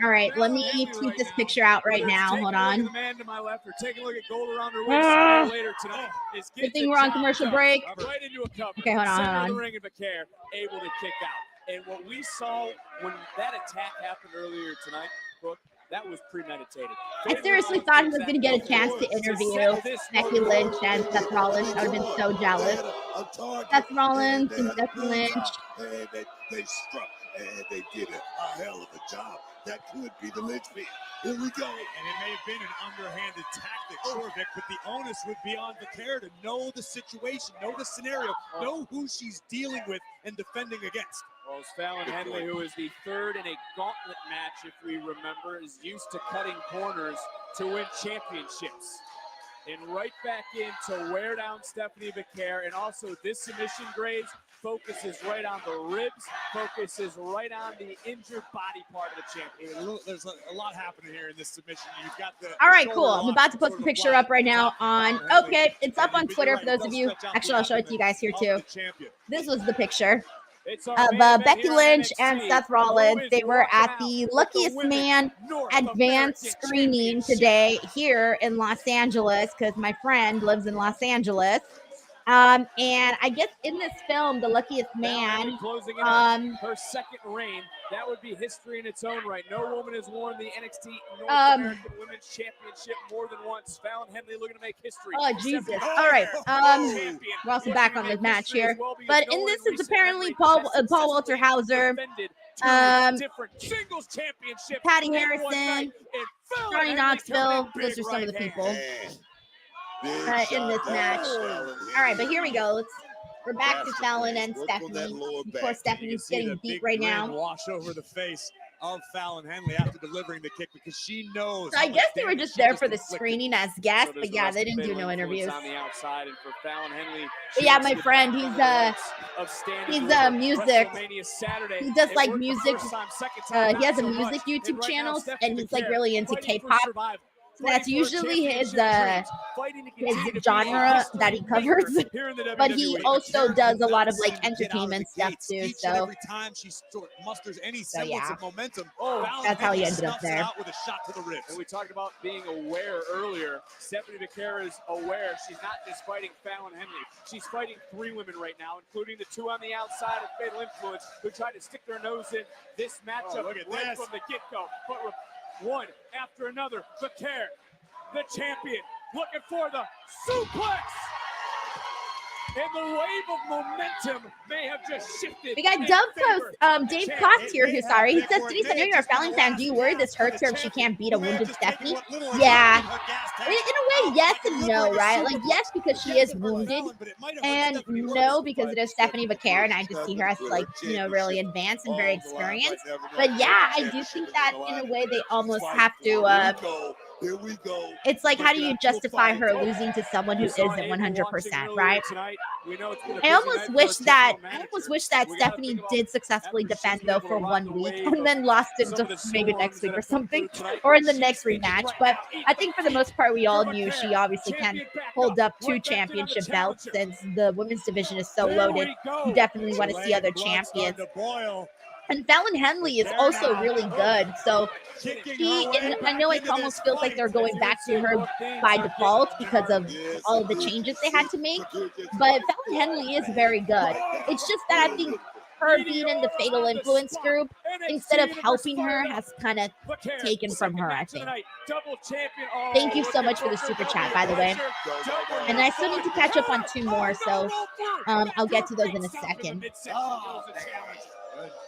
All right, let me tweet this picture out right now. Hold on.
The man to my left, or take a look at gold around her waist later tonight.
Good thing we're on commercial break.
Right into a cover.
Okay, hold on, hold on.
The ring of Vaquer, able to kick out. And what we saw when that attack happened earlier tonight, Brooke, that was premeditated.
I seriously thought he was going to get a chance to interview Becky Lynch and Seth Rollins. I would have been so jealous. Seth Rollins and Becky Lynch.
They struck and they did a hell of a job. That could be the linchpin. Here we go.
And it may have been an underhanded tactic, sure, Vic, but the onus would be on Vaquer to know the situation, know the scenario, know who she's dealing with and defending against.
Well, Fallon Henley, who is the third in a gauntlet match, if we remember, is used to cutting corners to win championships. and right back in to wear down Stephanie Vaquer. And also this submission, Graves, focuses right on the ribs, focuses right on the injured body part of the champion.
There's a lot happening here in this submission. You've got the
All right,
shoulder
cool. I'm
lock,
about to put
sort
the
of
picture
apply
up right now on. Okay, it's up on
But
Twitter
you're
for
right, it
those of
does
you.
stretch out the
Actually, I'll show it to you guys here
of
too.
the champion.
This was the picture
It's our
of
main event
Becky
here on
Lynch
NXT.
and Seth
Who
Rollins.
is
They were
walking
at
out
the
with
Luckiest
Women's
Man
North
Advanced
American
screening
Championship.
today here in Los Angeles because my friend lives in Los Angeles. And I guess in this film, The Luckiest Man,
Closing in her second reign. That would be history in its own right. No woman has worn the NXT North American Women's Championship more than once. Fallon Henley looking to make history.
oh Jesus! All right, we're also back on the match here, but in this is apparently Paul Walter Hauser,
different singles championships,
Patty
in one
Harrison,
night, and Fallon
Johnny
Henley
Knoxville.
coming in
Those
big
are some of the
right
people
hand.
in this match. All right, but here we go. We're back to Fallon and Stephanie. Of course, Stephanie's getting beat right now.
Wash over the face of Fallon Henley after delivering the kick because she knows.
So I guess they were just there for the screening as guests, but yeah, they didn't do no interviews.
On the outside, and for Fallon Henley,
But yeah, my friend, he's music. He does like music. He has a music YouTube channel, and he's like really into K-pop. So that's usually his genre that he covers. But he also does a lot of like entertainment stuff too. So
every time she musters any semblance of momentum,
that's how he ended up there.
With a shot to the ribs.
And we talked about being aware earlier. Stephanie Vaquer is aware. She's not just fighting Fallon Henley. She's fighting three women right now, including the two on the outside of Fatal Influence who tried to stick their nose in this matchup right from the get-go. But one after another, Vaquer, the champion, looking for the suplex. And the wave of momentum may have just shifted.
We got Dave Cox here. Who's sorry? He says, Denise, I know you're a Fallon fan. Do you worry this hurts her if she can't beat a wounded Stephanie? Yeah. In a way, yes and no, right? Like, yes, because she is wounded. And no, because it is Stephanie Vaquer. And I just see her as, like, really advanced and very experienced. But yeah, I do think that in a way they almost have to.
Here we go.
It's like, how do you justify her losing to someone who isn't 100%, right? I almost wish that Stephanie did successfully defend though for 1 week and then lost it just maybe next week or something, or in the next rematch. But I think for the most part, we all knew she obviously can hold up 2 championship belts since the women's division is so loaded. You definitely want to see other champions. And Fallon Henley is also really good. So I know it almost feels like they're going back to her by default because of all of the changes they had to make. But Fallon Henley is very good. It's just that I think her being in the Fatal Influence group, instead of helping her, has kind of taken from her, I think. Thank you so much for the super chat, by the way. And I still need to catch up on 2 more, so I'll get to those in a second.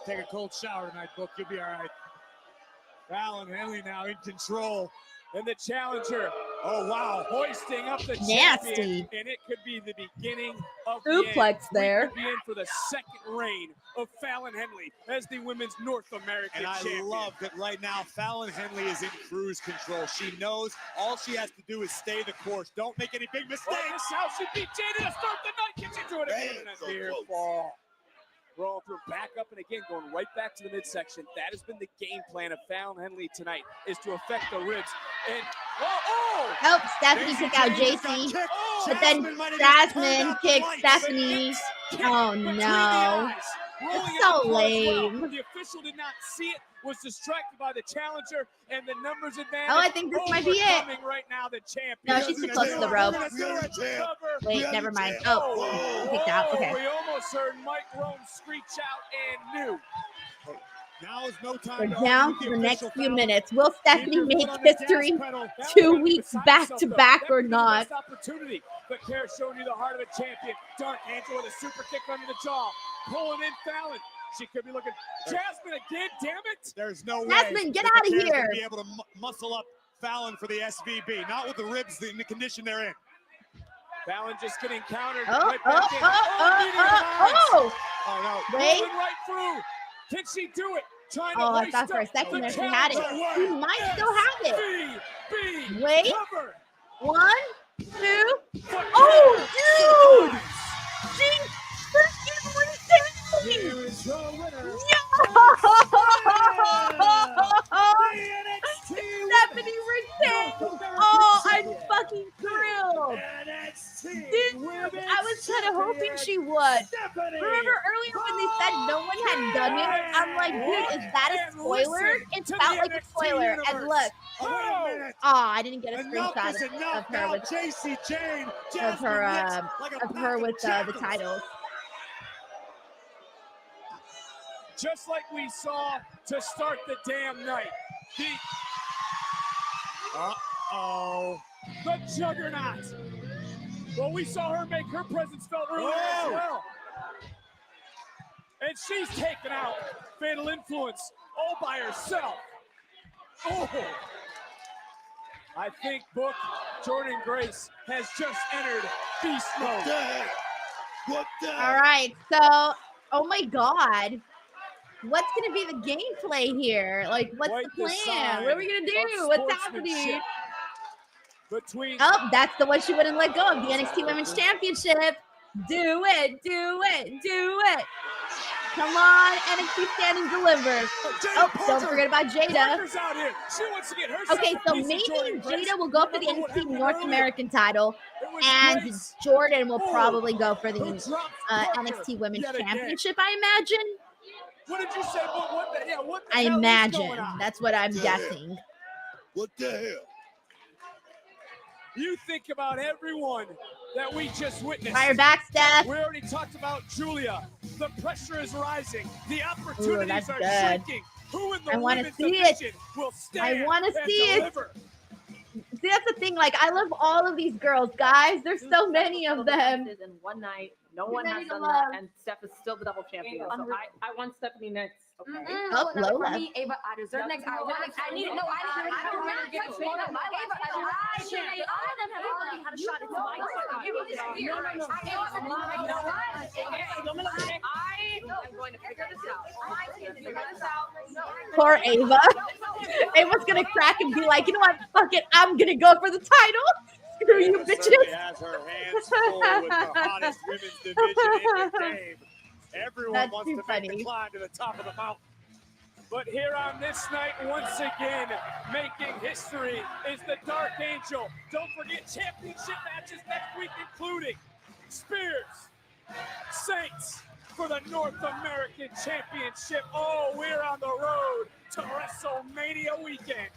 Take a cold shower tonight, Book. You'll be all right. Fallon Henley now in control.
And the challenger, oh wow, hoisting up the
nasty
champion, and it could be the beginning of
suplex there.
We could be in for the second reign of Fallon Henley as the women's North American champion.
I love that right now Fallon Henley is in cruise control. She knows all she has to do is stay the course. Don't make any big mistakes.
This how she beat Jada to start the night. Gets into it again, and a near fall. Rolling through, back up, and again going right back to the midsection. That has been the game plan of Fallon Henley tonight, is to affect the ribs. And
help Stephanie kick out JC, but then Jasmine kicks Stephanie. Oh no, it's so lame.
The official did not see it, was distracted by the challenger and the numbers advantage.
Oh, I think this might be it.
Right now, the champion.
No, she's too close to the rope. Wait, never mind. Oh, he kicked out. Okay.
We almost heard Mike Rome screech out and knew.
Now is no time.
We're down to the next few minutes. Will Stephanie make history 2 weeks back to back or not?
Opportunity. Vaquer showing you the heart of a champion. Dark Angel with a super kick under the jaw. Pulling in Fallon. She could be looking. Jasmine again, damn it.
There's no way.
Jasmine, get out of here.
Be able to muscle up Fallon for the SVB. Not with the ribs in the condition they're in.
Fallon just getting countered.
Oh no. Wait.
Right through. Can she do it?
I thought for a second there she had it. She might still have it. Wait. 1, hoping she would. Remember earlier when they said no one had done it? I'm like, dude, is that a spoiler? It felt like a spoiler. And look, oh, I didn't get a screenshot of her with
JC Jane.
of her with the titles.
Just like we saw to start the damn night. The Juggernaut. Well, we saw her make her presence felt earlier as well. And she's taken out Fatal Influence all by herself. Oh! I think Book Jordan Grace has just entered beast mode.
What the?
All right, so, oh my God. What's going to be the gameplay here? Like, what's the plan? What are we going to do? What's happening? Oh, that's the one she wouldn't let go of, the NXT Women's Championship. Do it, do it, do it. Come on, NXT Stand and Deliver. Oh, don't forget about Jada. Okay, so maybe Jada will go for the NXT North American title, and Jordan will probably go for the NXT Women's Championship, I imagine.
What did you say? What the
I
hell
imagine.
is going on?
That's what I'm guessing.
What the hell?
You think about everyone that we just witnessed.
Fire back, Steph.
We already talked about Julia. The pressure is rising. The opportunities are
good.
shrinking. Who in the
I want to
women's
see
division
it.
will stand
I want to
and
see
deliver?
it. See, that's the thing. Like, I love all of these girls, guys. There's so many of them.
In one night, no one
Many
has
to
done
love.
that, and Steph is still the double champion. So I want Stephanie next. Okay.
Oh, Lola.
For me, Ava, I deserve next. I need to know. I don't remember getting one of my Ava. All of them have already had a shot at mine. I am going to figure this out. I can figure this out.
Poor Ava. Ava's going to crack and be like, you know what? Fuck it. I'm going to go for the title. Screw you, bitches.
Certainly has her hands full with the hottest women's division in the game. Everyone
That's
wants
too
to
funny.
make the climb to the top of the mountain.
But here on this night, once again, making history is the Dark Angel. Don't forget championship matches next week, including Spears, Saints for the North American Championship. Oh, we're on the road to WrestleMania weekend.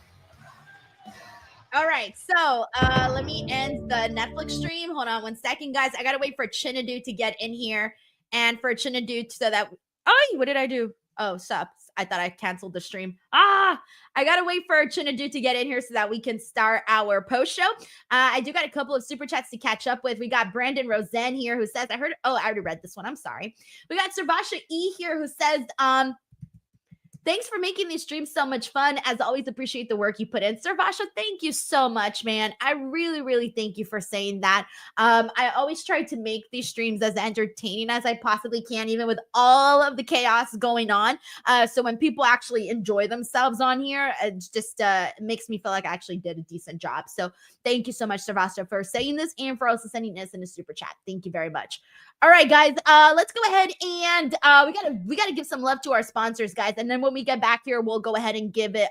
All right, so let me end the Netflix stream. Hold on one second, guys. I got to wait for Chinedu to get in here and for Chinedu so that... Oh, what did I do? Oh, stop. I thought I canceled the stream. I got to wait for Chinedu to get in here so that we can start our post show. I do got a couple of super chats to catch up with. We got Brandon Rosen here who says, I already read this one. I'm sorry. We got Servasha E here who says, thanks for making these streams so much fun. As always, appreciate the work you put in. Servasha, thank you so much, man. I really, really thank you for saying that. I always try to make these streams as entertaining as I possibly can, even with all of the chaos going on. So when people actually enjoy themselves on here, it just makes me feel like I actually did a decent job. So thank you so much, Servasha, for saying this and for also sending this in a super chat. Thank you very much. All right, guys, let's go ahead and we gotta give some love to our sponsors, guys. And then when we get back here, we'll go ahead and give it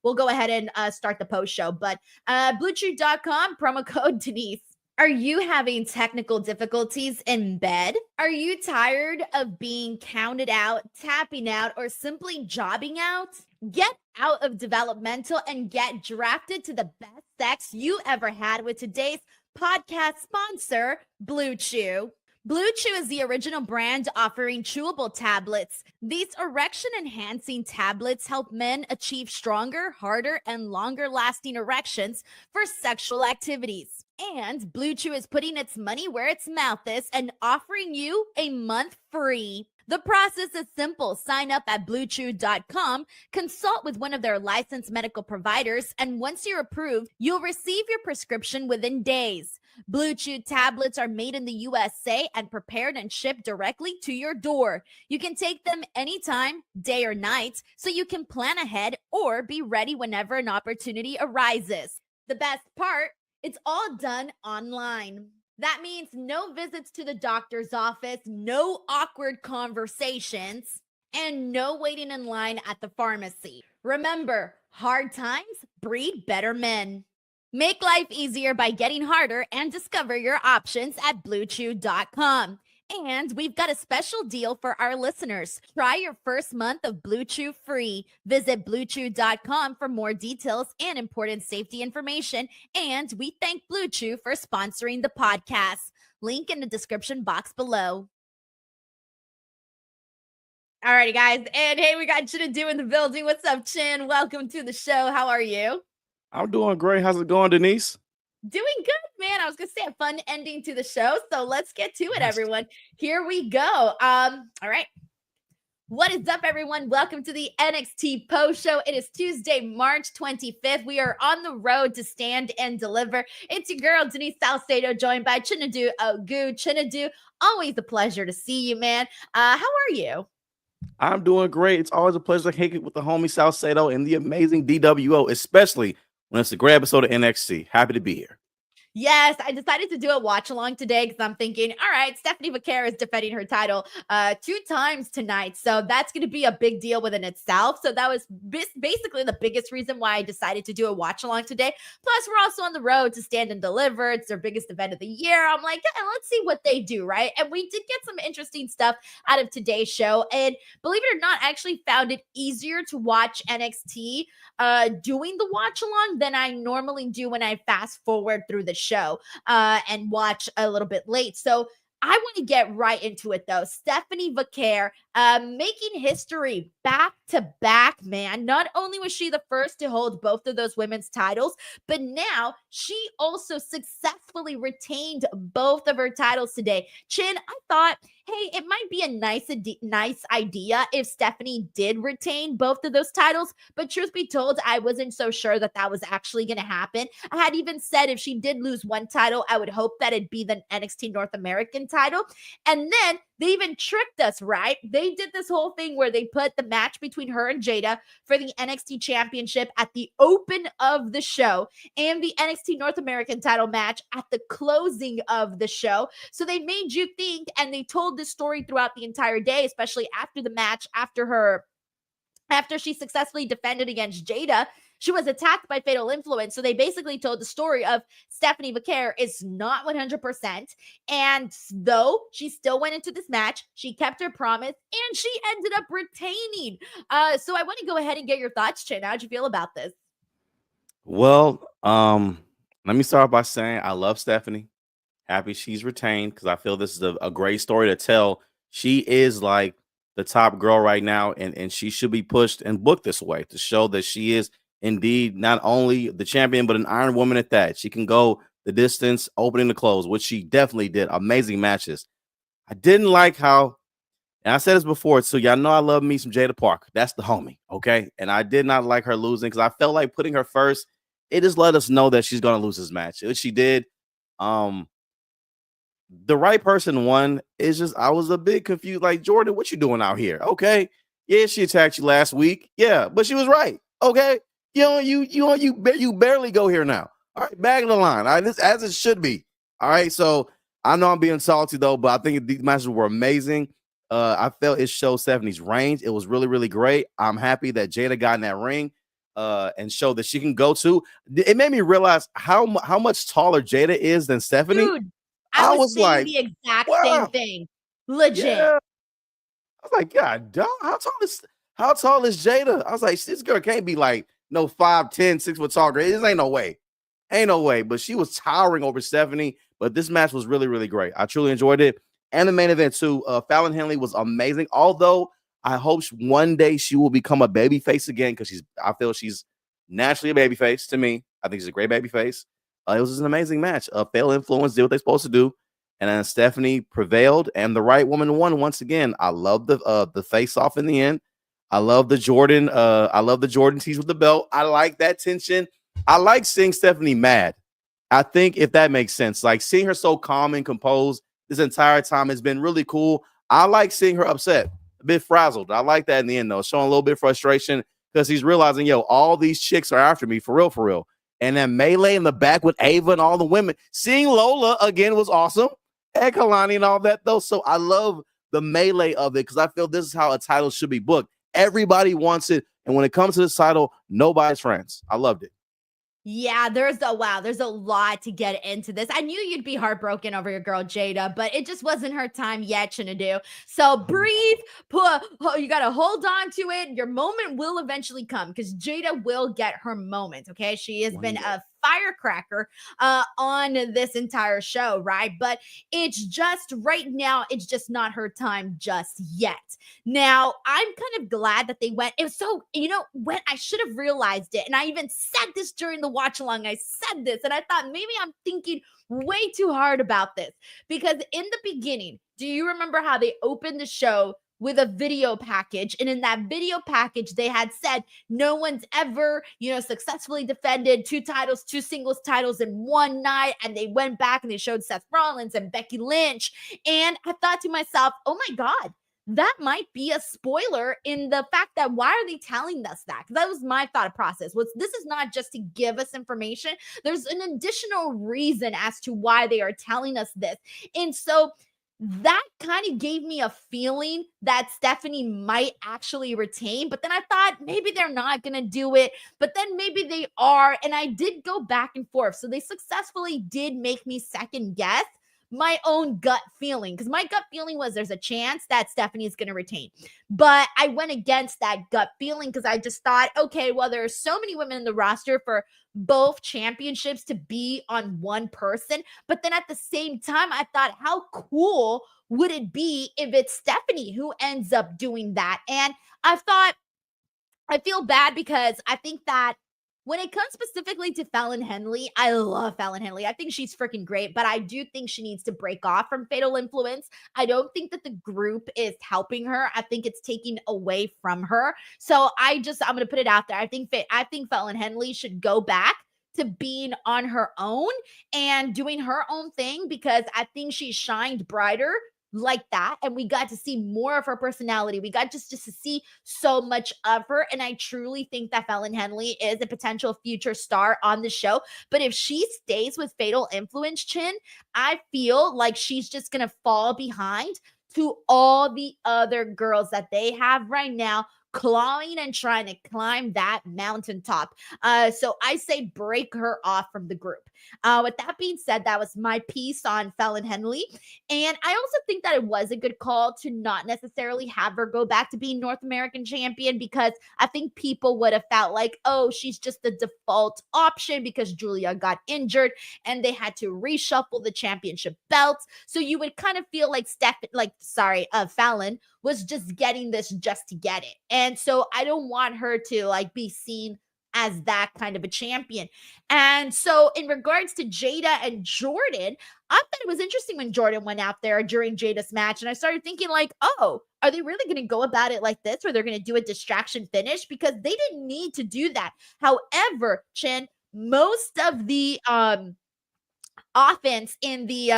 we'll go ahead and start the post show. But BlueChew.com, promo code Denise. Are you having technical difficulties in bed? Are you tired of being counted out, tapping out, or simply jobbing out? Get out of developmental and get drafted to the best sex you ever had with today's podcast sponsor, Blue Chew. Blue Chew is the original brand offering chewable tablets. These erection-enhancing tablets help men achieve stronger, harder, and longer-lasting erections for sexual activities. And Blue Chew is putting its money where its mouth is and offering you a month free. The process is simple. Sign up at BlueChew.com, consult with one of their licensed medical providers, and once you're approved, you'll receive your prescription within days. Blue Chew tablets are made in the USA and prepared and shipped directly to your door. You can take them anytime, day or night, so you can plan ahead or be ready whenever an opportunity arises. The best part, it's all done online. That means no visits to the doctor's office, no awkward conversations, and no waiting in line at the pharmacy. Remember, hard times breed better men. Make life easier by getting harder and discover your options at BlueChew.com. And we've got a special deal for our listeners. Try your first month of Blue Chew free. Visit bluechew.com for more details and important safety information. And we thank Blue Chew for sponsoring the podcast. Link in the description box below. Alrighty, guys. And hey, we got Chinedu in the building. What's up, Chin? Welcome to the show. How are you?
I'm doing great. How's it going, Denise?
Doing good, man. I was gonna say a fun ending to the show. So let's get to it, everyone. Here we go. All right. What is up, everyone? Welcome to the NXT post show. It is Tuesday, March 25th. We are on the road to Stand and Deliver. It's your girl, Denise Salcedo, joined by Chinedu Ogu. Chinedu, always a pleasure to see you, man. How are you?
I'm doing great. It's always a pleasure to hang with the homie Salcedo and the amazing DWO, especially when it's a great episode of NXT. Happy to be here.
Yes, I decided to do a watch along today because I'm thinking, all right, Stephanie Vaquer is defending her title 2 times tonight. So that's going to be a big deal within itself. So that was basically the biggest reason why I decided to do a watch along today. Plus, we're also on the road to Stand and Deliver. It's their biggest event of the year. I'm like, yeah, let's see what they do, right? And we did get some interesting stuff out of today's show. And believe it or not, I actually found it easier to watch NXT doing the watch along than I normally do when I fast forward through the show and watch a little bit late. So I want to get right into it, though. Stephanie Vaquer making history back to back, man. Not only was she the first to hold both of those women's titles, but now she also successfully retained both of her titles today. Chin, I thought, hey, it might be a nice idea if Stephanie did retain both of those titles, but truth be told, I wasn't so sure that that was actually going to happen. I had even said if she did lose one title, I would hope that it'd be the NXT North American title. And then they even tricked us, right? They did this whole thing where they put the match between her and Jada for the NXT Championship at the open of the show and the NXT North American title match at the closing of the show. So they made you think, and they told this story throughout the entire day, especially after the match, after she successfully defended against Jada. She was attacked by Fatal Influence. So they basically told the story of Stephanie Vaquer is not 100%. And though she still went into this match, she kept her promise and she ended up retaining. So I want to go ahead and get your thoughts, Chin. How'd you feel about this?
Well, let me start by saying I love Stephanie. Happy she's retained because I feel this is a great story to tell. She is like the top girl right now, and she should be pushed and booked this way to show that she is indeed not only the champion, but an Iron Woman at that. She can go the distance, opening to close, which she definitely did. Amazing matches. I didn't like how, and I said this before, so y'all know I love me some Jada Parker. That's the homie, okay? And I did not like her losing because I felt like putting her first, it just let us know that she's going to lose this match. Which she did. The right person won. It's just I was a bit confused. Like, Jordan, what you doing out here? Okay. Yeah, she attacked you last week. Yeah, but she was right. Okay. You barely go here now. All right, back of the line. All right, this as it should be. All right. So I know I'm being salty though, but I think these matches were amazing. I felt it showed Stephanie's range. It was really, really great. I'm happy that Jada got in that ring and showed that she can go to. It made me realize how much taller Jada is than Stephanie.
Dude, I was saying like, the exact same thing. Legit. Yeah.
I was like, God, dog, how tall is Jada? I was like, this girl can't be like no 5'10", 6 foot tall girl. This ain't no way. Ain't no way. But she was towering over Stephanie. But this match was really, really great. I truly enjoyed it. And the main event too. Fallon Henley was amazing. Although I hope one day she will become a babyface again because I feel she's naturally a babyface to me. I think she's a great babyface. It was just an amazing match. Fatal Influence did what they're supposed to do. And then Stephanie prevailed, and the right woman won once again. I love the face off in the end. I love the Jordan. I love the Jordan tease with the belt. I like that tension. I like seeing Stephanie mad. I think if that makes sense, like seeing her so calm and composed this entire time has been really cool. I like seeing her upset, a bit frazzled. I like that in the end though, showing a little bit of frustration because he's realizing, yo, all these chicks are after me for real, for real. And then melee in the back with Ava and all the women. Seeing Lola again was awesome. And Kalani and all that, though. So I love the melee of it because I feel this is how a title should be booked. Everybody wants it. And when it comes to this title, nobody's friends. I loved it.
Yeah, there's a lot to get into this. I knew you'd be heartbroken over your girl Jada, but it just wasn't her time yet, Chinedu. So breathe, you gotta hold on to it. Your moment will eventually come because Jada will get her moment. Okay, she has been a firecracker on this entire show, right? But it's just right now, it's just not her time just yet. Now, I'm kind of glad that they went. It was so, when I should have realized it. And I even said this during the watch along. I said this, and I thought maybe I'm thinking way too hard about this because in the beginning, do you remember how they opened the show with a video package? And in that video package, they had said no one's ever, successfully defended 2 titles, 2 singles titles in one night. And they went back and they showed Seth Rollins and Becky Lynch. And I thought to myself, oh my God, that might be a spoiler in the fact that why are they telling us that? Because that was my thought process. This is not just to give us information. There's an additional reason as to why they are telling us this. And so that kind of gave me a feeling that Stephanie might actually retain. But then I thought maybe they're not going to do it. But then maybe they are. And I did go back and forth. So they successfully did make me second guess my own gut feeling, because my gut feeling was there's a chance that Stephanie is going to retain. But I went against that gut feeling because I just thought, okay, well, there are so many women in the roster for both championships to be on one person. But then at the same time, I thought, how cool would it be if it's Stephanie who ends up doing that? And I thought, I feel bad because I think that when it comes specifically to Fallon Henley, I love Fallon Henley. I think she's freaking great, but I do think she needs to break off from Fatal Influence. I don't think that the group is helping her. I think it's taking away from her. So I'm going to put it out there. I think Fallon Henley should go back to being on her own and doing her own thing because I think she shined brighter like that, and we got to see more of her personality. We got just to see so much of her, and I truly think that Fallon Henley is a potential future star on the show. But if she stays with Fatal Influence, Chin, I feel like she's just gonna fall behind to all the other girls that they have right now clawing and trying to climb that mountaintop. So I say break her off from the group. With that being said, that was my piece on Fallon Henley. And I also think that it was a good call to not necessarily have her go back to being North American champion because I think people would have felt like, oh, she's just the default option because Julia got injured and they had to reshuffle the championship belts. So you would kind of feel like Fallon was just getting this just to get it. And so I don't want her to be seen as that kind of a champion. And so in regards to Jada and Jordan, I thought it was interesting when Jordan went out there during Jada's match. And I started thinking oh, are they really going to go about it like this where they're going to do a distraction finish? Because they didn't need to do that. However, Chin, most of the offense in the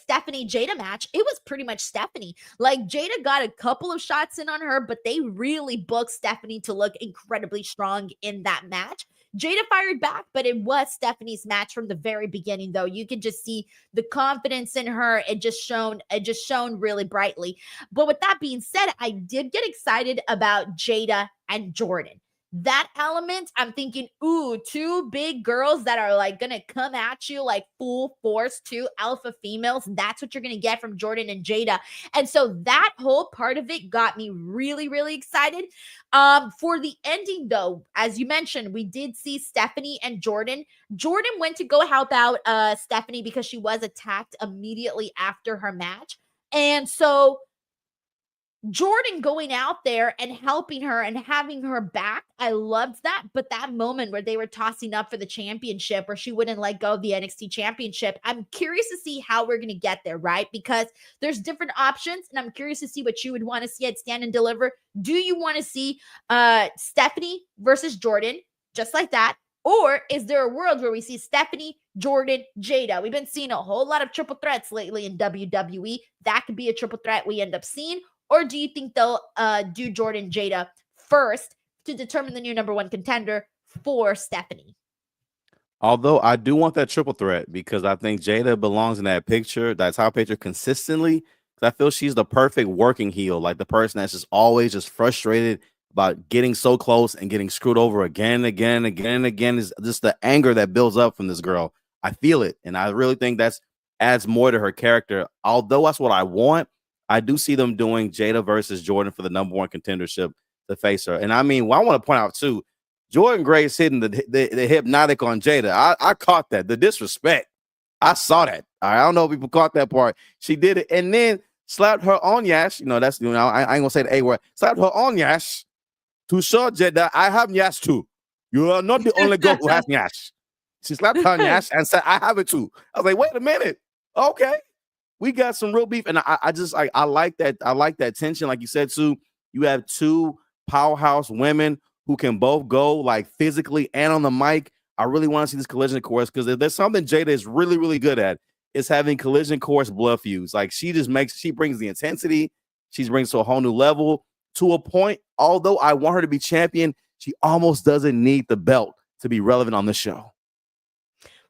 Stephanie Jada match, it was pretty much Stephanie. Jada got a couple of shots in on her, but they really booked Stephanie to look incredibly strong in that match. Jada fired back, but it was Stephanie's match from the very beginning, though. You could just see the confidence in her. It just shone really brightly. But with that being said, I did get excited about Jada and Jordan. That element, I'm thinking, ooh, 2 big girls that are gonna come at you full force, 2 alpha females. That's what you're gonna get from Jordan and Jada. And so that whole part of it got me really, really excited. For the ending, though, as you mentioned, we did see Stephanie and Jordan. Jordan went to go help out Stephanie because she was attacked immediately after her match. And so Jordan going out there and helping her and having her back, I loved that. But that moment where they were tossing up for the championship, where she wouldn't let go of the NXT championship, I'm curious to see how we're going to get there, right? Because there's different options, and I'm curious to see what you would want to see at Stand and Deliver. Do you want to see Stephanie versus Jordan, just like that? Or is there a world where we see Stephanie, Jordan, Jada? We've been seeing a whole lot of triple threats lately in WWE. That could be a triple threat we end up seeing. Or do you think they'll do Jordan Jada first to determine the new number 1 contender for Stephanie?
Although I do want that triple threat because I think Jada belongs in that picture, that top picture consistently. I feel she's the perfect working heel, the person that's just always just frustrated about getting so close and getting screwed over again and again and again and again. Is just the anger that builds up from this girl. I feel it, and I really think that's adds more to her character. Although that's what I want, I do see them doing Jada versus Jordan for the #1 contendership to face her. And I mean, well, I want to point out too, Jordan Grace hitting the hypnotic on Jada. I caught that. The disrespect. I saw that. I don't know if people caught that part. She did it and then slapped her on yash. That's I ain't gonna say the A word. Slapped her on yash to show Jada I have yash too. You are not the only girl who has yash. She slapped her on yash and said, I have it too. I was like, wait a minute. Okay. We got some real beef. And I like that. I like that tension. Like you said, Sue, you have two powerhouse women who can both go like physically and on the mic. I really want to see this collision course because if there's something Jada is really, really good at, is having collision course blood feuds. Like she brings the intensity. She brings to a whole new level to a point. Although I want her to be champion, she almost doesn't need the belt to be relevant on the show.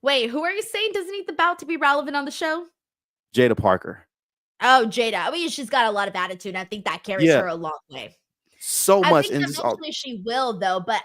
Wait, who are you saying doesn't need the belt to be relevant on the show?
Jada Parker.
Oh, Jada. I mean, she's got a lot of attitude. I think that carries her a long way.
So much.
I think eventually she will, though, but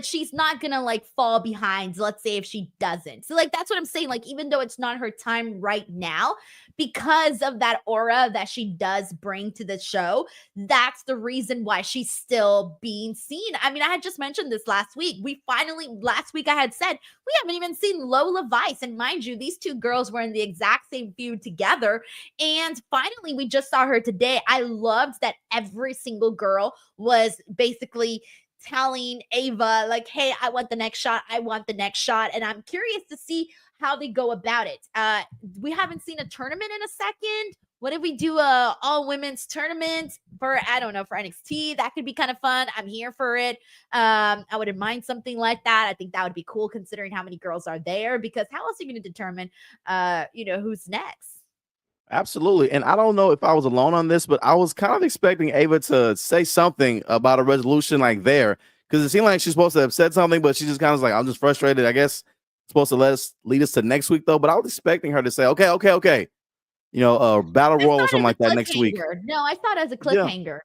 she's not gonna like fall behind. Let's say if she doesn't. So like that's what I'm saying. Like even though it's not her time right now, because of that aura that she does bring to the show, that's the reason why she's still being seen. I mean, I had just mentioned this last week. Last week I had said we haven't even seen Lola Vice, and mind you, these two girls were in the exact same feud together. And finally, we just saw her today. I loved that every single girl was basically telling Ava, like, hey, I want the next shot. I want the next shot. And I'm curious to see how they go about it. We haven't seen a tournament in a second. What if we do a all women's tournament for, I don't know, for NXT? That could be kind of fun. I'm here for it. I wouldn't mind something like that. I think that would be cool considering how many girls are there, because how else are you going to determine, who's next?
Absolutely. And I don't know if I was alone on this, but I was kind of expecting Ava to say something about a resolution like there, because it seemed like she's supposed to have said something, but she just kind of was like, I'm just frustrated. I guess supposed to lead us to next week, though. But I was expecting her to say, okay. Battle Royal or something like that next week.
No, I thought as a cliffhanger.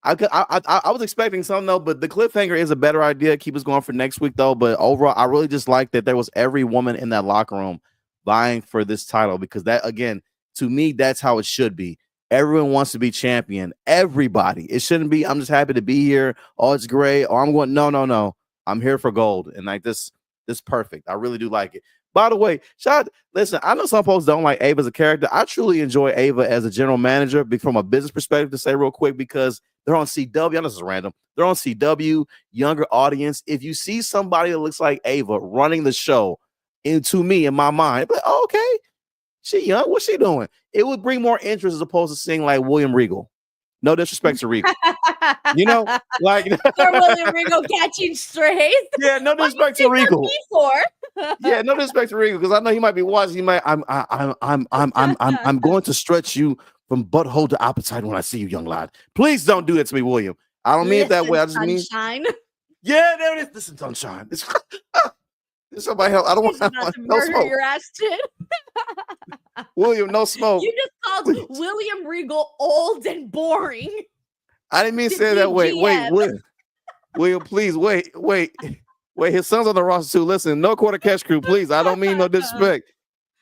I was expecting something, though, but the cliffhanger is a better idea. Keep us going for next week, though. But overall, I really just like that there was every woman in that locker room vying for this title, because that, again, to me, that's how it should be. Everyone wants to be champion. Everybody. It shouldn't be, I'm just happy to be here. Oh, it's great. Or I'm going, no. I'm here for gold. And like this perfect. I really do like it. By the way, listen, I know some folks don't like Ava as a character. I truly enjoy Ava as a general manager from a business perspective, to say real quick, because they're on CW. I know this is random. They're on CW, younger audience. If you see somebody that looks like Ava running the show, to me, in my mind, but okay, she young. What's she doing? It would bring more interest as opposed to seeing like William Regal. No disrespect to Regal. Like
or William Regal catching strays.
Yeah, no disrespect to Regal. Yeah, no disrespect to Regal, because I know he might be watching. He might. I'm going to stretch you from butthole to appetite when I see you, young lad. Please don't do that to me, William. I don't mean it that way. I just mean. Yeah, there it is. Listen, sunshine. Somebody help. I don't want to
no smoke. Your ass chin.
William, no smoke.
You just called William Regal old and boring.
I didn't mean to say it that way. William, please wait. His son's on the roster too. Listen, no quarter catch crew, please. I don't mean no disrespect.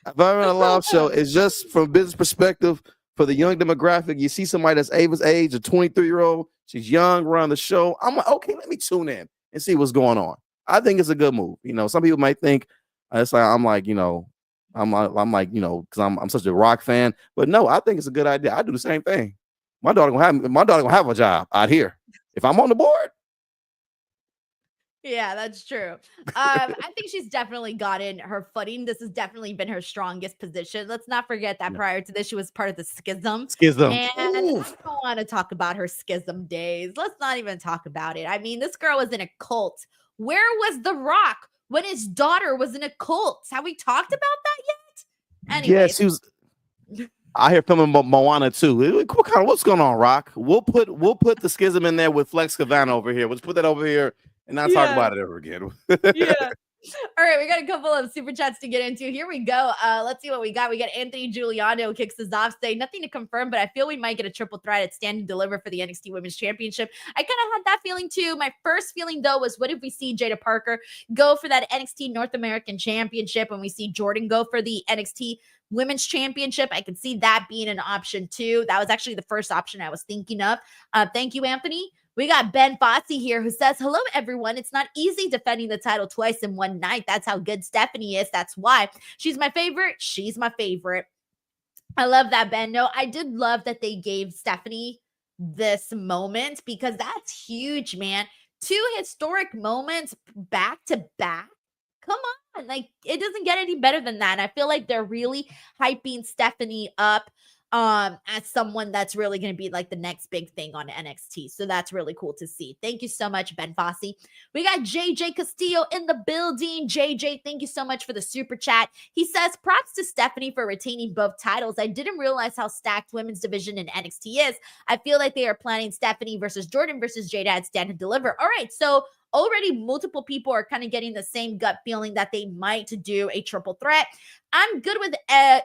If I'm on a live show, it's just from a business perspective for the young demographic. You see somebody that's Ava's age, a 23-year-old. She's young, around the show. I'm like, okay, let me tune in and see what's going on. I think it's a good move. Some people might think it's like I'm like, because I'm such a rock fan. But no, I think it's a good idea. I do the same thing. My daughter gonna have a job out here if I'm on the board.
Yeah, that's true. I think she's definitely gotten her footing. This has definitely been her strongest position. Let's not forget that prior to this, she was part of the Schism. And I don't want to talk about her Schism days. Let's not even talk about it. I mean, this girl was in a cult. Where was The Rock when his daughter was in a cult? Have we talked about that yet? Anyways.
Yeah, she was out here filming Moana too. What's going on, Rock? We'll put the Schism in there with Flex Cavana over here. Let's put that over here and not talk about it ever again.
Yeah. All right, we got a couple of super chats to get into. Here we go. Let's see what we got. We got Anthony Giuliano kicks us off, saying nothing to confirm, but I feel we might get a triple threat at Stand and Deliver for the NXT Women's Championship. I kind of had that feeling too. My first feeling though was, what if we see Jada Parker go for that NXT North American Championship, and we see Jordan go for the NXT Women's Championship? I could see that being an option too. That was actually the first option I was thinking of. Thank you, Anthony. We got Ben Fossey here who says, hello, everyone. It's not easy defending the title twice in one night. That's how good Stephanie is. That's why she's my favorite. She's my favorite. I love that, Ben. No, I did love that they gave Stephanie this moment, because that's huge, man. 2 historic moments back to back. Come on. Like, it doesn't get any better than that. And I feel like they're really hyping Stephanie up as someone that's really going to be like the next big thing on NXT. So that's really cool to see. Thank you so much, Ben Fossey. We got JJ Castillo in the building. JJ, thank you so much for the super chat. He says, props to Stephanie for retaining both titles. I didn't realize how stacked women's division in NXT is. I feel like they are planning Stephanie versus Jordan versus Jada at Stand and Deliver. All right, so already multiple people are kind of getting the same gut feeling that they might do a triple threat. I'm good with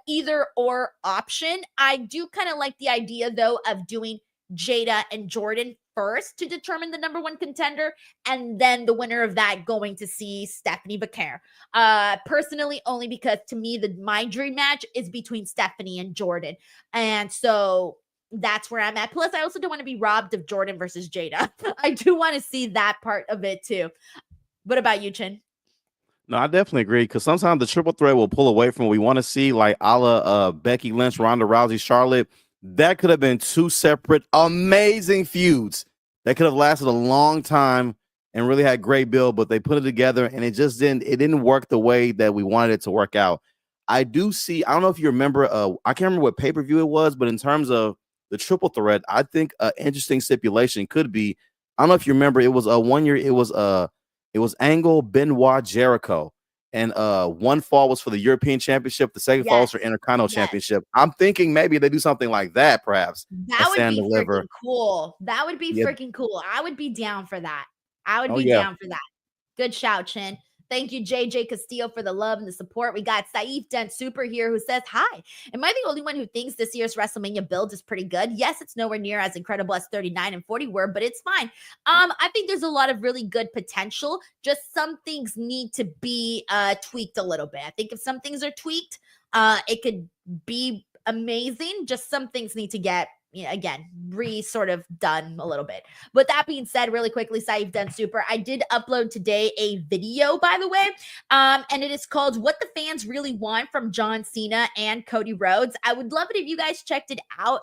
either or option. I do kind of like the idea, though, of doing Jada and Jordan first to determine the number 1 contender, and then the winner of that going to see Stephanie Vaquer. Personally, only because to me, my dream match is between Stephanie and Jordan. And so that's where I'm at. Plus, I also don't want to be robbed of Jordan versus Jada. I do want to see that part of it too. What about you, Chin?
No, I definitely agree, because sometimes the triple threat will pull away from what we want to see, like a la Becky Lynch, Ronda Rousey, Charlotte. That could have been 2 separate amazing feuds that could have lasted a long time and really had great build, but they put it together and it didn't work the way that we wanted it to work out. I do see, I don't know if you remember, I can't remember what pay-per-view it was, but in terms of the triple threat, I think an interesting stipulation could be, I don't know if you remember, it was 1 year, it was Angle, Benoit, Jericho, and one fall was for the European Championship, the second fall was for Intercontinental Championship. I'm thinking maybe they do something like that, perhaps.
That would be freaking cool. That would be freaking cool. I would be down for that. I would be down for that. Good shout, Chin. Thank you, JJ Castillo, for the love and the support. We got Saif Dent Super here who says, hi, am I the only one who thinks this year's WrestleMania build is pretty good? Yes, it's nowhere near as incredible as 39 and 40 were, but it's fine. I think there's a lot of really good potential. Just some things need to be tweaked a little bit. I think if some things are tweaked, it could be amazing. Just some things need to get, again, sort of done a little bit. With that being said, really quickly, Saif Done Super, I did upload today a video, by the way, and it is called What the Fans Really Want from John Cena and Cody Rhodes. I would love it if you guys checked it out.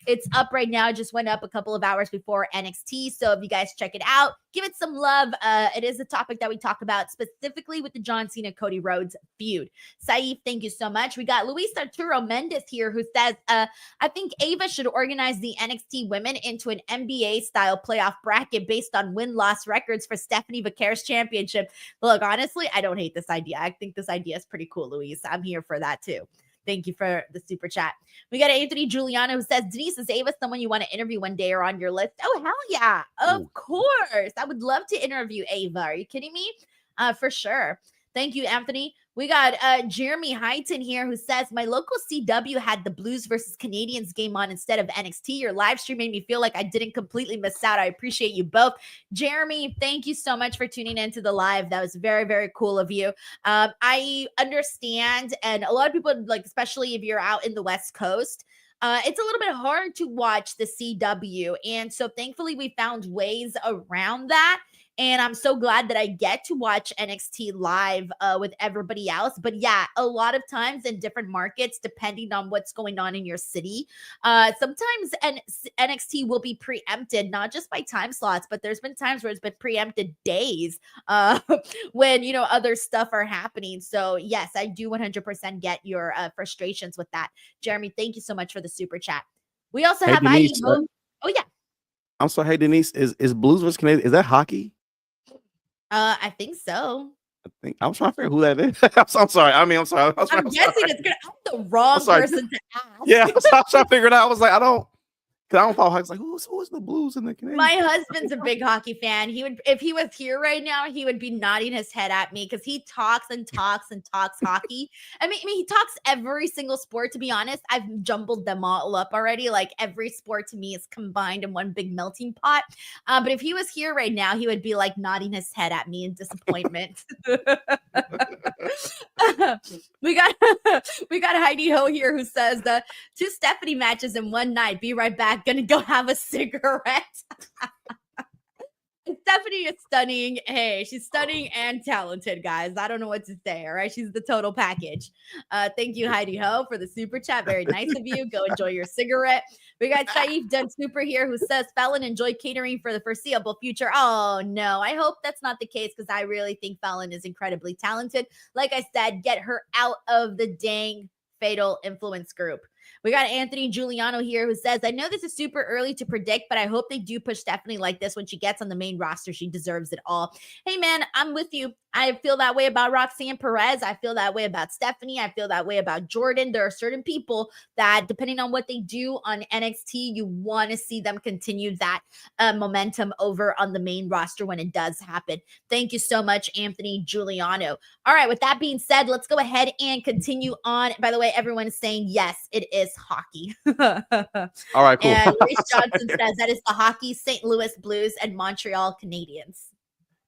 It's up right now. It just went up a couple of hours before NXT, so if you guys check it out, give it some love. It is a topic that we talk about specifically with the John Cena Cody Rhodes feud. Saif, thank you so much. We got Luis Arturo Mendez here who says, I think Ava should organize the NXT women into an NBA style playoff bracket based on win-loss records for Stephanie Vaquer's championship. Look, honestly, I don't hate this idea. I think this idea is pretty cool, Luis. I'm here for that too. Thank you for the super chat. We got Anthony Giuliano who says, Denise, is Ava someone you want to interview one day or on your list? Oh, hell yeah. Of course. I would love to interview Ava. Are you kidding me? For sure. Thank you, Anthony. We got Jeremy Heighton here who says, my local CW had the Blues versus Canadians game on instead of NXT. Your live stream made me feel like I didn't completely miss out. I appreciate you both. Jeremy, thank you so much for tuning into the live. That was very, very cool of you. I understand. And a lot of people, like, especially if you're out in the West Coast, it's a little bit hard to watch the CW. And so thankfully we found ways around that. And I'm so glad that I get to watch NXT live with everybody else. But yeah, a lot of times in different markets, depending on what's going on in your city, sometimes NXT will be preempted, not just by time slots, but there's been times where it's been preempted days when, other stuff are happening. So yes, I do 100% get your frustrations with that. Jeremy, thank you so much for the super chat. We also have
Denise,
oh yeah.
I'm sorry. Hey, Denise, is Blues versus Canadian, is that hockey?
I think so.
I'm trying to figure who that is. I'm sorry. I'm sorry.
I'm guessing it's gonna. I'm the wrong person to ask.
Yeah, I was trying to figure it out. I was like, I don't, Cause I don't follow hockey. It's like, who's the Blues in the Canadian?
My husband's a big hockey fan. He would, if he was here right now, he would be nodding his head at me because he talks and talks and talks hockey. I mean, he talks every single sport. To be honest, I've jumbled them all up already. Like every sport to me is combined in one big melting pot. But if he was here right now, he would be like nodding his head at me in disappointment. we got Heidi Ho here who says 2 Stephanie matches in one night. Be right back. Gonna go have a cigarette. Stephanie is stunning. Hey, she's stunning and talented, guys. I don't know what to say. All right, she's the total package. Thank you, Heidi Ho, for the super chat. Very nice of you. Go enjoy your cigarette. We got Saif Dun Super here who says Fallon enjoy catering for the foreseeable future. Oh no, I hope that's not the case because I really think Fallon is incredibly talented. Like I said, get her out of the dang fatal influence group. We got Anthony Giuliano here who says, I know this is super early to predict, but I hope they do push Stephanie like this when she gets on the main roster. She deserves it all. Hey, man, I'm with you. I feel that way about Roxanne Perez. I feel that way about Stephanie. I feel that way about Jordan. There are certain people that, depending on what they do on NXT, you want to see them continue that momentum over on the main roster when it does happen. Thank you so much, Anthony Giuliano. All right, with that being said, let's go ahead and continue on. By the way, everyone is saying, yes, it is hockey.
All right, cool.
And Reese Johnson says that is the hockey, St. Louis Blues and Montreal Canadiens.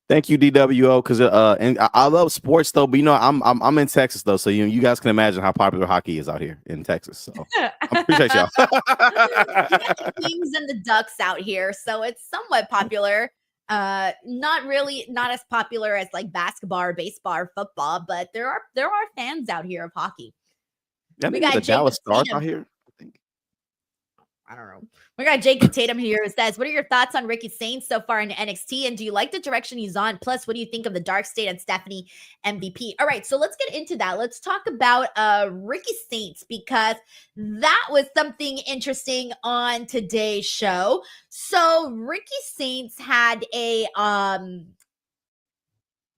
Thank you, DWO, because and I love sports though. But you know, I'm in Texas though, so you guys can imagine how popular hockey is out here in Texas. So I appreciate y'all.
We got the Kings and the Ducks out here, so it's somewhat popular. Not as popular as like basketball or baseball or football, but there are fans out here of hockey.
Yeah,
We
got the
got
Dallas
Jacob
Stars
Tatum.
out here.
I don't know. We got Jacob Tatum here who says, what are your thoughts on Ricky Saints so far in NXT? And do you like the direction he's on? Plus, what do you think of the Dark State and Stephanie MVP? All right, so let's get into that. Let's talk about Ricky Saints because that was something interesting on today's show. So Ricky Saints had a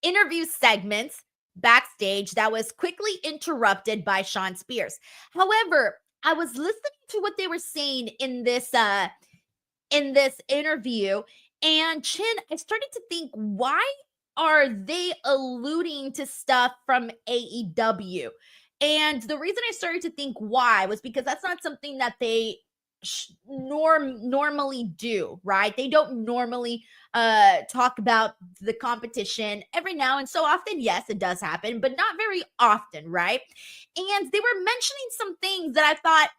interview segment backstage that was quickly interrupted by Sean Spears. However, I was listening to what they were saying in this interview, and Chin, I started to think, why are they alluding to stuff from AEW? And the reason I started to think why was because that's not something that they normally do, right? They don't normally talk about the competition. Every now and so often, yes, it does happen, but not very often, right? And they were mentioning some things that I thought,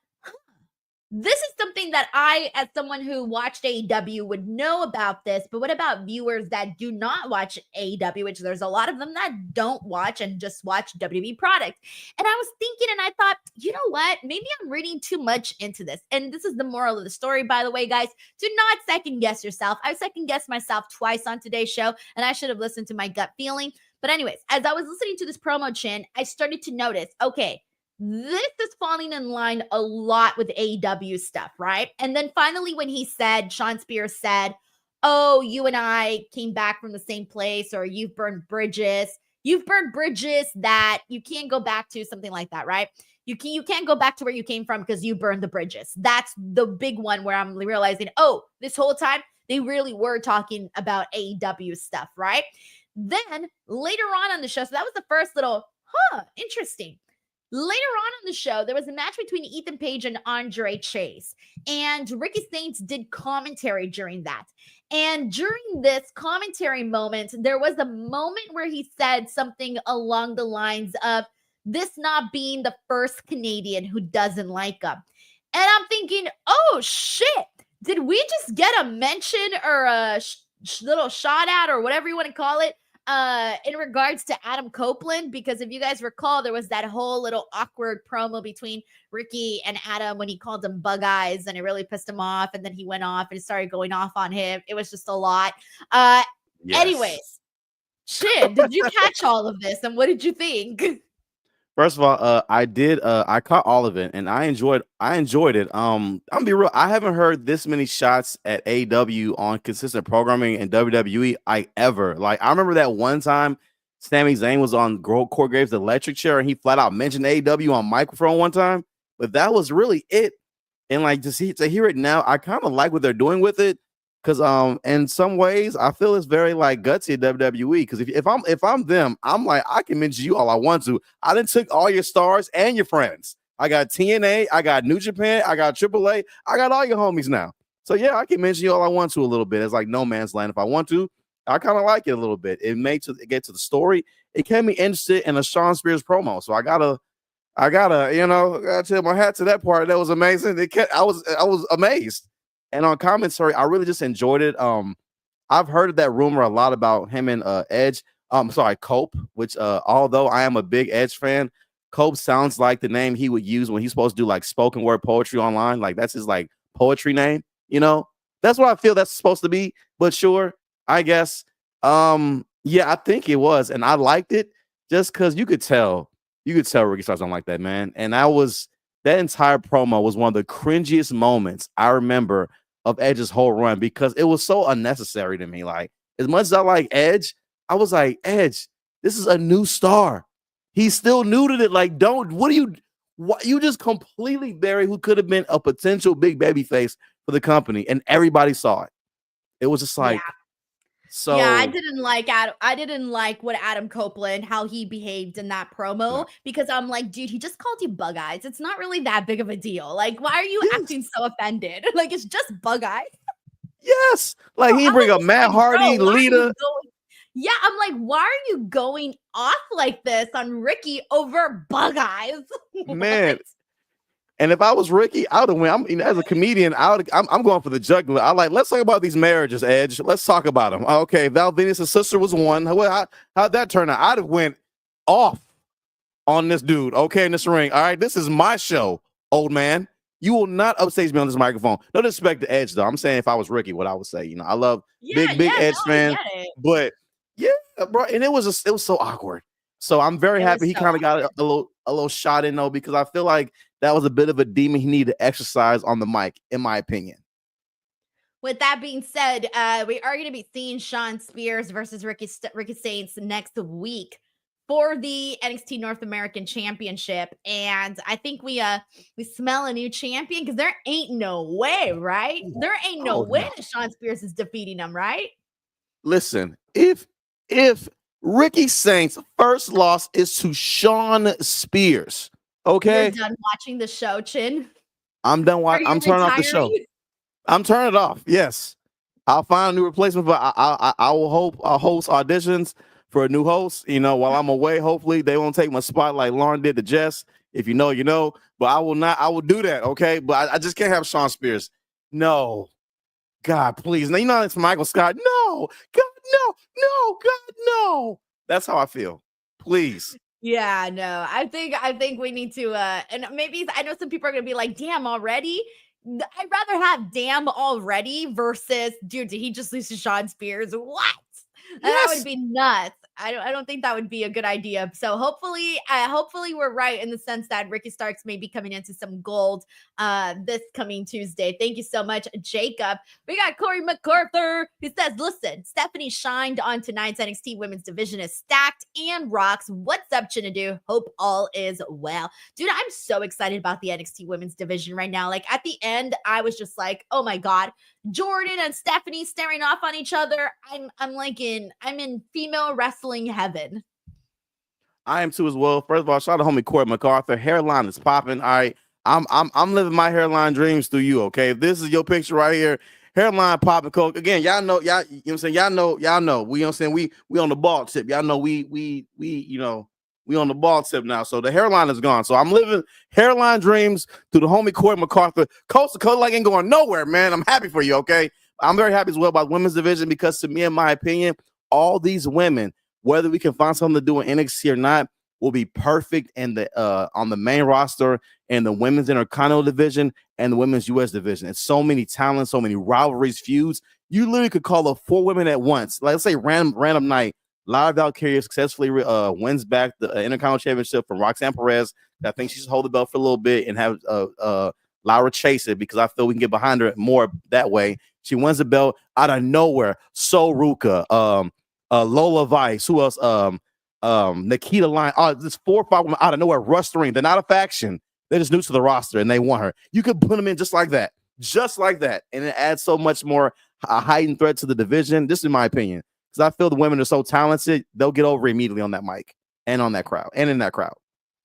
this is something that I, as someone who watched AEW, would know about this, but what about viewers that do not watch AEW, which there's a lot of them that don't watch and just watch WWE product. And I was thinking, and I thought, you know what? Maybe I'm reading too much into this. And this is the moral of the story, by the way, guys. Do not second guess yourself. I second guessed myself twice on today's show, and I should have listened to my gut feeling. But anyways, as I was listening to this promo, Chin, I started to notice, okay, this is falling in line a lot with AEW stuff, right? And then finally, when Sean Spears said, oh, you and I came back from the same place, or you've burned bridges that you can't go back to, something like that, right? You can't go back to where you came from because you burned the bridges. That's the big one where I'm realizing, oh, this whole time, they really were talking about AEW stuff, right? Then later on the show, so that was the first little, interesting. Later on in the show, there was a match between Ethan Page and Andre Chase, and Ricky Saints did commentary during that. And during this commentary moment, there was a moment where he said something along the lines of this not being the first Canadian who doesn't like him. And I'm thinking, oh shit, did we just get a mention or a little shout out or whatever you want to call it? In regards to Adam Copeland, because if you guys recall, there was that whole little awkward promo between Ricky and Adam when he called him bug eyes, and it really pissed him off, and then he went off and started going off on him. It was just a lot. Anyways, Shin, did you catch all of this, and what did you think?
First of all, I caught all of it and I enjoyed it. I'm gonna be real. I haven't heard this many shots at AEW on consistent programming in WWE ever. Like, I remember that one time Sami Zayn was on Corey Graves' electric chair and he flat out mentioned AEW on microphone one time, but that was really it. And like to hear it now, I kind of like what they're doing with it. Cause in some ways I feel it's very like gutsy at WWE. Because if I'm them, I'm like, I can mention you all I want to. I done took all your stars and your friends. I got TNA, I got New Japan, I got AAA, I got all your homies now. So yeah, I can mention you all I want to a little bit. It's like no man's land if I want to. I kind of like it a little bit. It made to get to the story. It kept me interested in a Shawn Spears promo. So I gotta, gotta tip my hat to that part. That was amazing. I was amazed. And on commentary, I really just enjoyed it. I've heard of that rumor a lot about him and Edge. Cope, which although I am a big Edge fan, Cope sounds like the name he would use when he's supposed to do like spoken word poetry online. Like that's his like poetry name, That's what I feel that's supposed to be, but sure, I guess. Yeah, I think it was, and I liked it just because you could tell Ricky Starks don't like that, man. And that entire promo was one of the cringiest moments I remember of Edge's whole run because it was so unnecessary to me. Like, as much as I like Edge, I was like, Edge, this is a new star. He's still new to it. Like, what you just completely buried who could have been a potential big baby face for the company, and everybody saw it. It was just like, so
yeah, I didn't like what Adam Copeland, how he behaved in that promo, because I'm like, dude, he just called you bug eyes. It's not really that big of a deal. Like, why are you acting so offended? Like, it's just bug eyes.
Yes. Like, he bring up Matt Hardy, Lita.
Yeah, I'm like, why are you going off like this on Ricky over bug eyes?
Man. And if I was Ricky, I would have went. As a comedian, I'm going for the jugular. Let's talk about these marriages, Edge. Let's talk about them. Okay, Val Venus' sister was one. How'd that turn out? I'd have went off on this dude, okay, in this ring. All right, this is my show, old man. You will not upstage me on this microphone. No disrespect to Edge, though. I'm saying if I was Ricky, what I would say. I love big Edge fan. But yeah, bro, and it was so awkward. So I'm very happy he kind of got a little shot in though, because I feel like that was a bit of a demon he needed to exercise on the mic, in my opinion.
With that being said, we are going to be seeing Shawn Spears versus Ricky Saints next week for the NXT North American Championship, and I think we smell a new champion because there ain't no way, right? There ain't no way that Shawn Spears is defeating him, right?
Listen, if Ricky Saints' first loss is to Shawn Spears. Okay,
you're done watching the show, Chin.
I'm done watching. I'm turning off the show. I'm turning it off. Yes, I'll find a new replacement, but I will I'll host auditions for a new host. While I'm away, hopefully they won't take my spot like Lauren did to Jess. If you know, you know. But I will not. I will do that. Okay, but I just can't have Shawn Spears. No, God, please. Now it's Michael Scott. No, God, no, God, no. That's how I feel. Please.
Yeah, no, I think we need to, and maybe I know some people are going to be like, damn, already? I'd rather have damn already versus, dude, did he just lose to Shawn Spears? What? Yes. That would be nuts. I don't think that would be a good idea. So hopefully we're right in the sense that Ricky Starks may be coming into some gold this coming Tuesday. Thank you so much, Jacob. We got Corey MacArthur who says, listen, Stephanie shined on tonight's NXT women's division is stacked and rocks. What's up, Chinedu? Hope all is well. Dude, I'm so excited about the NXT women's division right now. Like at the end, I was just like, oh my God, Jordan and Stephanie staring off on each other. I'm in female wrestling heaven.
I am too as well. First of all, shout out to homie Corey MacArthur. Hairline is popping. All right. I'm living my hairline dreams through you. Okay. If this is your picture right here, hairline popping coke. Again, y'all know, you know what I'm saying? Y'all know. We, you know what I'm saying? We on the ball tip. Y'all know we on the ball tip now. So the hairline is gone. So I'm living hairline dreams through the homie Corey MacArthur. Coast to coast, like ain't going nowhere, man. I'm happy for you, okay? I'm very happy as well about women's division because to me, in my opinion, all these women, whether we can find something to do in NXT or not, will be perfect in the on the main roster and the women's Intercontinental division and the women's US division. It's so many talents, so many rivalries, feuds. You literally could call up 4 women at once. Like, let's say random night. Lara Valkyria successfully wins back the Intercontinental Championship from Roxanne Perez. I think she should hold the belt for a little bit and have Lara chase it because I feel we can get behind her more that way. She wins the belt out of nowhere. So Ruka, Lola Vice, who else? Nikita Line. Oh, this 4 or 5 women out of nowhere. Rush the ring. They're not a faction. They're just new to the roster and they want her. You could put them in just like that, and it adds so much more a heightened threat to the division. This is my opinion, because I feel the women are so talented, they'll get over immediately on that mic and on that crowd and in that crowd.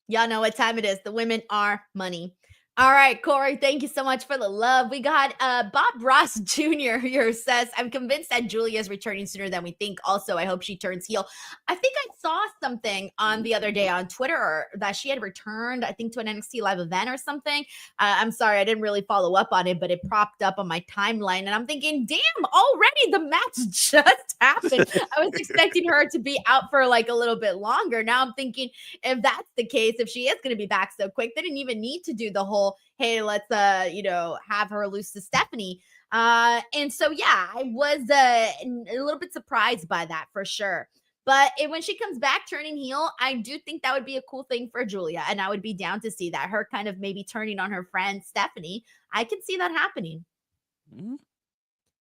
Y'all know what time it is. The women are money. All right, Corey, thank you so much for the love. We got Bob Ross Jr. here says, I'm convinced that Julia is returning sooner than we think. Also, I hope she turns heel. I think I saw something on the other day on Twitter that she had returned, I think, to an NXT live event or something. I'm sorry, I didn't really follow up on it, but it propped up on my timeline. And I'm thinking, damn, already the match just happened. I was expecting her to be out for like a little bit longer. Now I'm thinking, if that's the case, if she is going to be back so quick, they didn't even need to do the whole, hey, let's have her lose to Stephanie. And so yeah, I was a little bit surprised by that for sure. But when she comes back turning heel, I do think that would be a cool thing for Julia, and I would be down to see that, her kind of maybe turning on her friend Stephanie. I can see that happening.
Mm-hmm.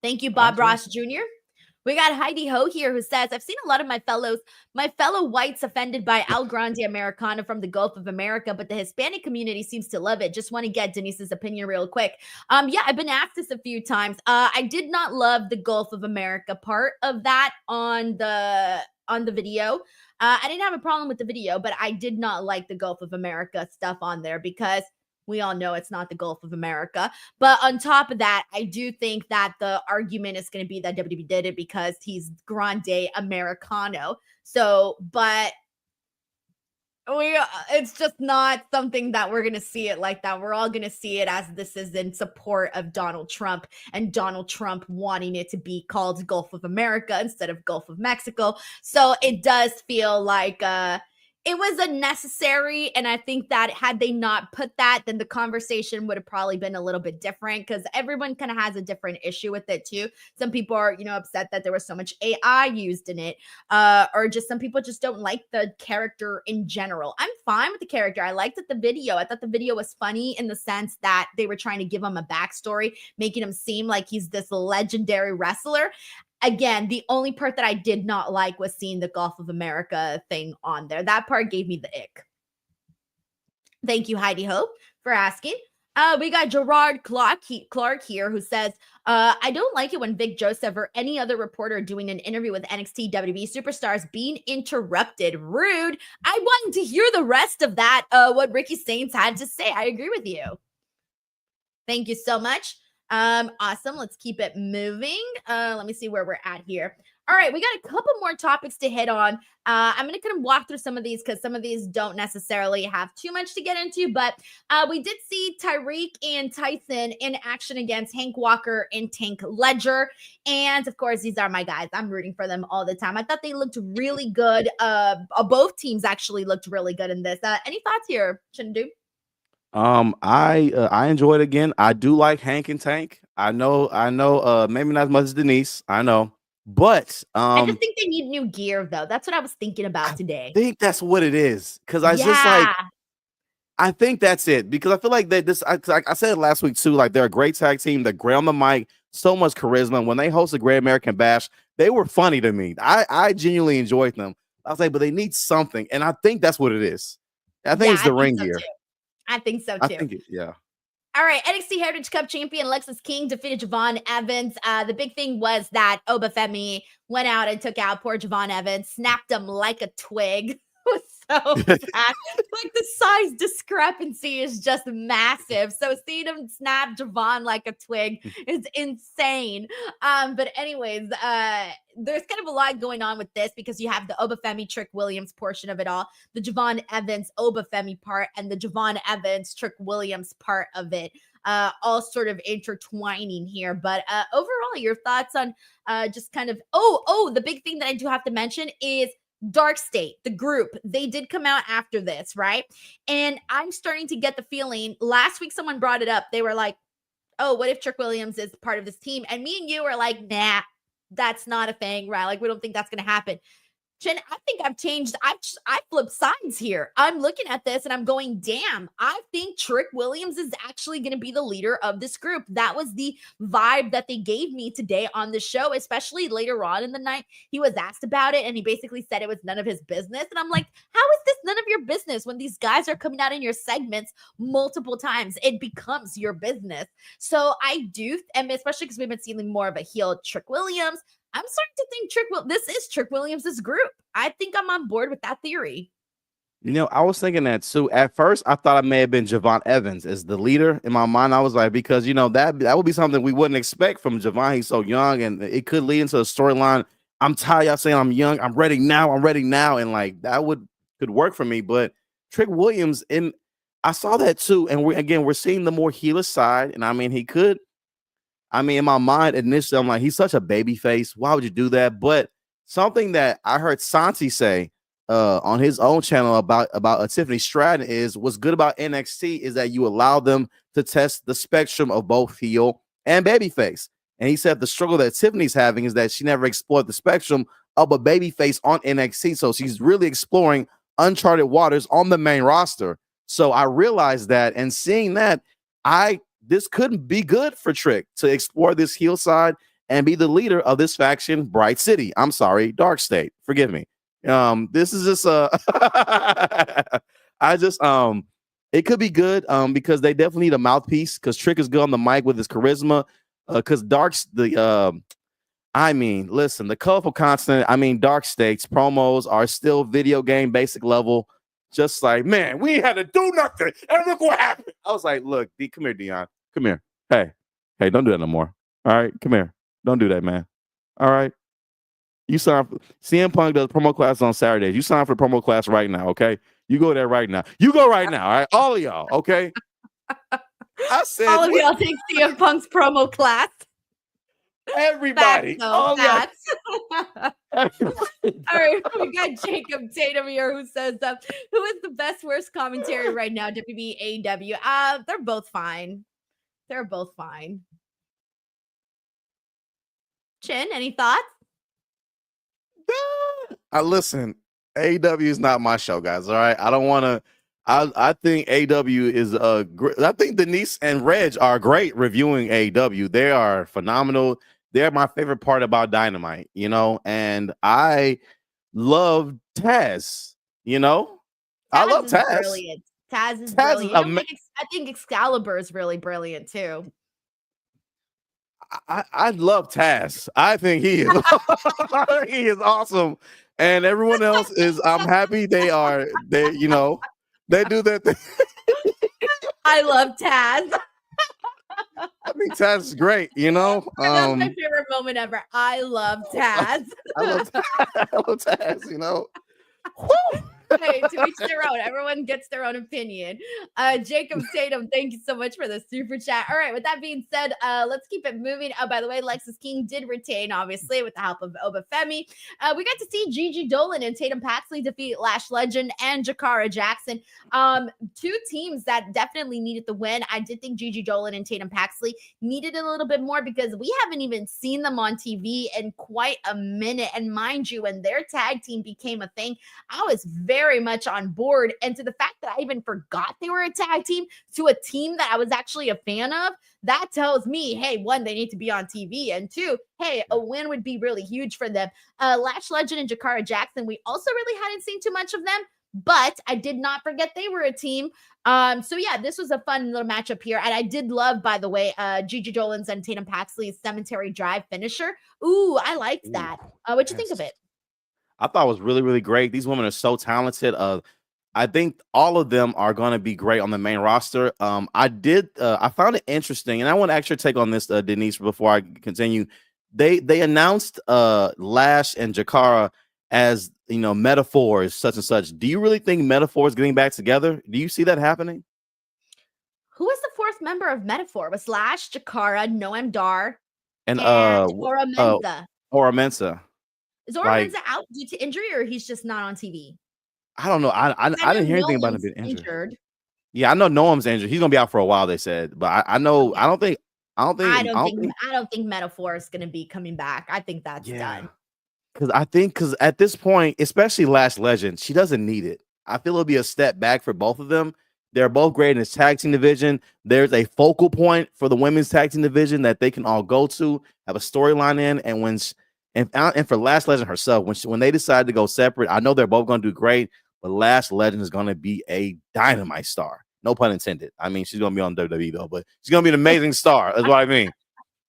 Thank you, Bob Ross Jr. We got Heidi Ho here who says, I've seen a lot of my fellow whites offended by El Grande Americano from the Gulf of America, but the Hispanic community seems to love it. Just want to get Denise's opinion real quick. Yeah, I've been asked this a few times. I did not love the Gulf of America part of that on the video. I didn't have a problem with the video, but I did not like the Gulf of America stuff on there because we all know it's not the Gulf of America. But on top of that, I do think that the argument is going to be that WWE did it because he's Grande Americano. So, but it's just not something that we're going to see it like that. We're all going to see it as this is in support of Donald Trump and Donald Trump wanting it to be called Gulf of America instead of Gulf of Mexico. So it does feel like, it was unnecessary, and I think that had they not put that, then the conversation would have probably been a little bit different, because everyone kind of has a different issue with it too. Some people are, upset that there was so much AI used in it, or just some people just don't like the character in general. I'm fine with the character. I liked the video. I thought the video was funny in the sense that they were trying to give him a backstory, making him seem like he's this legendary wrestler. Again, the only part that I did not like was seeing the Gulf of America thing on there. That part gave me the ick. Thank you, Heidi Ho, for asking. We got Gerard Clark here who says, I don't like it when Vic Joseph or any other reporter doing an interview with NXT WWE superstars being interrupted. Rude. I wanted to hear the rest of that, what Ricky Saints had to say. I agree with you. Thank you so much. Awesome. Let's keep it moving. Let me see where we're at here. All right, we got a couple more topics to hit on. I'm going to kind of walk through some of these because some of these don't necessarily have too much to get into, but we did see Tyreek and Tyson in action against Hank Walker and Tank Ledger. And of course, these are my guys. I'm rooting for them all the time. I thought they looked really good. Both teams actually looked really good in this. Any thoughts here, Chindedu?
I enjoyed it again. I do like Hank and Tank. I know, maybe not as much as Denise. I know, but
I just think they need new gear though. That's what I was thinking about today.
I think that's what it is. Cause I think that's it. Because I feel like I said it last week too, like they're a great tag team. They're great on the mic, so much charisma. When they hosted Great American Bash, they were funny to me. I genuinely enjoyed them. I was like, but they need something. And I think that's what it is. I think it's the ring gear.
I think so too.
Yeah.
All right. NXT Heritage Cup champion Lexus King defeated Javon Evans. The big thing was that Obafemi went out and took out poor Javon Evans, snapped him like a twig. It was so sad. Like the size discrepancy is just massive. So seeing him snap Javon like a twig is insane. But anyways, there's kind of a lot going on with this because you have the Obafemi Trick Williams portion of it all, the Javon Evans Obafemi part, and the Javon Evans Trick Williams part of it. All sort of intertwining here. But overall, your thoughts on just kind of the big thing that I do have to mention is Dark State, the group. They did come out after this, right? And I'm starting to get the feeling, last week someone brought it up. They were like, oh, what if Trick Williams is part of this team? And me and you were like, nah, that's not a thing, right? Like, we don't think that's going to happen. Jen, I think I've changed. I flipped sides here. I'm looking at this and I'm going, damn, I think Trick Williams is actually going to be the leader of this group. That was the vibe that they gave me today on the show, especially later on in the night. He was asked about it and he basically said it was none of his business. And I'm like, how is this none of your business. When these guys are coming out in your segments multiple times, it becomes your business. So I do, and especially because we've been seeing more of a heel Trick Williams, I'm starting to think this is Trick Williams' group. I think I'm on board with that theory.
I was thinking that too. At first, I thought it may have been Javon Evans as the leader. In my mind, I was like, because that would be something we wouldn't expect from Javon. He's so young, and it could lead into a storyline. I'm tired y'all saying I'm young. I'm ready now. And like that could work for me. But Trick Williams, I saw that too. And we're seeing the more healer side. And I mean, in my mind initially, I'm like, he's such a baby face. Why would you do that? But something that I heard Santi say on his own channel about Tiffany Stratton is what's good about NXT is that you allow them to test the spectrum of both heel and babyface. And he said the struggle that Tiffany's having is that she never explored the spectrum of a babyface on NXT. So she's really exploring uncharted waters on the main roster. So I realized that, and seeing that, this couldn't be good for Trick to explore this heel side and be the leader of this faction, Bright City. I'm sorry, Dark State. Forgive me. This is just it could be good because they definitely need a mouthpiece because Trick is good on the mic with his charisma. Because the colorful constant, Dark State's promos are still video game basic level. Just like, man, we had to do nothing, and look what happened. I was like, look, come here, Dion. Come here. Hey, don't do that no more. All right, come here. Don't do that, man. All right. You sign for CM Punk does promo class on Saturdays. You sign for the promo class right now, okay? You go there right now. You go right now, all right? All of y'all, okay? I said
all of y'all take CM Punk's promo class.
Everybody.
All right, we got Jacob Tatum here who says, who is the best, worst commentary right now, WB, AEW? They're both fine. Chin, any thoughts?
Listen, AEW is not my show, guys. All right. I don't want to. I think AEW is great. I think Denise and Reg are great reviewing AEW. They are phenomenal. They're my favorite part about Dynamite, and I love Taz, I love Taz.
Brilliant. Taz is brilliant. I think Excalibur is really brilliant too.
I love Taz. I think he is he is awesome. And everyone else is, I'm happy they do their thing.
I love Taz.
I think Taz is great,
That's my favorite moment ever. I love Taz.
I love Taz, Woo!
Hey, to each their own. Everyone gets their own opinion. Jacob Tatum, thank you so much for the super chat. All right, with that being said, let's keep it moving. By the way, Lexus King did retain, obviously, with the help of Obafemi. We got to see Gigi Dolan and Tatum Paxley defeat Lash Legend and Jakara Jackson. Two teams that definitely needed the win. I did think Gigi Dolan and Tatum Paxley needed a little bit more because we haven't even seen them on TV in quite a minute. And mind you, when their tag team became a thing, I was very much on board. And to the fact that I even forgot they were a tag team to a team that I was actually a fan of, that tells me, hey, one, they need to be on TV. And two, hey, a win would be really huge for them. Lash Legend and Jakara Jackson, we also really hadn't seen too much of them, but I did not forget they were a team. So yeah, this was a fun little matchup here. And I did love, by the way, Gigi Dolan's and Tatum Paxley's Cemetery Drive finisher. Ooh, I liked that. What'd you think of it?
I thought it was really, really great. These women are so talented. I think all of them are going to be great on the main roster. I found it interesting, and I want to actually take on this, Denise, before I continue. They announced Lash and Jakara as metaphors, such and such. Do you really think metaphors getting back together? Do you see that happening?
Who was the fourth member of Metaphor? Was Lash, Jakara, Noam Dar,
and
Ora Menza?
Ora Menza.
Is Ora Menza out due to injury, or he's just not on TV?
I don't know. I didn't hear anything about him being injured. Yeah, I know Noam's injured. He's gonna be out for a while, they said. But I know. Okay. I don't think Metaphor is gonna be coming back. I think that's done. Because at this point, especially Lash Legend, she doesn't need it. I feel it'll be a step back for both of them. They're both great in this tag team division. There's a focal point for the women's tag team division that they can all go to, have a storyline in, and for Lash Legend herself, when they decide to go separate, I know they're both going to do great. but Lash Legend is going to be a dynamite star. No pun intended. I mean, she's going to be on WWE though, but she's going to be an amazing star. That's what I mean.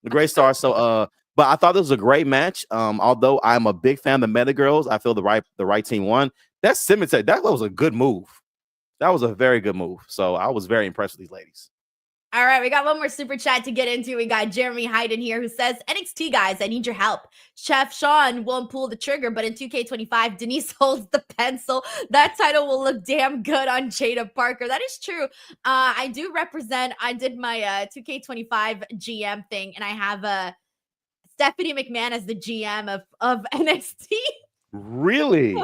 A great star. So, but I thought this was a great match. Although I'm a big fan of the Meta Girls, I feel the right team won. That cemetery, that was a good move. That was a very good move. So I was very impressed with these ladies.
All right, we got one more super chat to get into. We got Jeremy Hyden here who says, NXT guys, I need your help. Chef Sean won't pull the trigger, but in 2K25, Denise holds the pencil. That title will look damn good on Jada Parker. That is true. I do represent, I did my 2K25 GM thing, and I have Stephanie McMahon as the GM of NXT.
Really?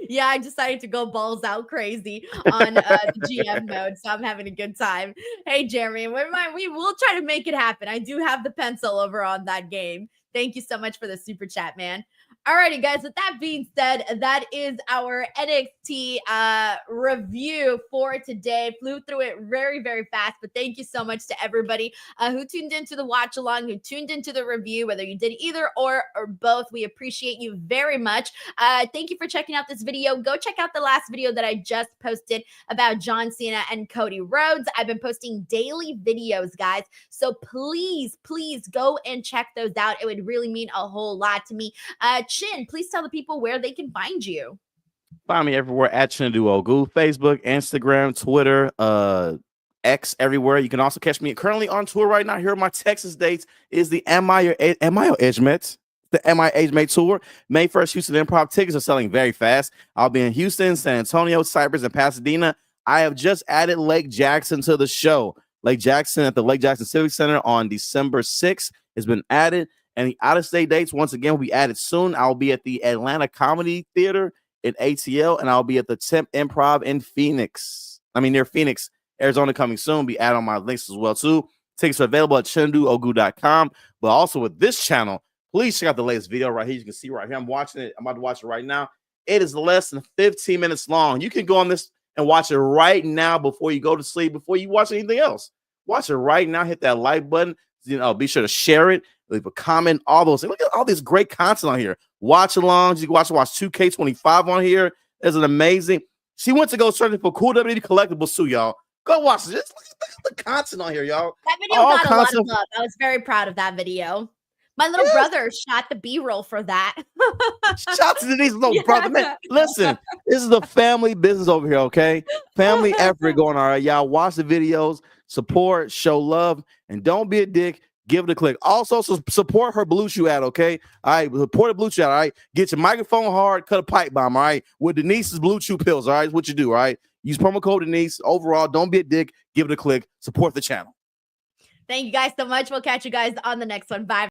Yeah, I decided to go balls out crazy on the GM mode, so I'm having a good time. Hey, Jeremy, we will try to make it happen. I do have the pencil over on that game. Thank you so much for the super chat, man. Alrighty, guys, with that being said, that is our NXT review for today. Flew through it very, very fast, but thank you so much to everybody who tuned into the watch along, who tuned into the review, whether you did either or both. We appreciate you very much. Thank you for checking out this video. Go check out the last video that I just posted about John Cena and Cody Rhodes. I've been posting daily videos, guys, so please go and check those out. It would really mean a whole lot to me. Chin, please tell the people where they can find you.
Find me everywhere at Chinedu Ogu, Facebook, Instagram, Twitter, X, everywhere. You can also catch me currently on tour right now. Here are my Texas dates. Is the Am I Your Edge Mate? The Am I Age Mate tour. May 1st, Houston Improv. Tickets are selling very fast. I'll be in Houston, San Antonio, Cypress, and Pasadena. I have just added Lake Jackson to the show. Lake Jackson at the Lake Jackson Civic Center on December 6th has been added. And the out-of-state dates, once again, will be added soon. I'll be at the Atlanta Comedy Theater in ATL, and I'll be at the Temp Improv in Phoenix. Near Phoenix, Arizona, coming soon. Be added on my links as well, too. Tickets are available at ChineduOgu.com. But also with this channel, please check out the latest video right here. You can see right here. I'm watching it. I'm about to watch it right now. It is less than 15 minutes long. You can go on this and watch it right now before you go to sleep, before you watch anything else. Watch it right now. Hit that like button. Be sure to share it. Leave a comment, all those things. Look at all this great content on here. Watch alongs. You can watch 2K25 on here. There's an amazing. She went to go searching for cool WWE collectibles too, y'all. Go watch it. Just look at the content on here, y'all.
That video got a lot of love. I was very proud of that video. My little brother shot the B-roll for that.
Shout out to Denise's little brother. Man, listen, this is a family business over here, okay? Family effort going on, right? Y'all watch the videos, support, show love, and don't be a dick. Give it a click. Also, support her Blue Chew ad, okay? All right, support the Blue Chew ad, all right? Get your microphone hard, cut a pipe bomb, all right? With Denise's Blue Chew pills, all right? That's what you do, all right? Use promo code Denise. Overall, don't be a dick. Give it a click. Support the channel.
Thank you guys so much. We'll catch you guys on the next one. Bye.